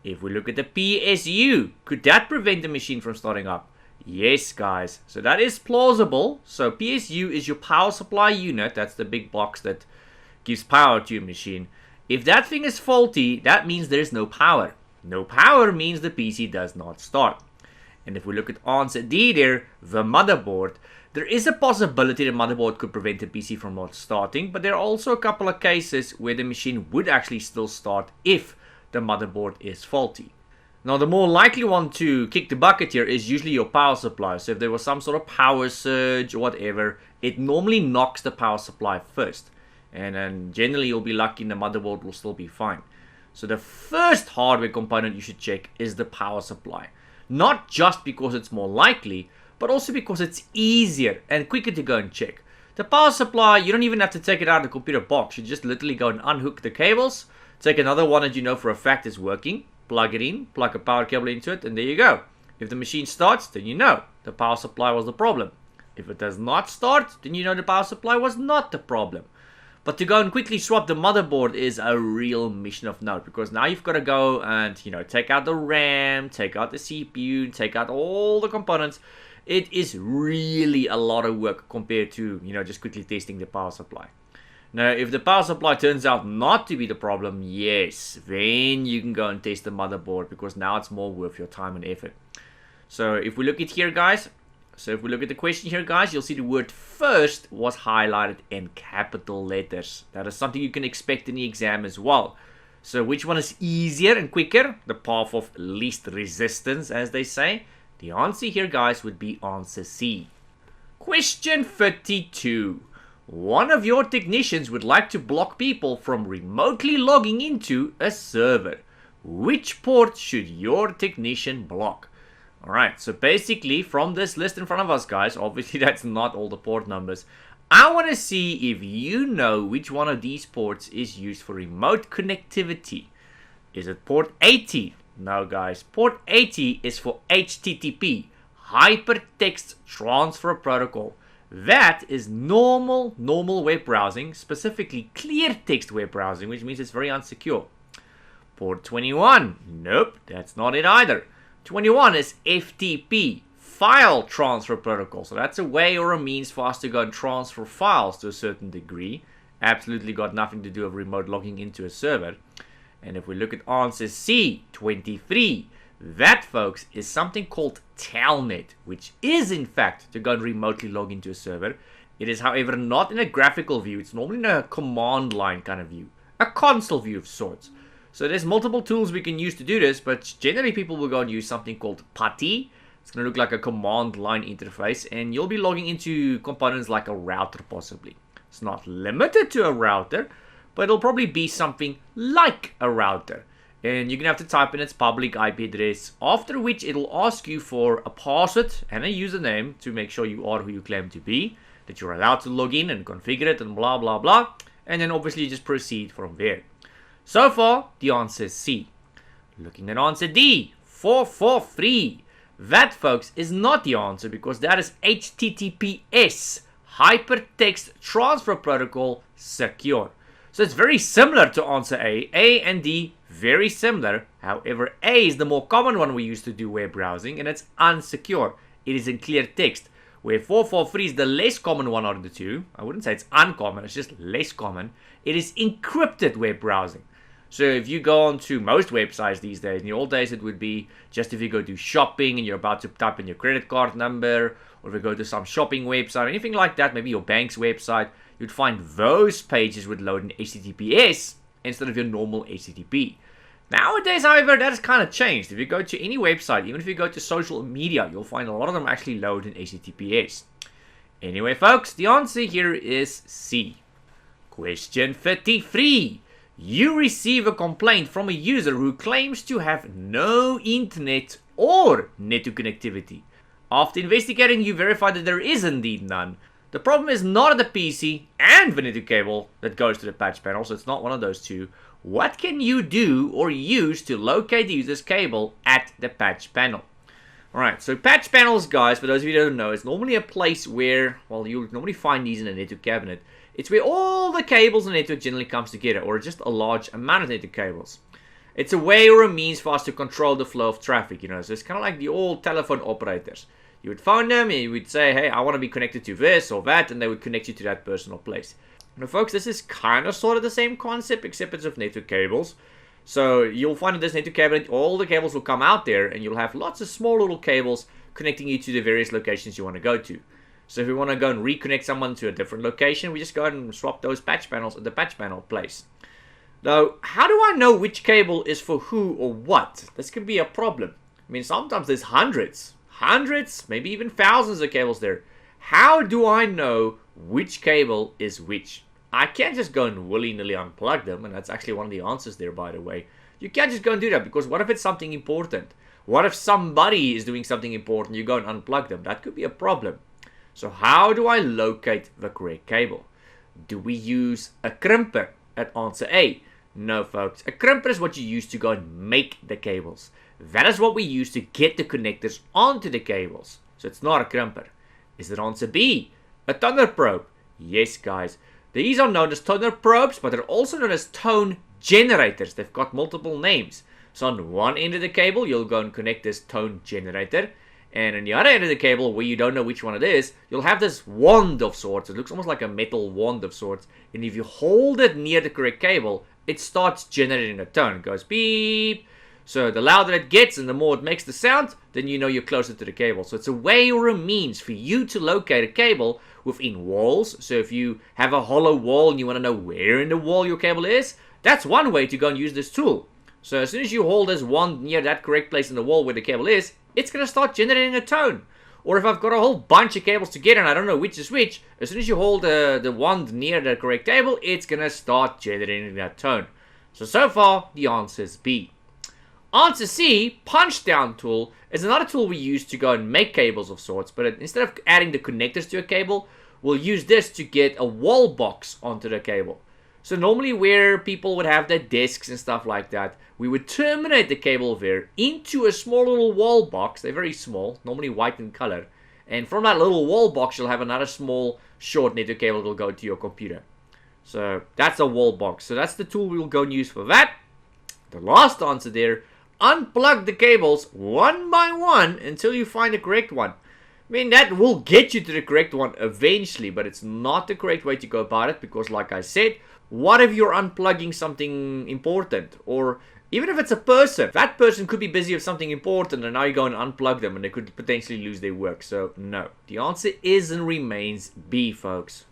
If we look at the PSU, could that prevent the machine from starting up? Yes, guys. So that is plausible. So PSU is your power supply unit. That's the big box that gives power to your machine. If that thing is faulty, that means there is no power. No power means the PC does not start. And if we look at answer D there, the motherboard, there is a possibility the motherboard could prevent the PC from not starting, but there are also a couple of cases where the machine would actually still start if the motherboard is faulty. Now, the more likely one to kick the bucket here is usually your power supply. So if there was some sort of power surge or whatever, it normally knocks the power supply first. And then generally you'll be lucky and the motherboard will still be fine. So the first hardware component you should check is the power supply. Not just because it's more likely, but also because it's easier and quicker to go and check. The power supply, you don't even have to take it out of the computer box. You just literally go and unhook the cables, take another one that you know for a fact is working, plug it in, plug a power cable into it, and there you go. If the machine starts, then you know the power supply was the problem. If it does not start, then you know the power supply was not the problem. But to go and quickly swap the motherboard is a real mission of note, because now you've got to go and, take out the RAM, take out the CPU, take out all the components. It is really a lot of work compared to, just quickly testing the power supply. Now, if the power supply turns out not to be the problem, yes, then you can go and test the motherboard, because now it's more worth your time and effort. So if we look at here, guys, if we look at the question here, guys, you'll see the word first was highlighted in capital letters. That is something you can expect in the exam as well. So which one is easier and quicker? The path of least resistance, as they say. The answer here, guys, would be answer C. Question 32. One of your technicians would like to block people from remotely logging into a server. Which port should your technician block? Alright, so basically from this list in front of us, guys, obviously that's not all the port numbers. I want to see if you know which one of these ports is used for remote connectivity. Is it port 80? No, guys. Port 80 is for HTTP, Hypertext Transfer Protocol. That is normal web browsing, specifically clear text web browsing, which means it's very unsecure. Port 21, nope, that's not it either. 21 is FTP, File Transfer Protocol. So that's a way or a means for us to go and transfer files to a certain degree. Absolutely got nothing to do with remote logging into a server. And if we look at answer C, 23, that, folks, is something called Telnet, which is, in fact, to go and remotely log into a server. It is, however, not in a graphical view. It's normally in a command line kind of view, a console view of sorts. So there's multiple tools we can use to do this, but generally people will go and use something called PuTTY. It's going to look like a command line interface, and you'll be logging into components like a router, possibly. It's not limited to a router, but it'll probably be something like a router. And you're going to have to type in its public IP address, after which it'll ask you for a password and a username to make sure you are who you claim to be, that you're allowed to log in and configure it and blah, blah, blah. And then obviously you just proceed from there. So far, the answer is C. Looking at answer D, 443. That, folks, is not the answer, because that is HTTPS, Hypertext Transfer Protocol Secure. So it's very similar to answer A. A and D, very similar. However, A is the more common one we use to do web browsing, and it's unsecure. It is in clear text, where 443 is the less common one out of the two. I wouldn't say it's uncommon, it's just less common. It is encrypted web browsing. So if you go on to most websites these days, in the old days it would be just if you go do shopping and you're about to type in your credit card number, or if you go to some shopping website, anything like that, maybe your bank's website, you'd find those pages would load in HTTPS instead of your normal HTTP. Nowadays, however, that has kind of changed. If you go to any website, even if you go to social media, you'll find a lot of them actually load in HTTPS. Anyway, folks, the answer here is C. Question 33. You receive a complaint from a user who claims to have no internet or network connectivity. After investigating, you verify that there is indeed none. The problem is not at the PC and the network cable that goes to the patch panel, so it's not one of those two. What can you do or use to locate the user's cable at the patch panel? Alright, so patch panels, guys, for those of you who don't know, is normally a place where, well, you'll normally find these in a network cabinet. It's where all the cables in the network generally comes together, or just a large amount of network cables. It's a way or a means for us to control the flow of traffic, you know. So it's kind of like the old telephone operators. You would phone them, and you would say, hey, I want to be connected to this or that, and they would connect you to that person or place. Now, folks, this is kind of sort of the same concept, except it's of network cables. So you'll find in this network cabinet, all the cables will come out there, and you'll have lots of small little cables connecting you to the various locations you want to go to. So if we want to go and reconnect someone to a different location, we just go ahead and swap those patch panels at the patch panel place. Now, how do I know which cable is for who or what? This can be a problem. I mean, sometimes there's hundreds, maybe even thousands of cables there. How do I know which cable is which? I can't just go and willy-nilly unplug them, and that's actually one of the answers there, by the way. You can't just go and do that, because what if it's something important? What if somebody is doing something important, you go and unplug them? That could be a problem. So how do I locate the correct cable? Do we use a crimper at answer A? No, folks. A crimper is what you use to go and make the cables. That is what we use to get the connectors onto the cables. So it's not a crimper. Is it answer B? A toner probe? Yes, guys. These are known as toner probes, but they're also known as tone generators. They've got multiple names. So on one end of the cable, you'll go and connect this tone generator. And on the other end of the cable, where you don't know which one it is, you'll have this wand of sorts. It looks almost like a metal wand of sorts. And if you hold it near the correct cable, it starts generating a tone. It goes beep. So the louder it gets and the more it makes the sound, then you know you're closer to the cable. So it's a way or a means for you to locate a cable within walls. So if you have a hollow wall and you want to know where in the wall your cable is, that's one way to go and use this tool. So as soon as you hold this wand near that correct place in the wall where the cable is, it's going to start generating a tone. Or if I've got a whole bunch of cables together and I don't know which is which, as soon as you hold the wand near the correct cable, it's going to start generating that tone. So far, the answer is B. Answer C, punch down tool, is another tool we use to go and make cables of sorts, but instead of adding the connectors to a cable, we'll use this to get a wall box onto the cable. So normally where people would have their desks and stuff like that, we would terminate the cable there into a small little wall box. They're very small, normally white in color. And from that little wall box, you'll have another small short network cable that will go to your computer. So that's a wall box. So that's the tool we'll go and use for that. The last answer there, unplug the cables one by one until you find the correct one. I mean, that will get you to the correct one eventually, but it's not the correct way to go about it, because like I said, what if you're unplugging something important? Or even if it's a person, that person could be busy with something important and now you go and unplug them and they could potentially lose their work. So no, the answer is and remains B, folks.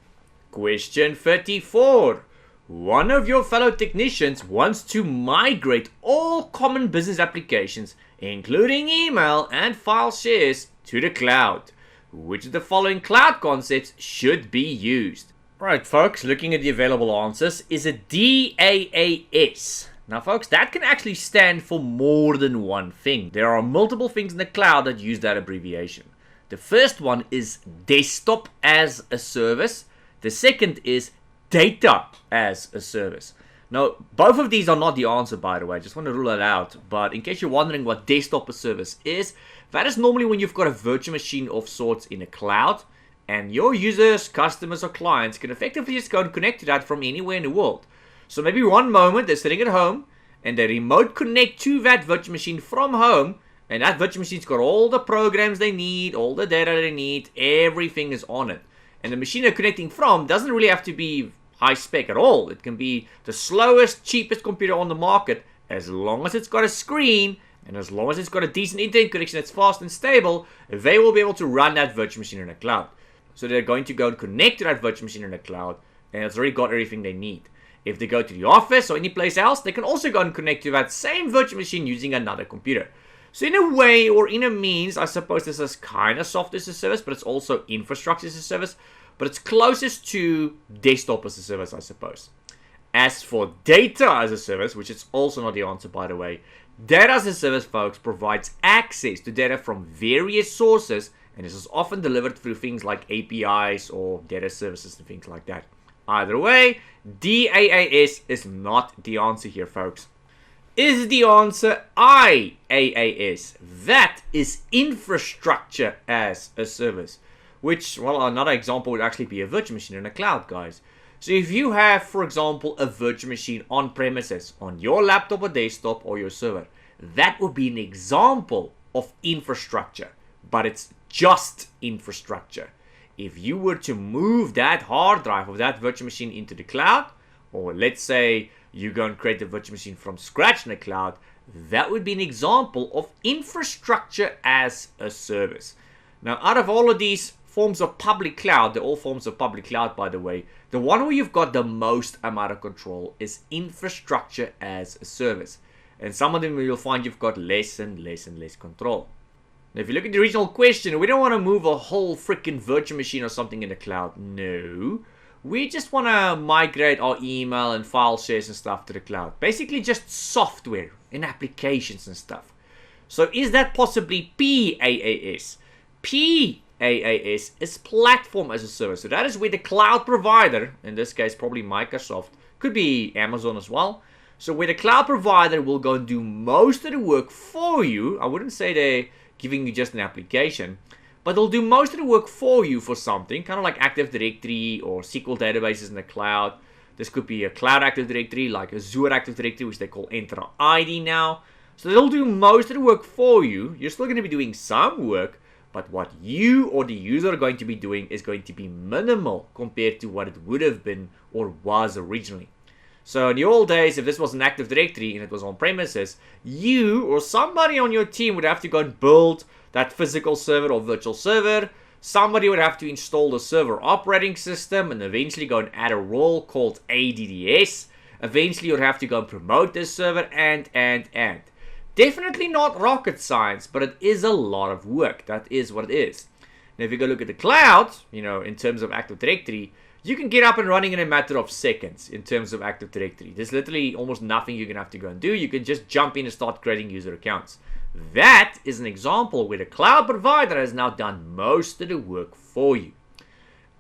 Question 34. One of your fellow technicians wants to migrate all common business applications, including email and file shares, to the cloud. Which of the following cloud concepts should be used? Right, folks, looking at the available answers, is it DAAS? Now, folks, that can actually stand for more than one thing. There are multiple things in the cloud that use that abbreviation. The first one is desktop as a service. The second is data as a service. Now, both of these are not the answer, by the way. I just want to rule that out. But in case you're wondering what desktop as a service is, that is normally when you've got a virtual machine of sorts in a cloud, and your users, customers, or clients can effectively just go and connect to that from anywhere in the world. So maybe one moment they're sitting at home, and they remote connect to that virtual machine from home, and that virtual machine's got all the programs they need, all the data they need, everything is on it. And the machine they're connecting from doesn't really have to be high spec at all. It can be the slowest, cheapest computer on the market, as long as it's got a screen and as long as it's got a decent internet connection that's fast and stable. They will be able to run that virtual machine in the cloud. So they're going to go and connect to that virtual machine in the cloud, and it's already got everything they need. If they go to the office or any place else, they can also go and connect to that same virtual machine using another computer. So in a way, or in a means, I suppose this is kind of software as a service, but it's also infrastructure as a service. But it's closest to desktop as a service, I suppose. As for data as a service, which is also not the answer, by the way, data as a service, folks, provides access to data from various sources, and this is often delivered through things like APIs or data services and things like that. Either way, DAAS is not the answer here, folks. Is the answer IaaS? That is infrastructure as a service, which, well, another example would actually be a virtual machine in a cloud, guys. So if you have, for example, a virtual machine on premises, on your laptop or desktop or your server, that would be an example of infrastructure, but it's just infrastructure. If you were to move that hard drive of that virtual machine into the cloud, or let's say you go and create a virtual machine from scratch in the cloud, that would be an example of infrastructure as a service. Now, out of all of these forms of public cloud, they're all forms of public cloud, by the way, the one where you've got the most amount of control is infrastructure as a service. And some of them you'll find you've got less and less and less control. Now, if you look at the original question, we don't want to move a whole freaking virtual machine or something in the cloud. No. We just want to migrate our email and file shares and stuff to the cloud. Basically just software and applications and stuff. So is that possibly PaaS? PaaS is platform as a service. So that is where the cloud provider, in this case probably Microsoft, could be Amazon as well. So where the cloud provider will go and do most of the work for you. I wouldn't say they're giving you just an application, but they'll do most of the work for you for something, kind of like Active Directory or SQL databases in the cloud. This could be a cloud Active Directory, like Azure Active Directory, which they call Entra ID now. So they'll do most of the work for you. You're still going to be doing some work, but what you or the user are going to be doing is going to be minimal compared to what it would have been or was originally. So in the old days, if this was an Active Directory and it was on premises, you or somebody on your team would have to go and build that physical server or virtual server. Somebody would have to install the server operating system and eventually go and add a role called ADDS. Eventually you'd have to go and promote this server and. Definitely not rocket science, but it is a lot of work. That is what it is. Now if you go look at the cloud, in terms of Active Directory, you can get up and running in a matter of seconds in terms of Active Directory. There's literally almost nothing you're going to have to go and do. You can just jump in and start creating user accounts. That is an example where the cloud provider has now done most of the work for you.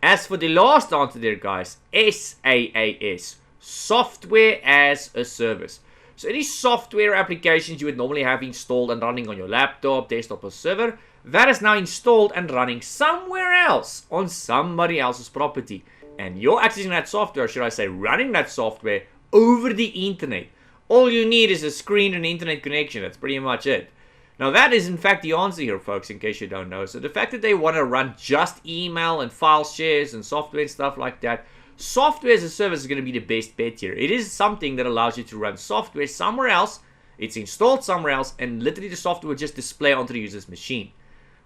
As for the last answer there, guys, SaaS, software as a service. So any software applications you would normally have installed and running on your laptop, desktop or server, that is now installed and running somewhere else on somebody else's property. And you're accessing that software, should I say running that software over the internet. All you need is a screen and internet connection. That's pretty much it. Now that is in fact the answer here, folks, in case you don't know. So the fact that they want to run just email and file shares and software and stuff like that, software as a service is going to be the best bet here. It is something that allows you to run software somewhere else. It's installed somewhere else and literally the software will just display onto the user's machine.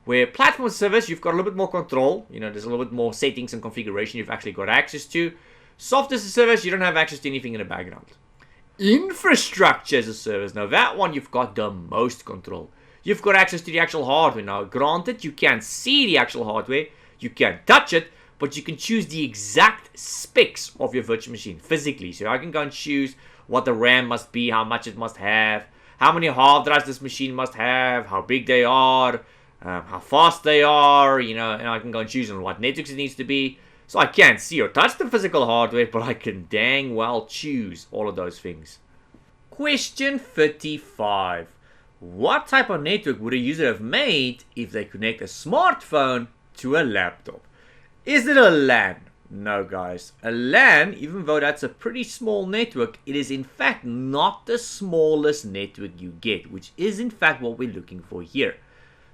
Where platform service, you've got a little bit more control. There's a little bit more settings and configuration you've actually got access to. Software as a service, you don't have access to anything in the background. Infrastructure as a service, now that one you've got the most control. You've got access to the actual hardware. Now, granted, you can't see the actual hardware, you can't touch it, but you can choose the exact specs of your virtual machine physically. So I can go and choose what the RAM must be, how much it must have, how many hard drives this machine must have, how big they are, how fast they are, and I can go and choose on what networks it needs to be. So I can't see or touch the physical hardware, but I can dang well choose all of those things. Question 35. What type of network would a user have made if they connect a smartphone to a laptop? Is it a LAN? No, guys. A LAN, even though that's a pretty small network, it is in fact not the smallest network you get, which is in fact what we're looking for here.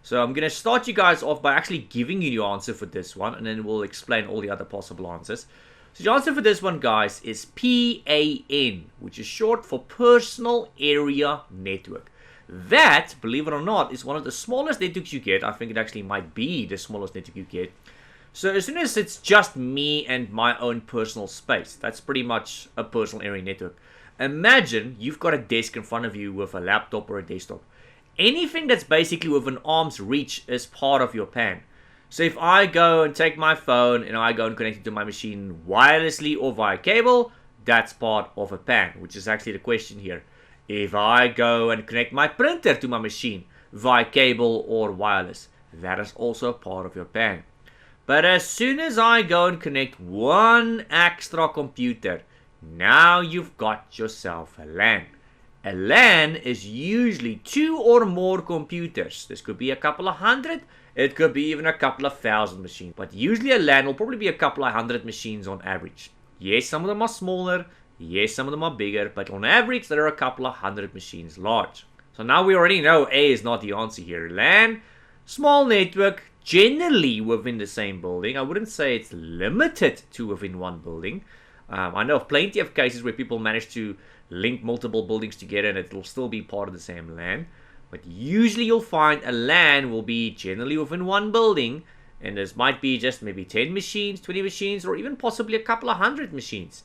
So I'm going to start you guys off by actually giving you the answer for this one, and then we'll explain all the other possible answers. So the answer for this one, guys, is PAN, which is short for Personal Area Network. That, believe it or not, is one of the smallest networks you get. I think it actually might be the smallest network you get. So as soon as it's just me and my own personal space, that's pretty much a personal area network. Imagine you've got a desk in front of you with a laptop or a desktop. Anything that's basically within arm's reach is part of your PAN. So if I go and take my phone and I go and connect it to my machine wirelessly or via cable, that's part of a PAN, which is actually the question here. If I go and connect my printer to my machine via cable or wireless, that is also part of your PAN. But as soon as I go and connect one extra computer, now you've got yourself a LAN. A LAN is usually 2 or more computers. This could be a couple of hundred, it could be even a couple of thousand machines. But usually a LAN will probably be a couple of hundred machines on average. Yes, some of them are smaller, yes, some of them are bigger, but on average there are a couple of hundred machines large. So now we already know A is not the answer here. LAN, small network, generally within the same building. I wouldn't say it's limited to within one building. I know of plenty of cases where people manage to link multiple buildings together and it will still be part of the same LAN. But usually you'll find a LAN will be generally within one building, and this might be just maybe 10 machines, 20 machines, or even possibly a couple of hundred machines.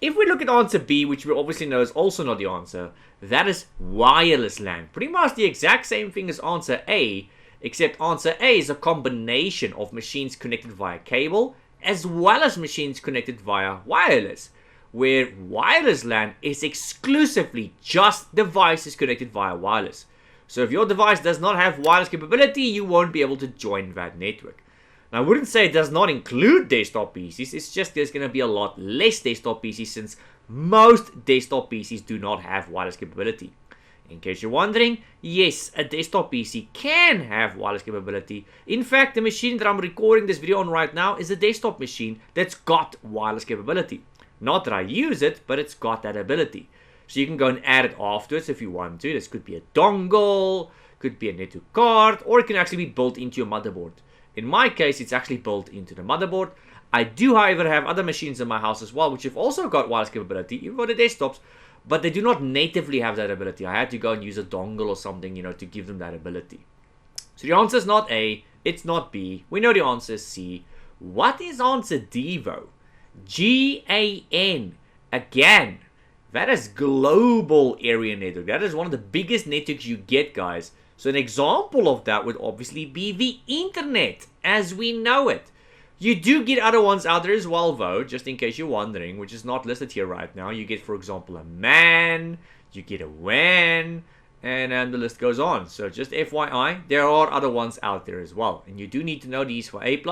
If we look at answer B, which we obviously know is also not the answer, that is wireless LAN. Pretty much the exact same thing as answer A, except answer A is a combination of machines connected via cable as well as machines connected via wireless, where wireless LAN is exclusively just devices connected via wireless. So if your device does not have wireless capability, you won't be able to join that network. Now, I wouldn't say it does not include desktop PCs, it's just there's going to be a lot less desktop PCs since most desktop PCs do not have wireless capability. In case you're wondering, yes, a desktop PC can have wireless capability. In fact, the machine that I'm recording this video on right now is a desktop machine that's got wireless capability. Not that I use it, but it's got that ability. So you can go and add it afterwards if you want to. This could be a dongle, could be a network card, or it can actually be built into your motherboard. In my case, it's actually built into the motherboard. I do, however, have other machines in my house as well, which have also got wireless capability, even for the desktops, but they do not natively have that ability. I had to go and use a dongle or something, to give them that ability. So the answer is not A, it's not B. We know the answer is C. What is answer D, though? GAN. Again, that is global area network. That is one of the biggest networks you get, guys. So an example of that would obviously be the internet as we know it. You do get other ones out there as well, though, just in case you're wondering, which is not listed here right now. You get, for example, a MAN, you get a WAN, and the list goes on. So just FYI, there are other ones out there as well. And you do need to know these for A+.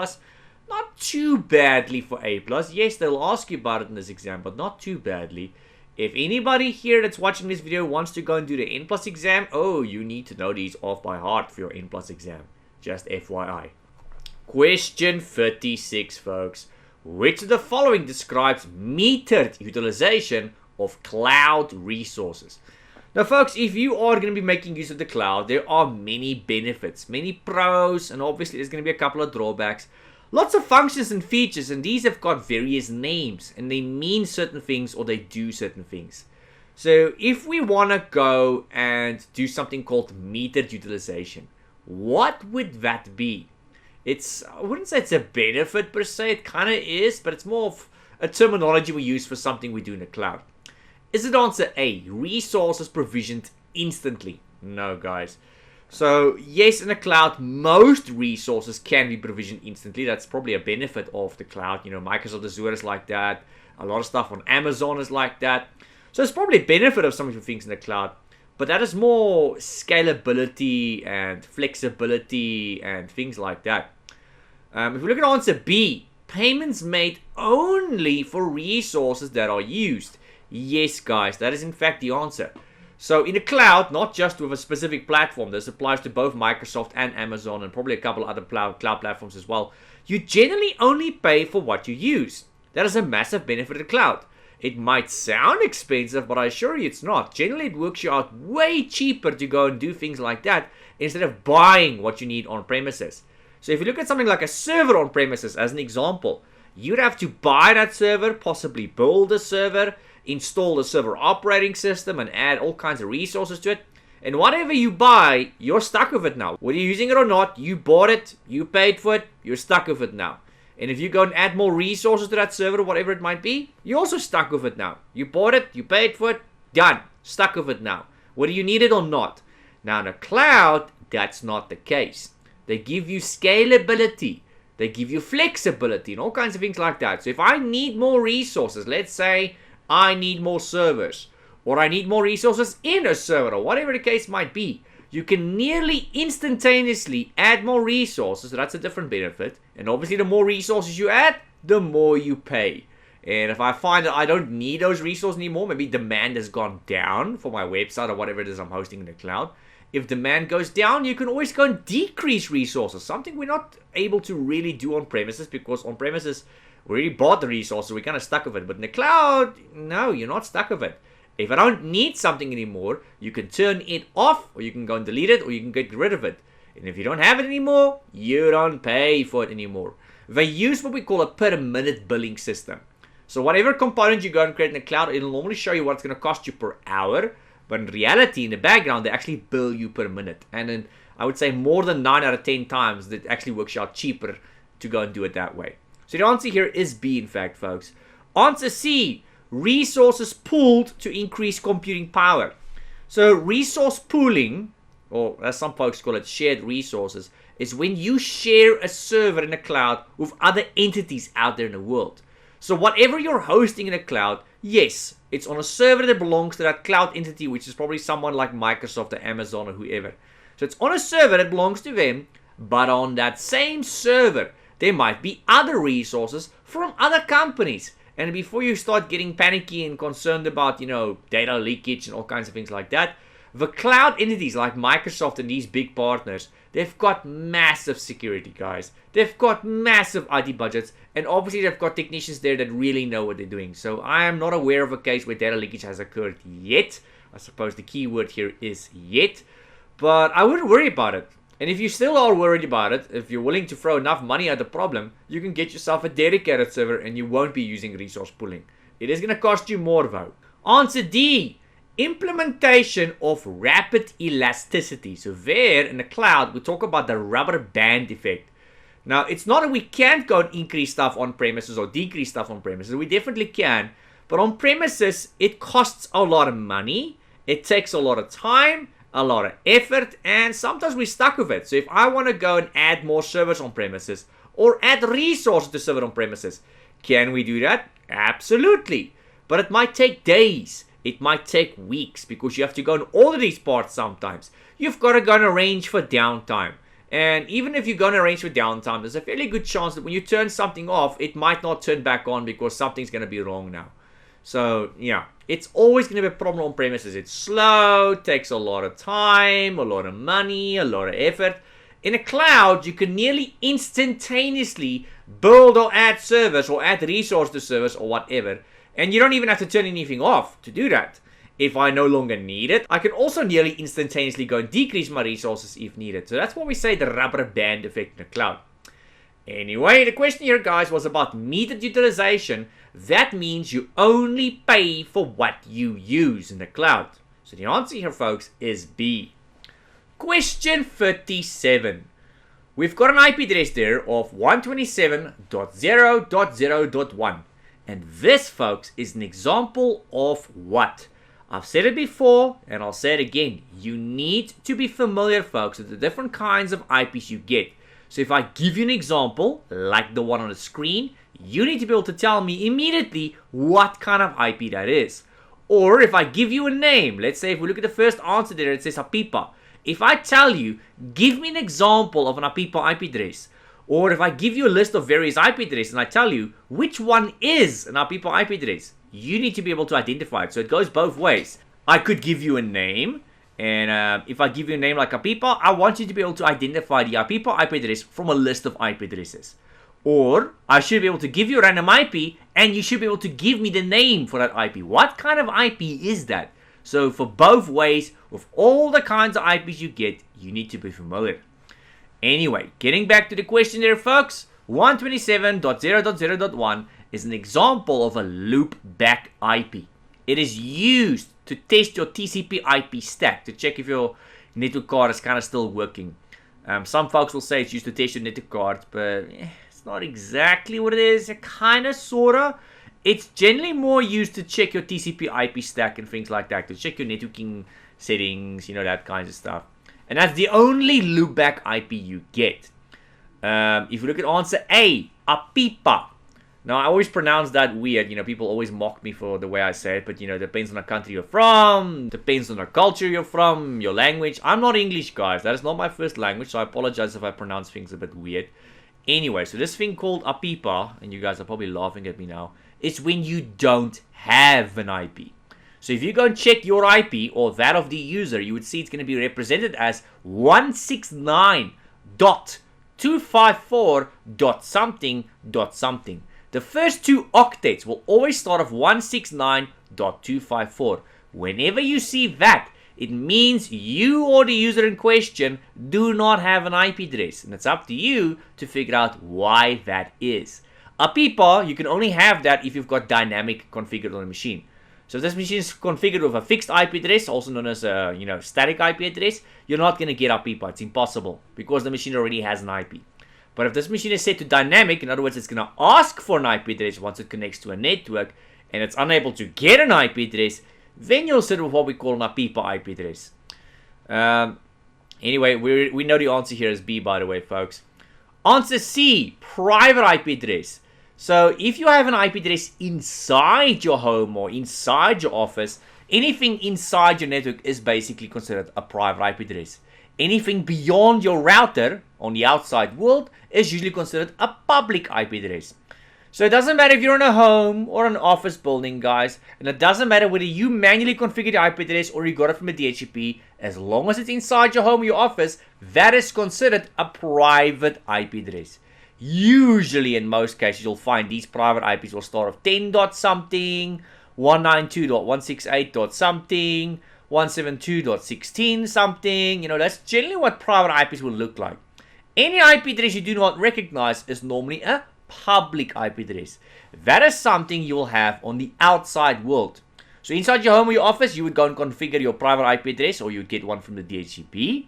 Not too badly for A+. Yes, they'll ask you about it in this exam, but not too badly. If anybody here that's watching this video wants to go and do the N+ exam, oh, you need to know these off by heart for your N+ exam. Just FYI. Question 36, folks. Which of the following describes metered utilization of cloud resources? Now, folks, if you are going to be making use of the cloud, there are many benefits, many pros, and obviously there's going to be a couple of drawbacks. Lots of functions and features, and these have got various names, and they mean certain things or they do certain things. So if we want to go and do something called metered utilization, what would that be? I wouldn't say it's a benefit per se, it kind of is, but it's more of a terminology we use for something we do in the cloud. Is it answer A, resources provisioned instantly? No, guys. So, yes, in the cloud, most resources can be provisioned instantly. That's probably a benefit of the cloud. Microsoft Azure is like that. A lot of stuff on Amazon is like that. So, it's probably a benefit of some of the things in the cloud. But that is more scalability and flexibility and things like that. If we look at answer B, payments made only for resources that are used. Yes, guys, that is in fact the answer. So in the cloud, not just with a specific platform, this applies to both Microsoft and Amazon and probably a couple other cloud platforms as well. You generally only pay for what you use. That is a massive benefit of the cloud. It might sound expensive, but I assure you it's not. Generally, it works you out way cheaper to go and do things like that instead of buying what you need on premises. So if you look at something like a server on premises as an example, you'd have to buy that server, possibly build a server, install the server operating system, and add all kinds of resources to it. And whatever you buy, you're stuck with it now. Whether you're using it or not, you bought it, you paid for it, you're stuck with it now. And if you go and add more resources to that server, whatever it might be, you're also stuck with it now. You bought it, you paid for it, done. Stuck with it now. Whether you need it or not. Now in the cloud, that's not the case. They give you scalability. They give you flexibility and all kinds of things like that. So if I need more resources, let's say I need more servers, or I need more resources in a server, or whatever the case might be, you can nearly instantaneously add more resources. So that's a different benefit. And obviously the more resources you add, the more you pay. And if I find that I don't need those resources anymore, maybe demand has gone down for my website or whatever it is I'm hosting in the cloud. If demand goes down, you can always go and decrease resources. Something we're not able to really do on premises, because on premises, we already bought the resources. We're kind of stuck with it. But in the cloud, no, you're not stuck with it. If I don't need something anymore, you can turn it off, or you can go and delete it, or you can get rid of it. And if you don't have it anymore, you don't pay for it anymore. They use what we call a per minute billing system. So whatever component you go and create in the cloud, it'll normally show you what it's going to cost you per hour. But in reality, in the background, they actually bill you per minute. And then I would say more than 9 out of 10 times, that actually works out cheaper to go and do it that way. So the answer here is B, in fact, folks. Answer C, resources pooled to increase computing power. So resource pooling, or as some folks call it, shared resources, is when you share a server in the cloud with other entities out there in the world. So whatever you're hosting in the cloud, yes, it's on a server that belongs to that cloud entity, which is probably someone like Microsoft or Amazon or whoever. So it's on a server that belongs to them, but on that same server, there might be other resources from other companies. And before you start getting panicky and concerned about, data leakage and all kinds of things like that, the cloud entities like Microsoft and these big partners, they've got massive security, guys. They've got massive IT budgets, and obviously they've got technicians there that really know what they're doing. So I am not aware of a case where data leakage has occurred yet. I suppose the key word here is yet. But I wouldn't worry about it. And if you still are worried about it, if you're willing to throw enough money at the problem, you can get yourself a dedicated server and you won't be using resource pooling. It is going to cost you more though. Answer D, implementation of rapid elasticity. So there in the cloud, we talk about the rubber band effect. Now, it's not that we can't go and increase stuff on premises or decrease stuff on premises. We definitely can. But on premises, it costs a lot of money. It takes a lot of time, a lot of effort, and sometimes we're stuck with it. So if I want to go and add more servers on premises or add resources to server on premises, can we do that? Absolutely. But it might take days. It might take weeks because you have to go and order these parts sometimes. You've got to go and arrange for downtime. And even if you're going to arrange for downtime, there's a fairly good chance that when you turn something off, it might not turn back on because something's going to be wrong now. So, yeah, it's always going to be a problem on premises. It's slow, takes a lot of time, a lot of money, a lot of effort. In a cloud, you can nearly instantaneously build or add servers or add resources to servers or whatever. And you don't even have to turn anything off to do that. If I no longer need it, I can also nearly instantaneously go and decrease my resources if needed. So that's why we say the rubber band effect in the cloud. Anyway, the question here, guys, was about metered utilization. That means you only pay for what you use in the cloud. So the answer here, folks, is B. Question 37. We've got an IP address there of 127.0.0.1. And this, folks, is an example of what? I've said it before, and I'll say it again. You need to be familiar, folks, with the different kinds of IPs you get. So if I give you an example, like the one on the screen, you need to be able to tell me immediately what kind of IP that is. Or if I give you a name, let's say if we look at the first answer there, it says Apipa. If I tell you, give me an example of an Apipa IP address, or if I give you a list of various IP addresses and I tell you which one is an Apipa IP address, you need to be able to identify it. So it goes both ways. I could give you a name, and if I give you a name like Apipa, I want you to be able to identify the Apipa IP address from a list of IP addresses. Or I should be able to give you a random IP, and you should be able to give me the name for that IP. What kind of IP is that? So for both ways, with all the kinds of IPs you get, you need to be familiar. Anyway, getting back to the question there, folks, 127.0.0.1 is an example of a loopback IP. It is used to test your TCP IP stack to check if your network card is kind of still working. Some folks will say it's used to test your network card, but it's not exactly what it is. Kind of, sort of. It's generally more used to check your TCP IP stack and things like that, to check your networking settings, that kind of stuff. And that's the only loopback IP you get. If you look at answer A, Apipa. Now, I always pronounce that weird. People always mock me for the way I say it. But, depends on the country you're from. Depends on the culture you're from. Your language. I'm not English, guys. That is not my first language. So I apologize if I pronounce things a bit weird. Anyway, so this thing called a PIPA, and you guys are probably laughing at me now, is when you don't have an IP. So if you go and check your IP or that of the user, you would see it's going to be represented as 169.254.something.something. The first two octets will always start off 169.254. Whenever you see that, it means you or the user in question do not have an IP address. And it's up to you to figure out why that is. A PIPA, you can only have that if you've got dynamic configured on the machine. So if this machine is configured with a fixed IP address, also known as a static IP address, you're not going to get a PIPA. It's impossible because the machine already has an IP. But if this machine is set to dynamic, in other words, it's going to ask for an IP address once it connects to a network, and it's unable to get an IP address, then you'll sit with what we call an PIPA IP address. Anyway, we know the answer here is B, by the way, folks. Answer C, private IP address. So if you have an IP address inside your home or inside your office, anything inside your network is basically considered a private IP address. Anything beyond your router on the outside world is usually considered a public IP address. So it doesn't matter if you're in a home or an office building, guys, and it doesn't matter whether you manually configure the IP address or you got it from a DHCP, as long as it's inside your home or your office, that is considered a private IP address. Usually, in most cases, you'll find these private IPs will start off 10.something, 192.168.something, 172.16 something. That's generally what private IPs will look like. Any IP address you do not recognize is normally a public IP address. That is something you will have on the outside world. So inside your home or your office, you would go and configure your private IP address, or you'd get one from the DHCP.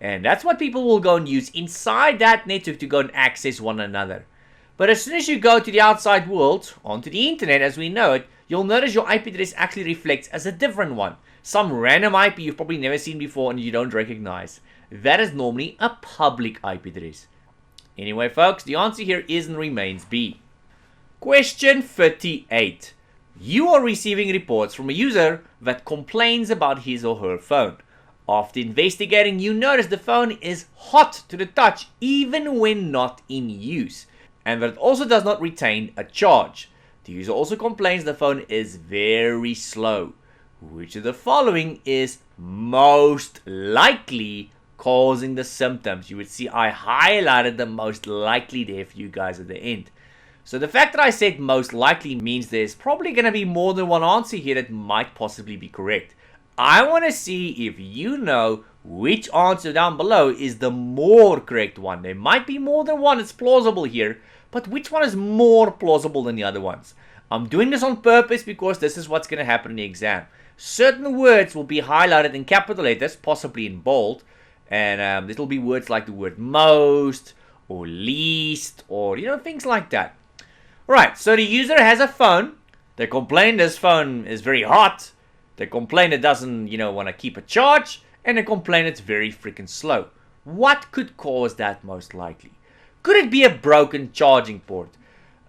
And that's what people will go and use inside that network to go and access one another. But as soon as you go to the outside world, onto the internet as we know it, you'll notice your IP address actually reflects as a different one. Some random IP you've probably never seen before and you don't recognize. That is normally a public IP address. Anyway, folks, the answer here is and remains B. Question 38. You are receiving reports from a user that complains about his or her phone. After investigating, you notice the phone is hot to the touch even when not in use, and that it also does not retain a charge. The user also complains the phone is very slow. Which of the following is most likely causing the symptoms? You would see I highlighted the most likely there for you guys at the end. So the fact that I said most likely means there's probably going to be more than one answer here that might possibly be correct. I want to see if you know which answer down below is the more correct one. There might be more than one, it's plausible here, but which one is more plausible than the other ones? I'm doing this on purpose because this is what's going to happen in the exam. Certain words will be highlighted in capital letters, possibly in bold, and this will be words like the word most or least or things like that. Right, so the user has a phone. They complain this phone is very hot. They complain it doesn't, want to keep a charge, and they complain it's very freaking slow. What could cause that most likely? Could it be a broken charging port?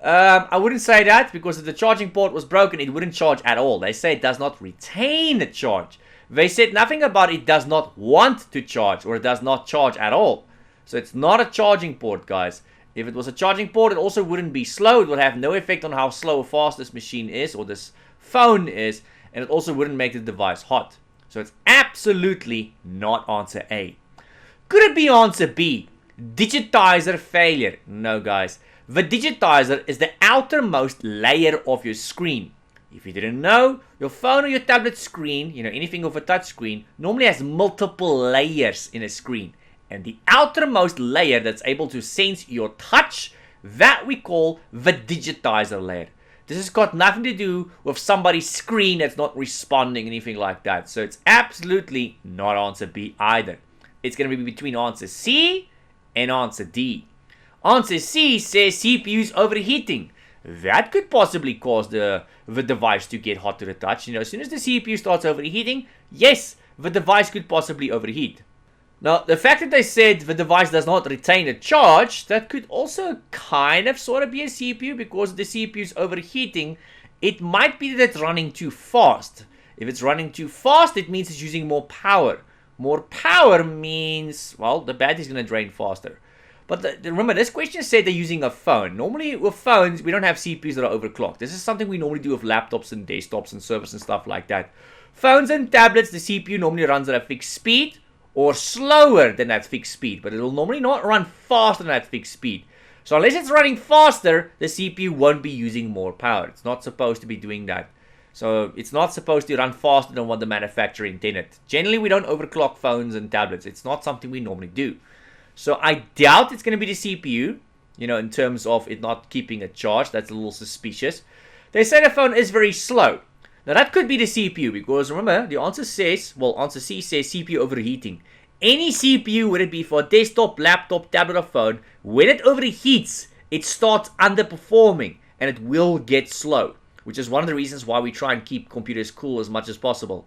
I wouldn't say that, because if the charging port was broken, it wouldn't charge at all. They say it does not retain a charge. They said nothing about it does not want to charge, or it does not charge at all. So it's not a charging port, guys. If it was a charging port, it also wouldn't be slow. It would have no effect on how slow or fast this machine is, or this phone is. And it also wouldn't make the device hot. So it's absolutely not answer A. Could it be answer B? Digitizer failure. No, guys. The digitizer is the outermost layer of your screen. If you didn't know, your phone or your tablet screen, anything with a touch screen, normally has multiple layers in a screen. And the outermost layer that's able to sense your touch, that we call the digitizer layer. This has got nothing to do with somebody's screen that's not responding, anything like that. So it's absolutely not answer B either. It's going to be between answer C and answer D. Answer C says CPU's overheating. That could possibly cause the device to get hot to the touch. As soon as the CPU starts overheating, yes, the device could possibly overheat. Now, the fact that they said the device does not retain a charge, that could also kind of sort of be a CPU, because the CPU is overheating. It might be that it's running too fast. If it's running too fast, it means it's using more power. More power means, well, the battery's going to drain faster. But remember, this question said they're using a phone. Normally, with phones, we don't have CPUs that are overclocked. This is something we normally do with laptops and desktops and servers and stuff like that. Phones and tablets, the CPU normally runs at a fixed speed or slower than that fixed speed. But it will normally not run faster than that fixed speed. So unless it's running faster, the CPU won't be using more power. It's not supposed to be doing that. So it's not supposed to run faster than what the manufacturer intended. Generally, we don't overclock phones and tablets. It's not something we normally do. So I doubt it's going to be the CPU, you know, in terms of it not keeping a charge. That's a little suspicious. They say the phone is very slow. Now that could be the CPU because remember, the answer says, well, answer C says CPU overheating. Any CPU, whether it be for a desktop, laptop, tablet or phone, when it overheats, it starts underperforming and it will get slow. Which is one of the reasons why we try and keep computers cool as much as possible.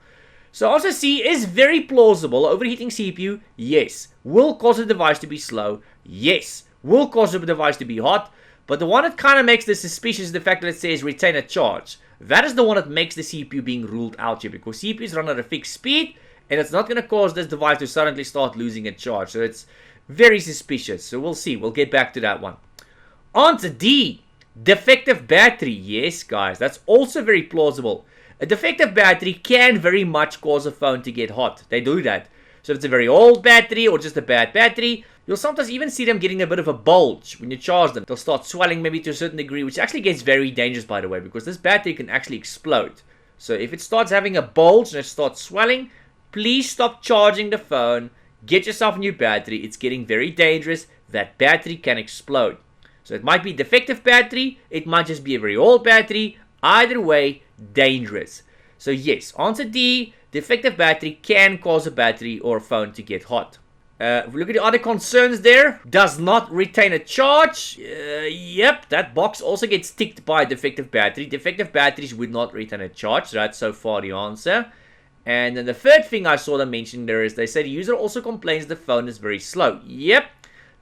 So answer C is very plausible. Overheating CPU, yes. Will cause the device to be slow, yes. Will cause the device to be hot. But the one that kind of makes this suspicious is the fact that it says retain a charge. That is the one that makes the CPU being ruled out here. Because CPUs run at a fixed speed. And it's not going to cause this device to suddenly start losing a charge. So it's very suspicious. So we'll see. We'll get back to that one. Answer D. Defective battery. Yes, guys. That's also very plausible. A defective battery can very much cause a phone to get hot. They do that. So if it's a very old battery or just a bad battery, you'll sometimes even see them getting a bit of a bulge when you charge them. They'll start swelling maybe to a certain degree, which actually gets very dangerous, by the way, because this battery can actually explode. So if it starts having a bulge and it starts swelling, please stop charging the phone. Get yourself a new battery. It's getting very dangerous. That battery can explode. So it might be a defective battery. It might just be a very old battery. Either way, dangerous. So yes, answer D. Defective battery can cause a battery or a phone to get hot. If we look at the other concerns there, does not retain a charge. Yep, that box also gets ticked by a defective battery. Defective batteries would not retain a charge. So that's so far the answer. And then the third thing I saw them mention there is they say the user also complains the phone is very slow. Yep.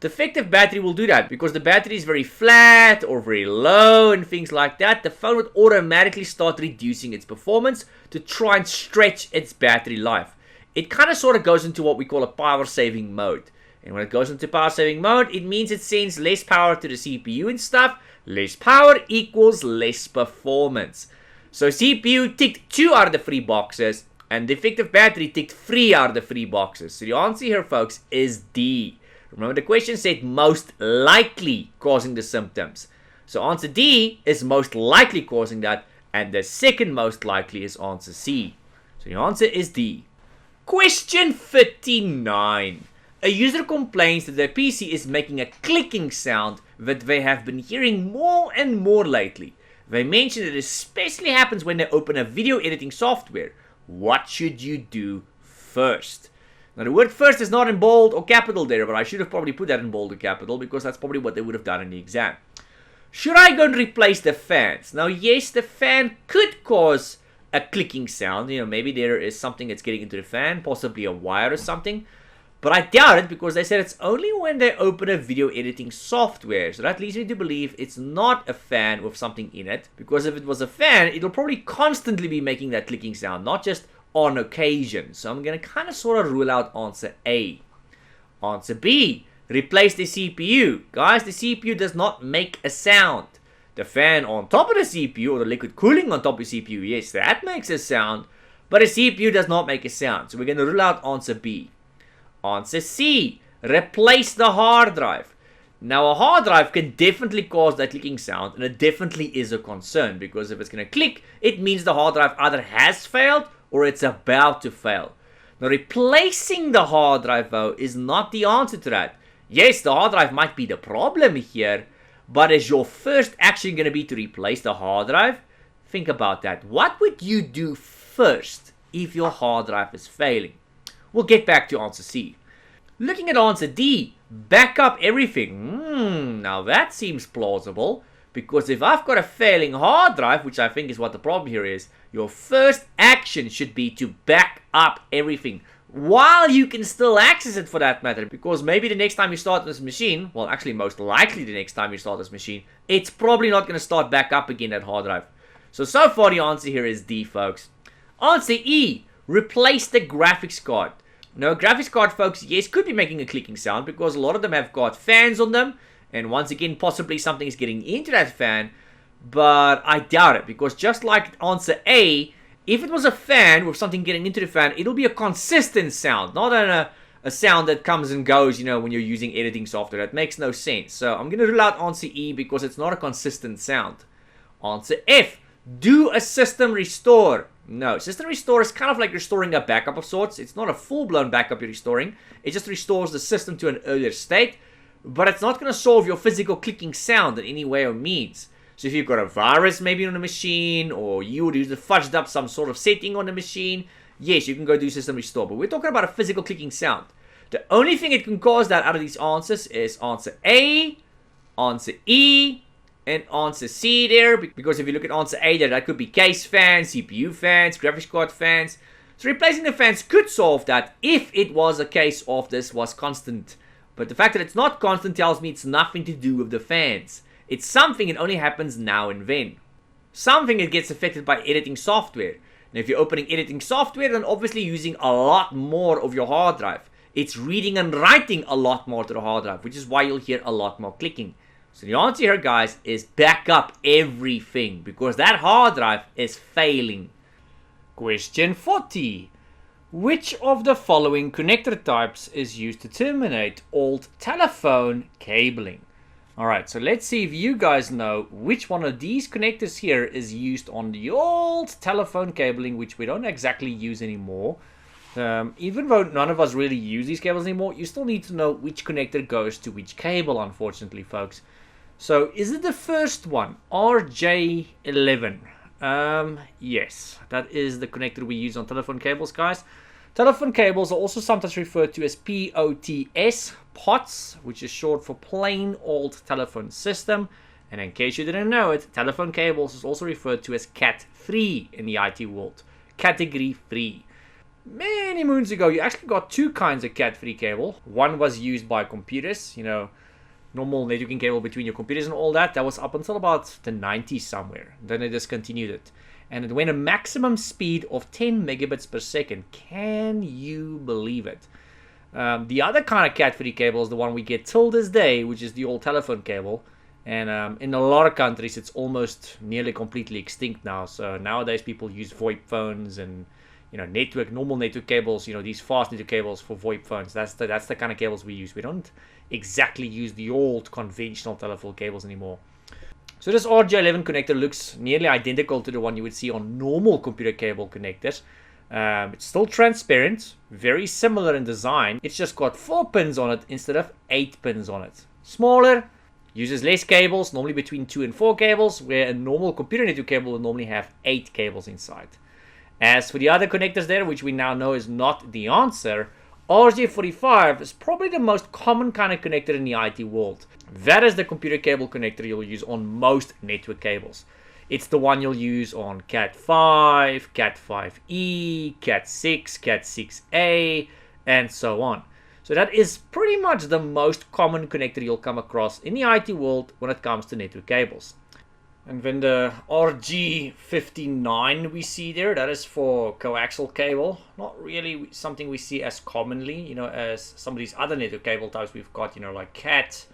Defective battery will do that because the battery is very flat or very low and things like that. The phone would automatically start reducing its performance to try and stretch its battery life. It kind of sort of goes into what we call a power saving mode. And when it goes into power saving mode, it means it sends less power to the CPU and stuff. Less power equals less performance. So CPU ticked 2 out of the 3 boxes and defective battery ticked 3 out of the 3 boxes. So the answer here, folks, is D. Remember, the question said most likely causing the symptoms. So answer D is most likely causing that. And the second most likely is answer C. So the answer is D. Question 59. A user complains that their PC is making a clicking sound that they have been hearing more and more lately. They mention it especially happens when they open a video editing software. What should you do first? Now, the word first is not in bold or capital there, but I should have probably put that in bold or capital because that's probably what they would have done in the exam. Should I go and replace the fans? Now, yes, the fan could cause a clicking sound. You know, maybe there is something that's getting into the fan, possibly a wire or something. But I doubt it because they said it's only when they open a video editing software. So that leads me to believe it's not a fan with something in it. Because if it was a fan, it'll probably constantly be making that clicking sound, not just on occasion. So I'm going to kind of sort of rule out answer A. Answer B. Replace the CPU. Guys, the CPU does not make a sound. The fan on top of the CPU or the liquid cooling on top of the CPU, yes, that makes a sound. But the CPU does not make a sound. So we're going to rule out answer B. Answer C. Replace the hard drive. Now, a hard drive can definitely cause that clicking sound, and it definitely is a concern because if it's going to click, it means the hard drive either has failed or it's about to fail. Now, replacing the hard drive, though, is not the answer to that. Yes, the hard drive might be the problem here, but is your first action going to be to replace the hard drive? Think about that. What would you do first if your hard drive is failing? We'll get back to answer C. Looking at answer D, back up everything. Now that seems plausible, because if I've got a failing hard drive, which I think is what the problem here is, your first action should be to back up everything while you can still access it for that matter, because maybe the next time you start this machine, well, actually most likely the next time you start this machine, it's probably not going to start back up again, that hard drive. So far the answer here is D, folks. Answer E, replace the graphics card. No, graphics card, folks, yes, could be making a clicking sound because a lot of them have got fans on them. And once again, possibly something is getting into that fan. But I doubt it, because just like answer A, if it was a fan with something getting into the fan, it'll be a consistent sound, not a sound that comes and goes, when you're using editing software. That makes no sense. So I'm going to rule out answer E because it's not a consistent sound. Answer F, do a system restore. No, system restore is kind of like restoring a backup of sorts. It's not a full-blown backup you're restoring. It just restores the system to an earlier state. But it's not going to solve your physical clicking sound in any way or means. So if you've got a virus maybe on a machine, or you would use fudged up some sort of setting on the machine, yes, you can go do system restore. But we're talking about a physical clicking sound. The only thing it can cause that out of these answers is answer A, answer E, and answer C there. Because if you look at answer A there, that could be case fans, CPU fans, graphics card fans. So replacing the fans could solve that if it was a case of this was constant. But the fact that it's not constant tells me it's nothing to do with the fans. It's something that only happens now and then. Something that gets affected by editing software. Now if you're opening editing software, then obviously using a lot more of your hard drive. It's reading and writing a lot more to the hard drive, which is why you'll hear a lot more clicking. So the answer here, guys, is back up everything, because that hard drive is failing. Question 40. Which of the following connector types is used to terminate old telephone cabling? Alright, so let's see if you guys know which one of these connectors here is used on the old telephone cabling, which we don't exactly use anymore. Even though none of us really use these cables anymore, you still need to know which connector goes to which cable, unfortunately, folks. So, is it the first one, RJ11? Yes, that is the connector we use on telephone cables, guys. Telephone cables are also sometimes referred to as POTS, POTS, which is short for plain old telephone system. And in case you didn't know it, telephone cables is also referred to as Cat3 in the IT world. Category 3. Many moons ago, you actually got two kinds of Cat3 cable. One was used by computers, normal networking cable between your computers and all that. That was up until about the 90s somewhere. Then they discontinued it. And it went a maximum speed of 10 megabits per second. Can you believe it? The other kind of Cat3 cable is the one we get till this day, which is the old telephone cable. And in a lot of countries, it's almost nearly completely extinct now. So nowadays, people use VoIP phones and normal network cables. These fast network cables for VoIP phones. That's the kind of cables we use. We don't exactly use the old conventional telephone cables anymore. So this RJ11 connector looks nearly identical to the one you would see on normal computer cable connectors. It's still transparent, very similar in design. It's just got 4 pins on it instead of 8 pins on it. Smaller, uses less cables, normally between 2 and 4 cables, where a normal computer network cable will normally have 8 cables inside. As for the other connectors there, which we now know is not the answer, RJ45 is probably the most common kind of connector in the IT world. That is the computer cable connector you'll use on most network cables. It's the one you'll use on Cat5, Cat5e, Cat6, Cat6a, and so on. So that is pretty much the most common connector you'll come across in the IT world when it comes to network cables. And then the RG59 we see there, that is for coaxial cable. Not really something we see as commonly, as some of these other network cable types we've got, like Cat5,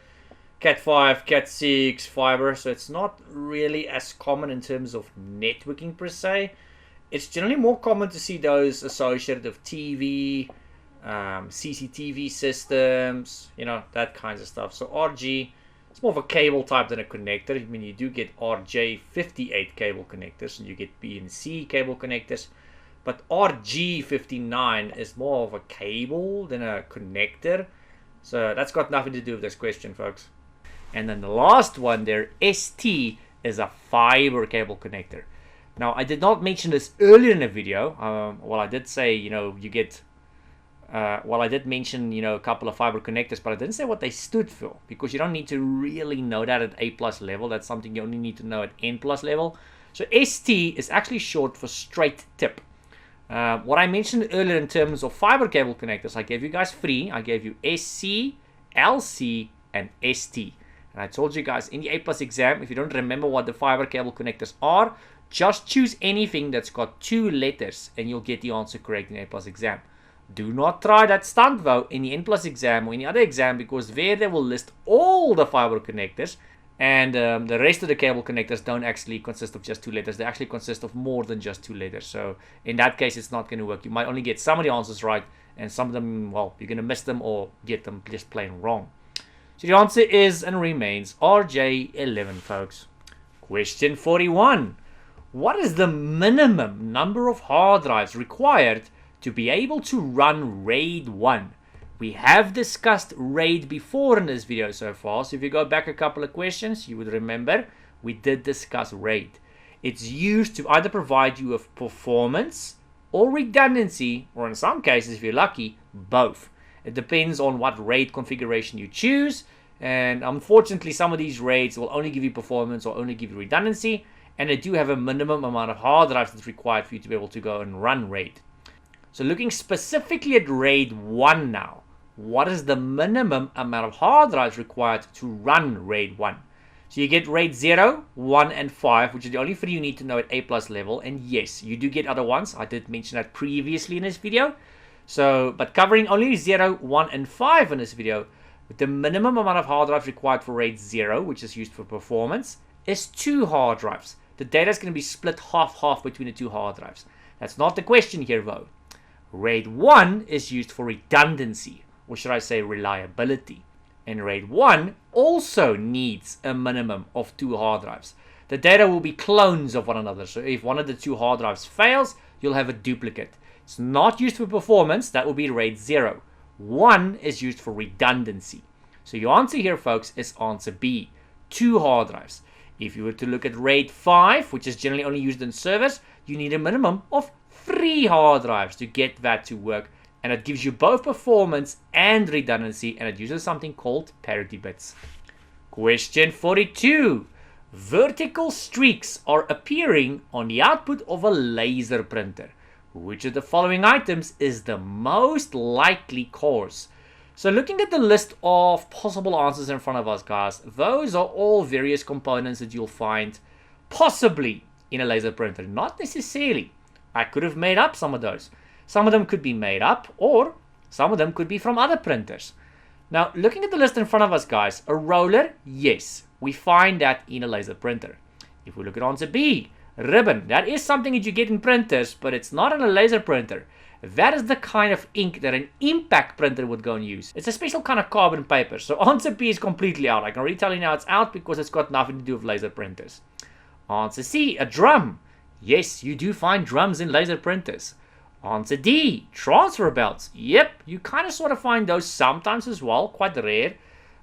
Cat6, fiber. So it's not really as common in terms of networking per se. It's generally more common to see those associated with TV, CCTV systems, that kinds of stuff. So RG, it's more of a cable type than a connector. I mean, you do get RJ58 cable connectors, and you get B and C cable connectors. But RG59 is more of a cable than a connector. So that's got nothing to do with this question, folks. And then the last one there, ST, is a fiber cable connector. Now, I did not mention this earlier in the video. Well, I did say, you get... I did mention, a couple of fiber connectors, but I didn't say what they stood for, because you don't need to really know that at A+ level. That's something you only need to know at N+ level. So ST is actually short for straight tip. What I mentioned earlier in terms of fiber cable connectors, I gave you guys 3. I gave you SC, LC, and ST. And I told you guys in the A+ exam, if you don't remember what the fiber cable connectors are, just choose anything that's got 2 letters and you'll get the answer correct in the A+ exam. Do not try that stunt though in the N plus exam or any other exam, because there they will list all the fiber connectors, and the rest of the cable connectors don't actually consist of just 2 letters. They actually consist of more than just 2 letters. So in that case, it's not going to work. You might only get some of the answers right, and some of them, well, you're going to miss them or get them just plain wrong. So the answer is and remains RJ11, folks. Question 41. What is the minimum number of hard drives required to be able to run RAID 1? We have discussed RAID before in this video so far, so if you go back a couple of questions, you would remember we did discuss RAID. It's used to either provide you with performance or redundancy, or in some cases, if you're lucky, both. It depends on what RAID configuration you choose, and unfortunately some of these RAIDs will only give you performance or only give you redundancy, and they do have a minimum amount of hard drives that's required for you to be able to go and run RAID. So looking specifically at RAID 1 now, what is the minimum amount of hard drives required to run RAID 1? So you get RAID 0, 1, and 5, which are the only 3 you need to know at A+ level. And yes, you do get other ones. I did mention that previously in this video. So, but covering only 0, 1, and 5 in this video, the minimum amount of hard drives required for RAID 0, which is used for performance, is 2 hard drives. The data is going to be split half-half between the 2 hard drives. That's not the question here, though. RAID 1 is used for redundancy, or should I say reliability. And RAID 1 also needs a minimum of 2 hard drives. The data will be clones of one another, so if one of the 2 hard drives fails, you'll have a duplicate. It's not used for performance, that will be RAID 0. 1 is used for redundancy. So your answer here, folks, is answer B, 2 hard drives. If you were to look at RAID 5, which is generally only used in servers, you need a minimum of 3 hard drives to get that to work, and it gives you both performance and redundancy, and it uses something called parity bits. Question 42. Vertical streaks are appearing on the output of a laser printer. Which of the following items is the most likely cause? So looking at the list of possible answers in front of us, guys, those are all various components that you'll find possibly in a laser printer. Not necessarily. I could have made up some of those. Some of them could be made up, or some of them could be from other printers. Now, looking at the list in front of us, guys, a roller, yes, we find that in a laser printer. If we look at answer B, ribbon, that is something that you get in printers, but it's not in a laser printer. That is the kind of ink that an impact printer would go and use. It's a special kind of carbon paper. So answer B is completely out. I can already tell you now it's out because it's got nothing to do with laser printers. Answer C, a drum. Yes, you do find drums in laser printers. Answer D, transfer belts. Yep, you kind of sort of find those sometimes as well, quite rare.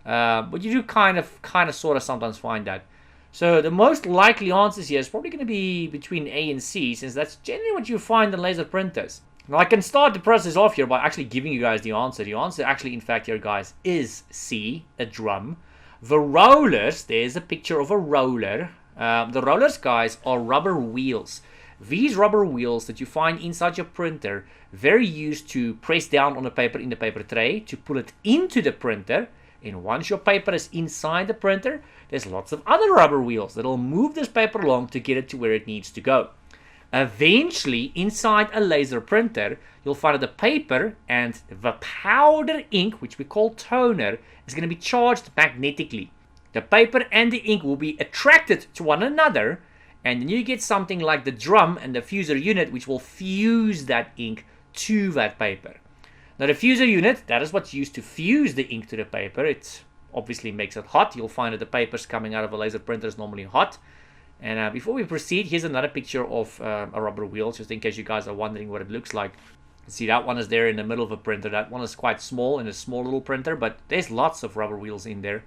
But you do kind of sort of sometimes find that. So the most likely answers here is probably going to be between A and C, since that's generally what you find in laser printers. Now I can start the process off here by actually giving you guys the answer. The answer actually, in fact, here, guys, is C, a drum. The rollers, there's a picture of a roller. The rollers, guys, are rubber wheels. These rubber wheels that you find inside your printer, very used to press down on the paper in the paper tray to pull it into the printer. And once your paper is inside the printer, there's lots of other rubber wheels that'll move this paper along to get it to where it needs to go. Eventually, inside a laser printer, you'll find that the paper and the powder ink, which we call toner, is going to be charged magnetically. The paper and the ink will be attracted to one another, and then you get something like the drum and the fuser unit, which will fuse that ink to that paper. Now the fuser unit, that is what's used to fuse the ink to the paper. It obviously makes it hot. You'll find that the papers coming out of a laser printer is normally hot. And before we proceed, here's another picture of a rubber wheel, just in case you guys are wondering what it looks like. See, that one is there in the middle of a printer. That one is quite small in a small little printer, but there's lots of rubber wheels in there.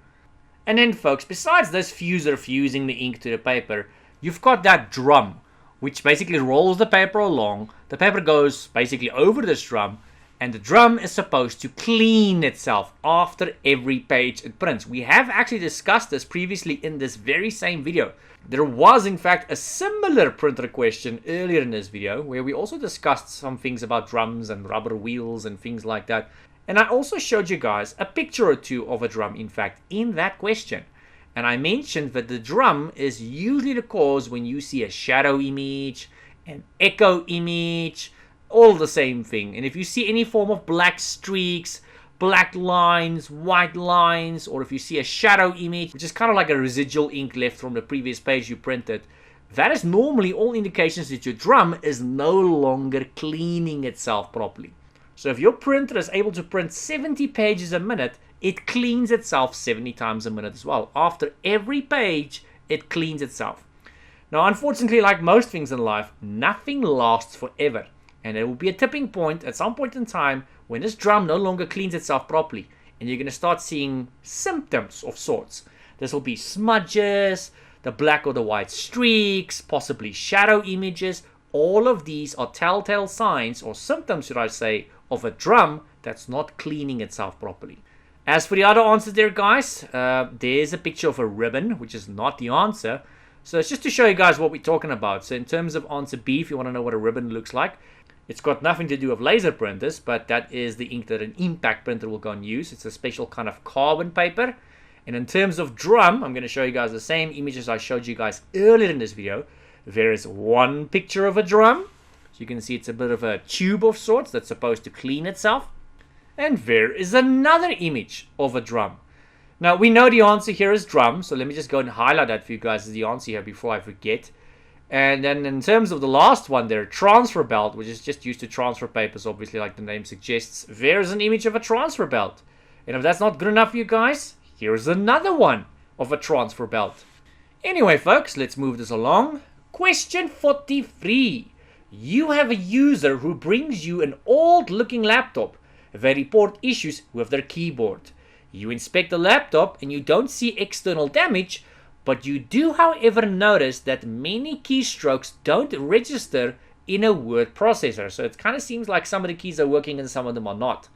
And then, folks, besides this fuser fusing the ink to the paper, you've got that drum, which basically rolls the paper along. The paper goes basically over this drum, and the drum is supposed to clean itself after every page it prints. We have actually discussed this previously in this very same video. There was, in fact, a similar printer question earlier in this video where we also discussed some things about drums and rubber wheels and things like that. And I also showed you guys a picture or two of a drum, in fact, in that question. And I mentioned that the drum is usually the cause when you see a shadow image, an echo image, all the same thing. And if you see any form of black streaks, black lines, white lines, or if you see a shadow image, which is kind of like a residual ink left from the previous page you printed, that is normally all indications that your drum is no longer cleaning itself properly. So if your printer is able to print 70 pages a minute, it cleans itself 70 times a minute as well. After every page, it cleans itself. Now, unfortunately, like most things in life, nothing lasts forever. And there will be a tipping point at some point in time when this drum no longer cleans itself properly. And you're going to start seeing symptoms of sorts. This will be smudges, the black or the white streaks, possibly shadow images. All of these are telltale signs, or symptoms should I say, of a drum that's not cleaning itself properly. As for the other answers there, guys, there's a picture of a ribbon, which is not the answer. So it's just to show you guys what we're talking about. So in terms of answer B, if you want to know what a ribbon looks like, it's got nothing to do with laser printers, but that is the ink that an impact printer will go and use. It's a special kind of carbon paper. And in terms of drum, I'm going to show you guys the same images I showed you guys earlier in this video. There is one picture of a drum. So you can see it's a bit of a tube of sorts that's supposed to clean itself. And there is another image of a drum. Now, we know the answer here is drum, so let me just go and highlight that for you guys as the answer here before I forget. And then in terms of the last one there, transfer belt, which is just used to transfer papers, obviously, like the name suggests. There's an image of a transfer belt. And if that's not good enough for you guys, here's another one of a transfer belt. Anyway, folks, let's move this along. Question 43. You have a user who brings you an old-looking laptop. They report issues with their keyboard. You inspect the laptop and you don't see external damage, but you do, however, notice that many keystrokes don't register in a word processor. So it kind of seems like some of the keys are working and some of them are not.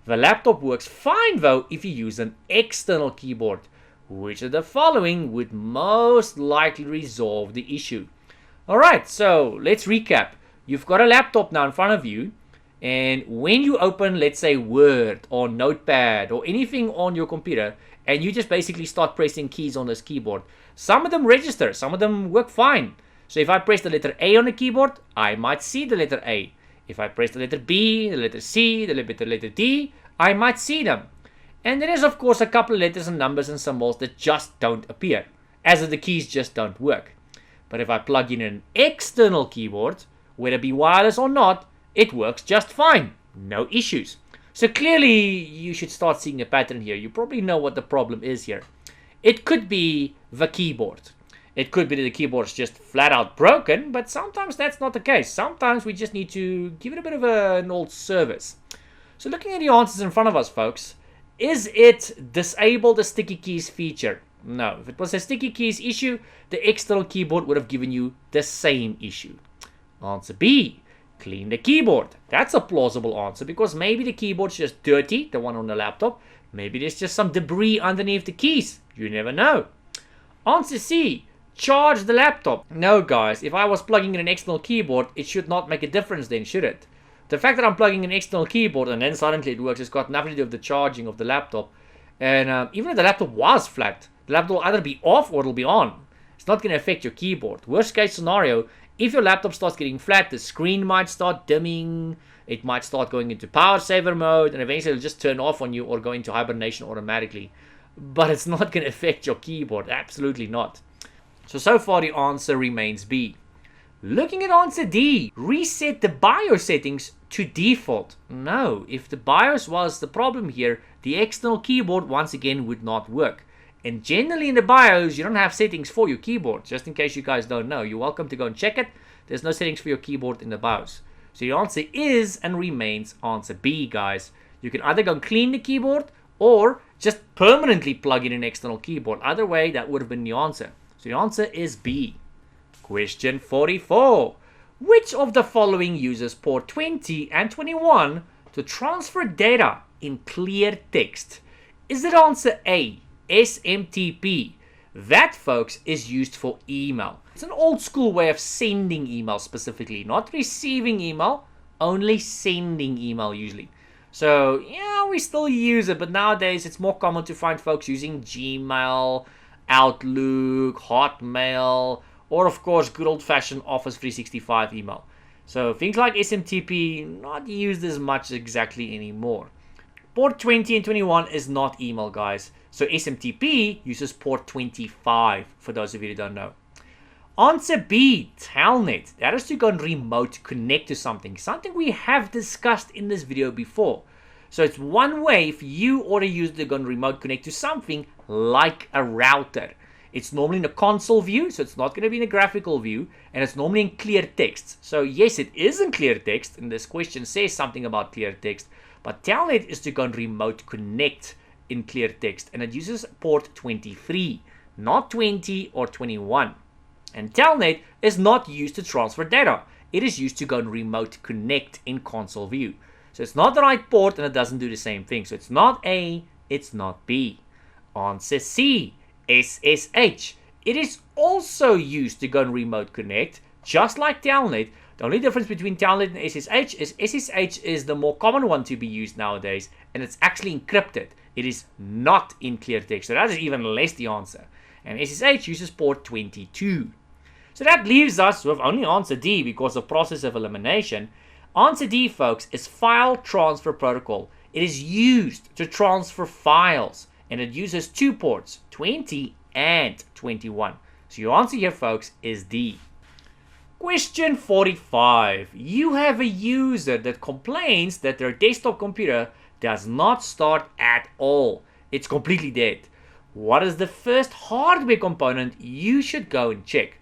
The laptop works fine, though, if you use an external keyboard. Which of the following would most likely resolve the issue? Alright, so let's recap. You've got a laptop now in front of you. And when you open, let's say, Word or Notepad or anything on your computer, and you just basically start pressing keys on this keyboard, some of them register, some of them work fine. So if I press the letter A on the keyboard, I might see the letter A. If I press the letter B, the letter C, the letter D, I might see them. And there is, of course, a couple of letters and numbers and symbols that just don't appear, as if the keys just don't work. But if I plug in an external keyboard, whether it be wireless or not, it works just fine. No issues. So clearly, you should start seeing a pattern here. You probably know what the problem is here. It could be the keyboard. It could be that the keyboard's just flat out broken, but sometimes that's not the case. Sometimes we just need to give it a bit of an old service. So looking at the answers in front of us, folks, is it disable the sticky keys feature? No. If it was a sticky keys issue, the external keyboard would have given you the same issue. Answer B. Clean the keyboard. That's a plausible answer because maybe the keyboard's just dirty, the one on the laptop. Maybe there's just some debris underneath the keys. You never know. Answer C. Charge the laptop. No, guys. If I was plugging in an external keyboard, it should not make a difference then, should it? The fact that I'm plugging in an external keyboard and then suddenly it works has got nothing to do with the charging of the laptop. And even if the laptop was flat, the laptop will either be off or it'll be on. It's not going to affect your keyboard. Worst case scenario, if your laptop starts getting flat, the screen might start dimming, it might start going into power saver mode, and eventually it'll just turn off on you or go into hibernation automatically. But it's not going to affect your keyboard, absolutely not. So far the answer remains B. Looking at answer D, reset the BIOS settings to default. No, if the BIOS was the problem here, the external keyboard once again would not work. And generally in the BIOS, you don't have settings for your keyboard. Just in case you guys don't know, you're welcome to go and check it. There's no settings for your keyboard in the BIOS. So your answer is and remains answer B, guys. You can either go and clean the keyboard or just permanently plug in an external keyboard. Either way, that would have been the answer. So the answer is B. Question 44. Which of the following uses port 20 and 21 to transfer data in clear text? Is it answer A, SMTP? That, folks, is used for email. It's an old school way of sending email specifically, not receiving email, only sending email usually. So, yeah, we still use it, but nowadays it's more common to find folks using Gmail, Outlook, Hotmail, or of course good old-fashioned Office 365 email. So things like SMTP, not used as much exactly anymore. Port 20 and 21 is not email, guys. So SMTP uses port 25, for those of you who don't know. Answer B, Telnet. That is to go and remote connect to something. Something we have discussed in this video before. So it's one way for you or a user to go and remote connect to something like a router. It's normally in a console view, so it's not going to be in a graphical view, and it's normally in clear text. So yes, it is in clear text, and this question says something about clear text, but Telnet is to go and remote connect in clear text, and it uses port 23, not 20 or 21. And Telnet is not used to transfer data. It is used to go and remote connect in console view. So it's not the right port, and it doesn't do the same thing. So it's not A, it's not B. Answer C, SSH. It is also used to go and remote connect, just like Telnet. The only difference between Telnet and SSH is SSH is the more common one to be used nowadays, and it's actually encrypted. It is not in clear text, so that is even less the answer. And SSH uses port 22. So that leaves us with only answer D because of process of elimination. Answer D, folks, is file transfer protocol. It is used to transfer files, and it uses two ports, 20 and 21. So your answer here, folks, is D. Question 45. You have a user that complains that their desktop computer does not start at all. It's completely dead. What is the first hardware component you should go and check?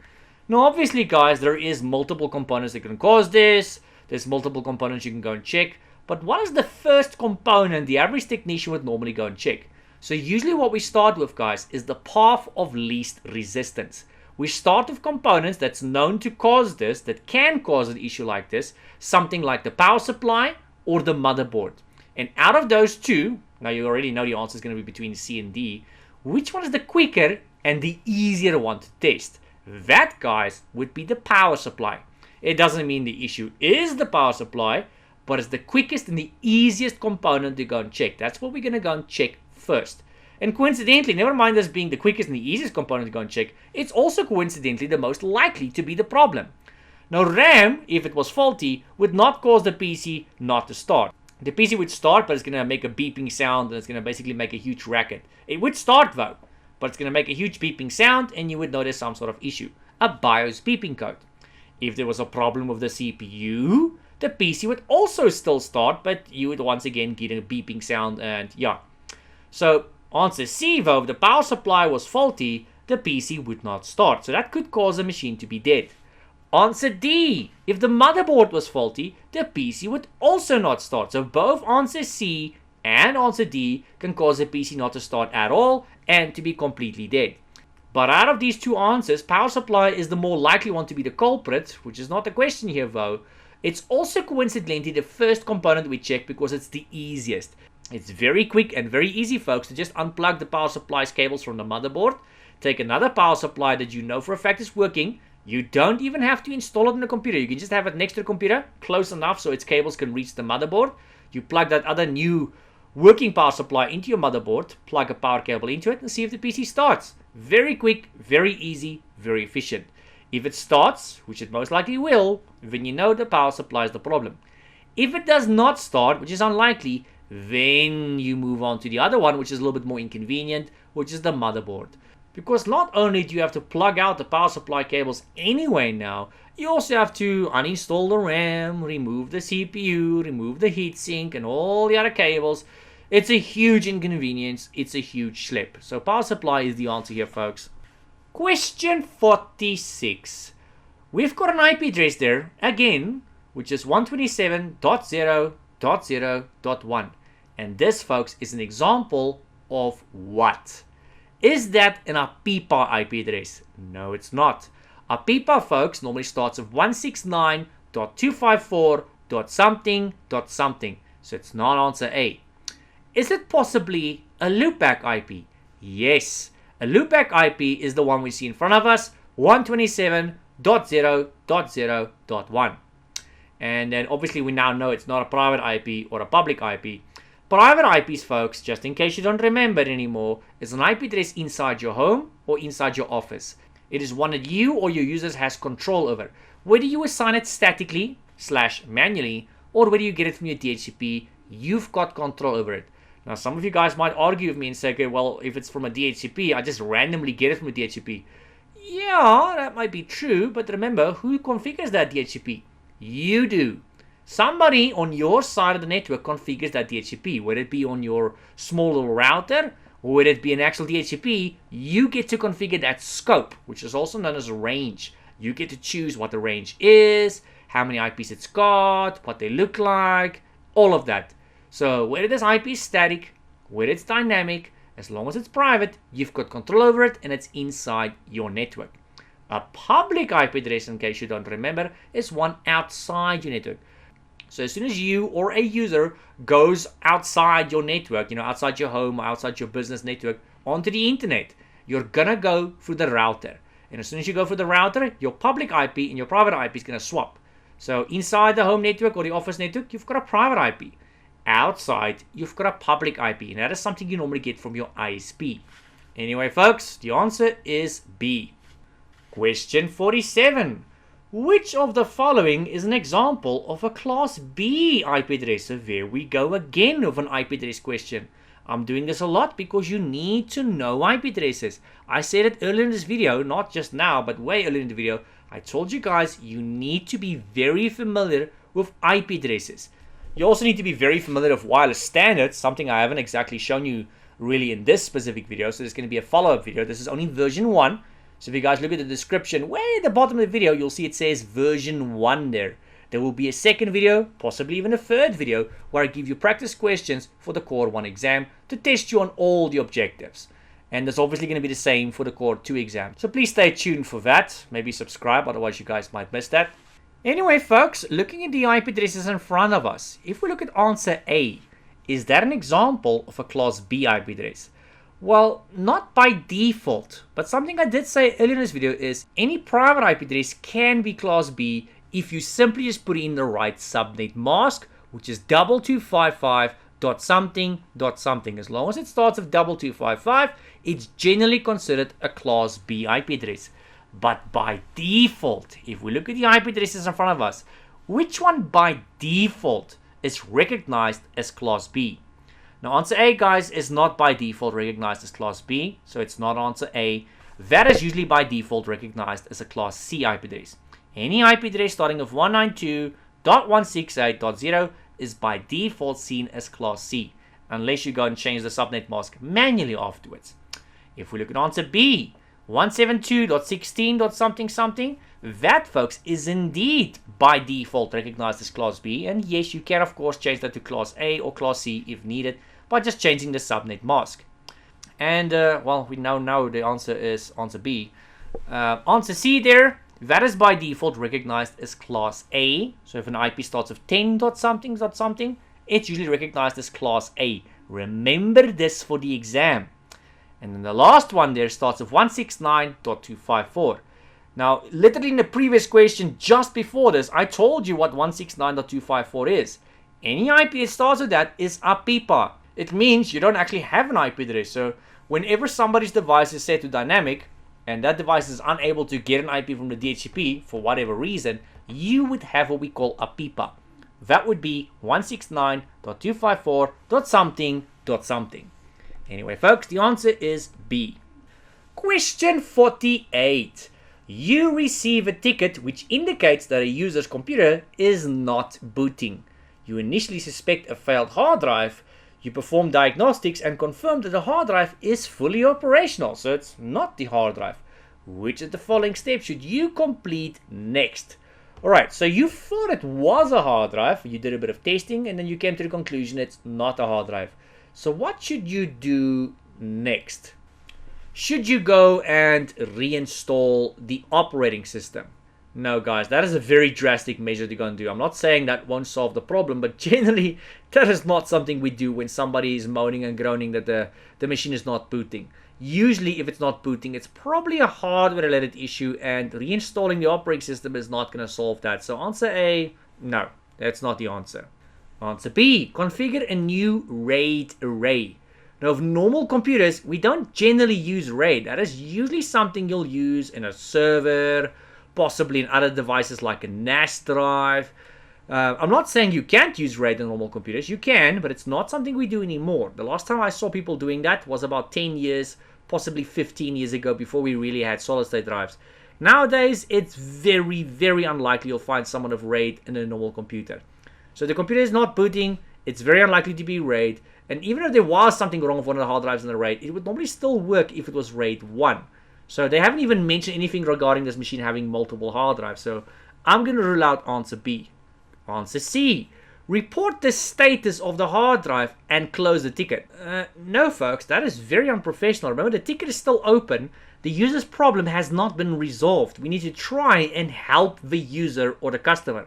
Now, obviously, guys, there is multiple components that can cause this. There's multiple components you can go and check. But what is the first component the average technician would normally go and check? So usually what we start with, guys, is the path of least resistance. We start with components that's known to cause this, that can cause an issue like this, something like the power supply or the motherboard. And out of those two, now you already know the answer is going to be between C and D, which one is the quicker and the easier one to test? That, guys, would be the power supply. It doesn't mean the issue is the power supply, but it's the quickest and the easiest component to go and check. That's what we're going to go and check first. And coincidentally, never mind this being the quickest and the easiest component to go and check, it's also coincidentally the most likely to be the problem. Now, RAM, if it was faulty, would not cause the PC not to start. The PC would start, but it's going to make a beeping sound, and it's going to basically make a huge racket. It would start, though, but it's going to make a huge beeping sound, and you would notice some sort of issue. A BIOS beeping code. If there was a problem with the CPU, the PC would also still start, but you would once again get a beeping sound, and yeah. So, answer C, though, if the power supply was faulty, the PC would not start. So that could cause the machine to be dead. Answer D, if the motherboard was faulty, the PC would also not start. So both answer C and answer D can cause the PC not to start at all and to be completely dead. But out of these two answers, power supply is the more likely one to be the culprit, which is not the question here though. It's also coincidentally the first component we check because it's the easiest. It's very quick and very easy, folks, to just unplug the power supply's cables from the motherboard, take another power supply that you know for a fact is working. You don't even have to install it in the computer. You can just have it next to the computer, close enough so its cables can reach the motherboard. You plug that other new working power supply into your motherboard, plug a power cable into it, and see if the PC starts. Very quick, very easy, very efficient. If it starts, which it most likely will, then you know the power supply is the problem. If it does not start, which is unlikely, then you move on to the other one, which is a little bit more inconvenient, which is the motherboard. Because not only do you have to plug out the power supply cables anyway now, you also have to uninstall the RAM, remove the CPU, remove the heatsink, and all the other cables. It's a huge inconvenience. It's a huge slip. So power supply is the answer here, folks. Question 46. We've got an IP address there, again, which is 127.0.0.1. And this, folks, is an example of what? Is that an APIPA IP address? No, it's not. APIPA, folks, normally starts with 169.254.something.something. So it's not answer A. Is it possibly a loopback IP? Yes. A loopback IP is the one we see in front of us, 127.0.0.1. And then obviously we now know it's not a private IP or a public IP. Private IPs, folks, just in case you don't remember it anymore, is an IP address inside your home or inside your office. It is one that you or your users has control over. Whether you assign it statically /manually, or whether you get it from your DHCP, you've got control over it. Now, some of you guys might argue with me and say, okay, well, if it's from a DHCP, I just randomly get it from a DHCP. Yeah, that might be true, but remember, who configures that DHCP? You do. Somebody on your side of the network configures that DHCP, whether it be on your small little router, or whether it be an actual DHCP, you get to configure that scope, which is also known as a range. You get to choose what the range is, how many IPs it's got, what they look like, all of that. So whether this IP is static, whether it's dynamic, as long as it's private, you've got control over it and it's inside your network. A public IP address, in case you don't remember, is one outside your network. So as soon as you or a user goes outside your network, outside your home, outside your business network, onto the internet, you're gonna go through the router. And as soon as you go through the router, your public IP and your private IP is gonna swap. So inside the home network or the office network, you've got a private IP. Outside, you've got a public IP, and that is something you normally get from your ISP. Anyway, folks, the answer is B. Question 47. Which of the following is an example of a Class B IP address? So there we go again with an IP address question. I'm doing this a lot because you need to know IP addresses. I said it earlier in this video, not just now, but way earlier in the video. I told you guys you need to be very familiar with IP addresses. You also need to be very familiar with wireless standards, something I haven't exactly shown you really in this specific video. So there's going to be a follow-up video. This is only version 1. So if you guys look at the description, way at the bottom of the video, you'll see it says version 1 there. There will be a second video, possibly even a third video, where I give you practice questions for the Core 1 exam to test you on all the objectives. And that's obviously going to be the same for the Core 2 exam. So please stay tuned for that. Maybe subscribe, otherwise you guys might miss that. Anyway, folks, looking at the IP addresses in front of us, if we look at answer A, is that an example of a Class B IP address? Well, not by default, but something I did say earlier in this video is any private IP address can be Class B if you simply just put in the right subnet mask, which is 2255.something.something. As long as it starts with 2255, it's generally considered a Class B IP address. But by default, if we look at the IP addresses in front of us, which one by default is recognized as Class B? Now, answer A, guys, is not by default recognized as Class B, so it's not answer A. That is usually by default recognized as a Class C IP address. Any IP address starting with 192.168.0 is by default seen as Class C, unless you go and change the subnet mask manually afterwards. If we look at answer B, 172.16.something, that, folks, is indeed by default recognized as Class B. And yes, you can, of course, change that to Class A or Class C if needed by just changing the subnet mask. And, well, we now know the answer is answer B. Answer C there, that is by default recognized as Class A. So if an IP starts with 10.something.something, it's usually recognized as Class A. Remember this for the exam. And then the last one there starts with 169.254. Now, literally in the previous question just before this, I told you what 169.254 is. Any IP that starts with that is a PIPA. It means you don't actually have an IP address. So whenever somebody's device is set to dynamic, and that device is unable to get an IP from the DHCP for whatever reason, you would have what we call a PIPA. That would be 169.254.something.something. Anyway, folks, the answer is B. Question 48. You receive a ticket which indicates that a user's computer is not booting. You initially suspect a failed hard drive. You perform diagnostics and confirm that the hard drive is fully operational, so it's not the hard drive. Which of the following steps should you complete next? Alright, so you thought it was a hard drive, you did a bit of testing, and then you came to the conclusion it's not a hard drive. So what should you do next? Should you go and reinstall the operating system? No, guys, that is a very drastic measure to go and do. I'm not saying that won't solve the problem, but generally that is not something we do when somebody is moaning and groaning that the machine is not booting. Usually if it's not booting, it's probably a hardware related issue, and reinstalling the operating system is not going to solve that. So answer A, no, that's not the answer. Answer B, configure a new RAID array. Now, with normal computers, we don't generally use RAID. That is usually something you'll use in a server, possibly in other devices like a NAS drive. I'm not saying you can't use RAID on normal computers. You can, but it's not something we do anymore. The last time I saw people doing that was about 10 years, possibly 15 years ago, before we really had solid-state drives. Nowadays, it's very, very unlikely you'll find someone of RAID in a normal computer. So the computer is not booting. It's very unlikely to be RAID. And even if there was something wrong with one of the hard drives in the RAID, it would normally still work if it was RAID 1. So they haven't even mentioned anything regarding this machine having multiple hard drives. So I'm going to rule out answer B. Answer C. Report the status of the hard drive and close the ticket. No, folks, that is very unprofessional. Remember, the ticket is still open. The user's problem has not been resolved. We need to try and help the user or the customer.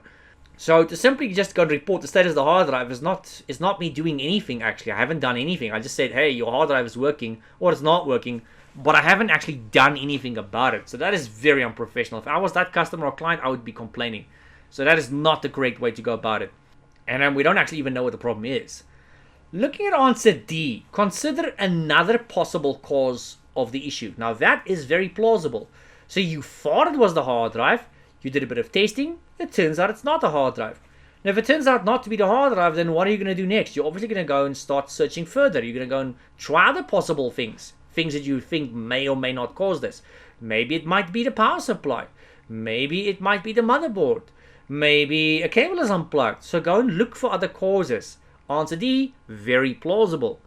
So to simply just go and report the status of the hard drive is not me doing anything, actually. I haven't done anything. I just said, hey, your hard drive is working or it's not working, but I haven't actually done anything about it. So that is very unprofessional. If I was that customer or client, I would be complaining. So that is not the correct way to go about it. And we don't actually even know what the problem is. Looking at answer D, consider another possible cause of the issue. Now that is very plausible. So you thought it was the hard drive, you did a bit of testing, it turns out it's not a hard drive. Now if it turns out not to be the hard drive, then what are you going to do next? You're obviously going to go and start searching further. You're going to go and try other possible things that you think may or may not cause this. Maybe it might be the power supply. Maybe it might be the motherboard. Maybe a cable is unplugged. So go and look for other causes. Answer D, very plausible.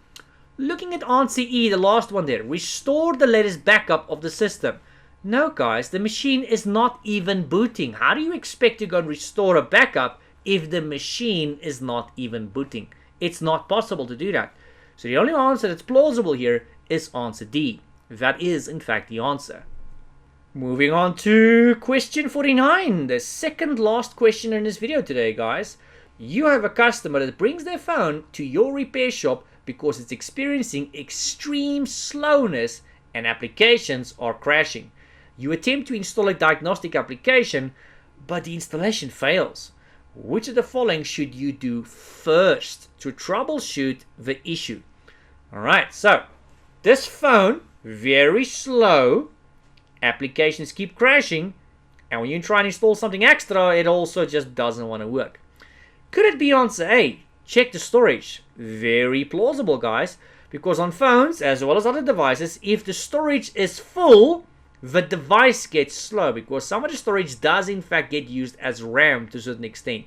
Looking at answer E, the last one there, restore the latest backup of the system. No, guys, the machine is not even booting. How do you expect to go and restore a backup if the machine is not even booting? It's not possible to do that. So the only answer that's plausible here is answer D. That is, in fact, the answer. Moving on to question 49, the second last question in this video today, guys. You have a customer that brings their phone to your repair shop because it's experiencing extreme slowness and applications are crashing. You attempt to install a diagnostic application, but the installation fails. Which of the following should you do first to troubleshoot the issue? Alright, so this phone, very slow, applications keep crashing, and when you try and install something extra, it also just doesn't want to work. Could it be answer A? Check the storage. Very plausible, guys, because on phones as well as other devices, if the storage is full, the device gets slow because some of the storage does in fact get used as RAM to a certain extent.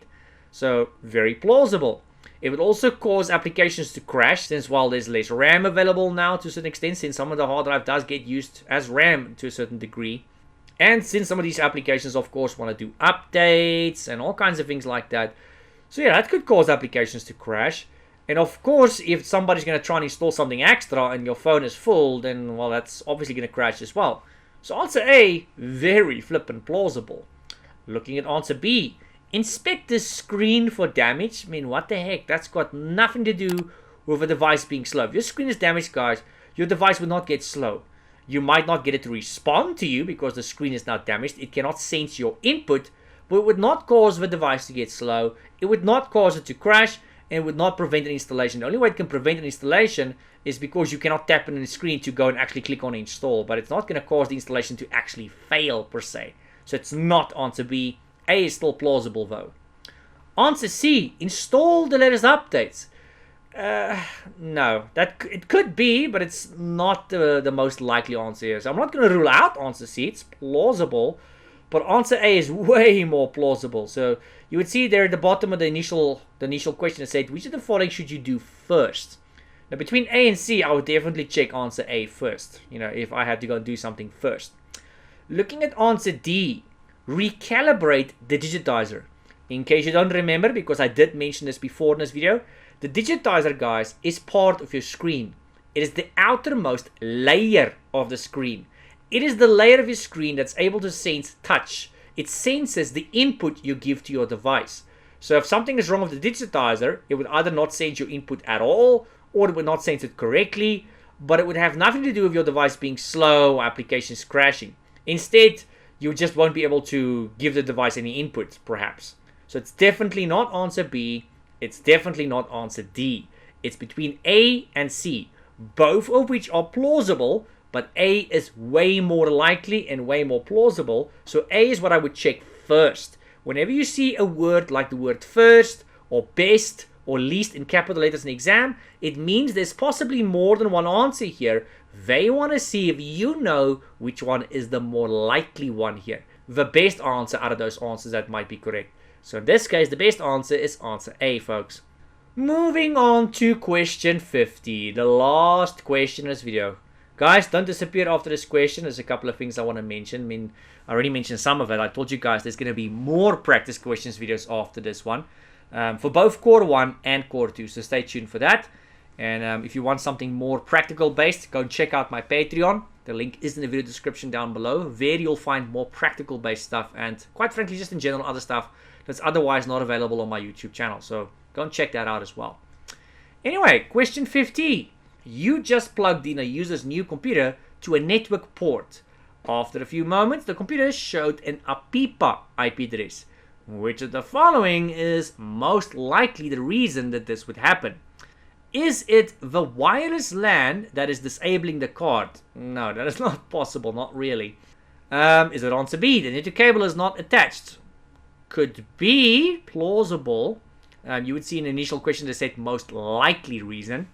So very plausible. It would also cause applications to crash, since while there's less RAM available now to a certain extent, since some of the hard drive does get used as RAM to a certain degree. And since some of these applications, of course, want to do updates and all kinds of things like that. So yeah, that could cause applications to crash. And of course, if somebody's going to try and install something extra and your phone is full, then, well, that's obviously going to crash as well. So answer A, very flippin' plausible. Looking at answer B, inspect the screen for damage. I mean, what the heck? That's got nothing to do with a device being slow. If your screen is damaged, guys, your device will not get slow. You might not get it to respond to you because the screen is now damaged. It cannot sense your input, but it would not cause the device to get slow. It would not cause it to crash, and it would not prevent an installation. The only way it can prevent an installation is because you cannot tap on the screen to go and actually click on install, but it's not going to cause the installation to actually fail per se. So it's not answer B. A is still plausible though. Answer C, install the latest updates. No, it could be, but it's not the most likely answer here. So I'm not going to rule out answer C. It's plausible, but answer A is way more plausible. So you would see there at the bottom of the initial question it said, which of the following should you do first? Now between A and C, I would definitely check answer A first. You know, if I had to go and do something first. Looking at answer D, recalibrate the digitizer. In case you don't remember, because I did mention this before in this video, the digitizer, guys, is part of your screen. It is the outermost layer of the screen. It is the layer of your screen that's able to sense touch. It senses the input you give to your device. So if something is wrong with the digitizer, it would either not sense your input at all, or it would not sense it correctly, but it would have nothing to do with your device being slow or applications crashing. Instead, you just won't be able to give the device any input, perhaps. So it's definitely not answer B. It's definitely not answer D. It's between A and C, both of which are plausible, but A is way more likely and way more plausible. So A is what I would check first whenever you see a word like the word first or best or least in capital letters in exam, it means there's possibly more than one answer here. They want to see if you know which one is the more likely one here. The best answer out of those answers that might be correct. So in this case, the best answer is answer A, folks. Moving on to question 50, the last question in this video. Guys, don't disappear after this question. There's a couple of things I want to mention. I mean, I already mentioned some of it. I told you guys there's going to be more practice questions videos after this one. For both Core 1 and Core 2, so stay tuned for that. And if you want something more practical based, go and check out my Patreon. The link is in the video description down below. There you'll find more practical based stuff and quite frankly just in general other stuff that's otherwise not available on my YouTube channel. So go and check that out as well. Anyway, question 50. You just plugged in a user's new computer to a network port. After a few moments, the computer showed an APIPA IP address. Which of the following is most likely the reason that this would happen? Is it the wireless LAN that is disabling the card? No, that is not possible, not really. Is it answer B? The network cable is not attached. Could be plausible. You would see in the initial question that said most likely reason.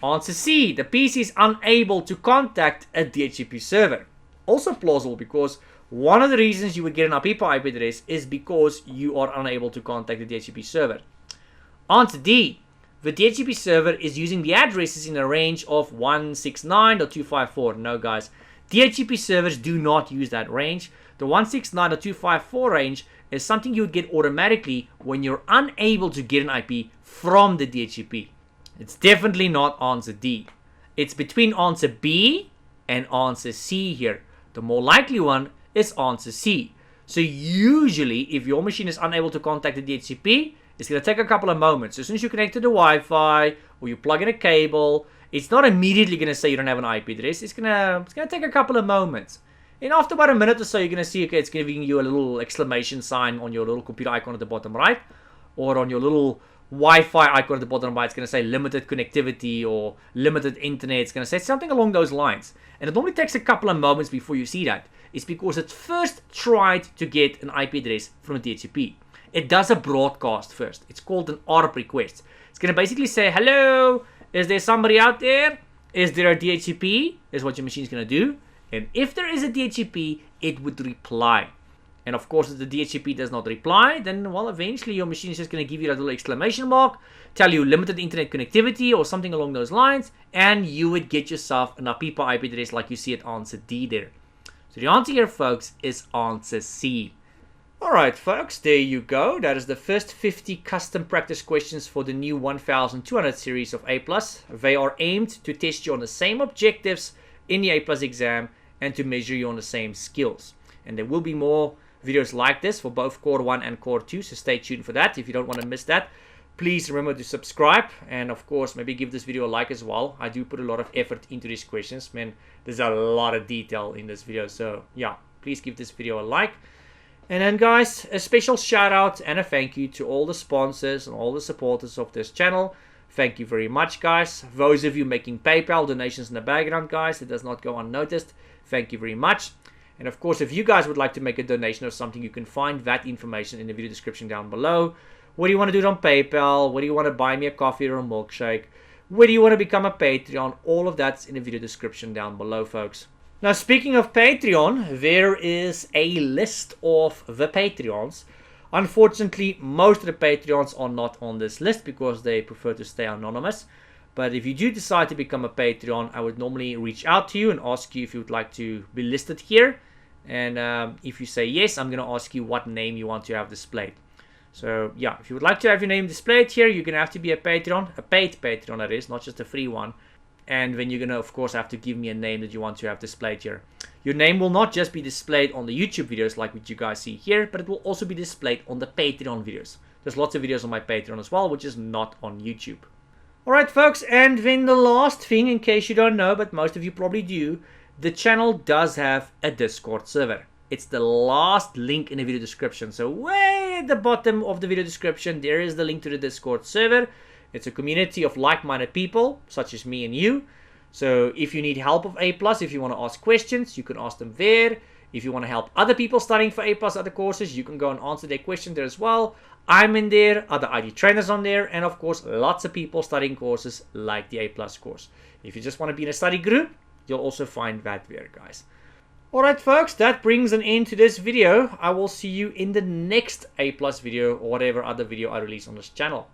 Answer C, the PC is unable to contact a DHCP server. Also plausible because one of the reasons you would get an APIPA IP address is because you are unable to contact the DHCP server. Answer D, the DHCP server is using the addresses in a range of 169.254. No guys, DHCP servers do not use that range. The 169.254 range is something you would get automatically when you're unable to get an IP from the DHCP. It's definitely not answer D. It's between answer B and answer C here. The more likely one is answer C. So usually if your machine is unable to contact the DHCP, it's going to take a couple of moments. As soon as you connect to the Wi-Fi or you plug in a cable, it's not immediately going to say you don't have an IP address. It's going to take a couple of moments. And after about a minute or so, you're going to see, okay, it's giving you a little exclamation sign on your little computer icon at the bottom right, or on your little Wi-Fi icon at the bottom right. It's going to say limited connectivity or limited internet. It's going to say something along those lines. And it normally takes a couple of moments before you see that. It's because it first tried to get an IP address from a DHCP. It does a broadcast first. It's called an ARP request. It's going to basically say, hello, is there somebody out there? Is there a DHCP? Is what your machine is going to do. And if there is a DHCP, it would reply. And of course, if the DHCP does not reply, then, well, eventually your machine is just going to give you that little exclamation mark, tell you limited internet connectivity or something along those lines, and you would get yourself an APIPA IP address like you see at answer D there. So the answer here, folks, is answer C. Alright, folks, there you go. That is the first 50 custom practice questions for the new 1200 series of A+. They are aimed to test you on the same objectives in the A+ exam and to measure you on the same skills. And there will be more videos like this for both Core 1 and Core 2, so stay tuned for that if you don't want to miss that. Please remember to subscribe and of course maybe give this video a like as well. I do put a lot of effort into these questions, man. There's a lot of detail in this video, so yeah, please give this video a like. And then guys, a special shout out and a thank you to all the sponsors and all the supporters of this channel. Thank you very much, guys. Those of you making PayPal donations in the background, guys, it does not go unnoticed. Thank you very much. And of course, if you guys would like to make a donation or something, you can find that information in the video description down below. Whether you want to do it on PayPal, whether you want to buy me a coffee or a milkshake, whether you want to become a Patreon, all of that's in the video description down below, folks. Now, speaking of Patreon, there is a list of the Patreons. Unfortunately, most of the Patreons are not on this list because they prefer to stay anonymous. But if you do decide to become a Patreon, I would normally reach out to you and ask you if you would like to be listed here. And if you say yes, I'm going to ask you what name you want to have displayed. So yeah, if you would like to have your name displayed here, you're going to have to be a Patreon, a paid Patreon that is, not just a free one. And then you're going to, of course, have to give me a name that you want to have displayed here. Your name will not just be displayed on the YouTube videos like what you guys see here, but it will also be displayed on the Patreon videos. There's lots of videos on my Patreon as well, which is not on YouTube. Alright, folks, and then the last thing, in case you don't know, but most of you probably do, the channel does have a Discord server. It's the last link in the video description. So way at the bottom of the video description, there is the link to the Discord server. It's a community of like-minded people, such as me and you. So if you need help of A+, if you want to ask questions, you can ask them there. If you want to help other people studying for A+ other courses, you can go and answer their question there as well. I'm in there, other ID trainers on there, and of course lots of people studying courses like the A+ course. If you just want to be in a study group, you'll also find that there, guys. Alright folks, that brings an end to this video. I will see you in the next A+ video or whatever other video I release on this channel.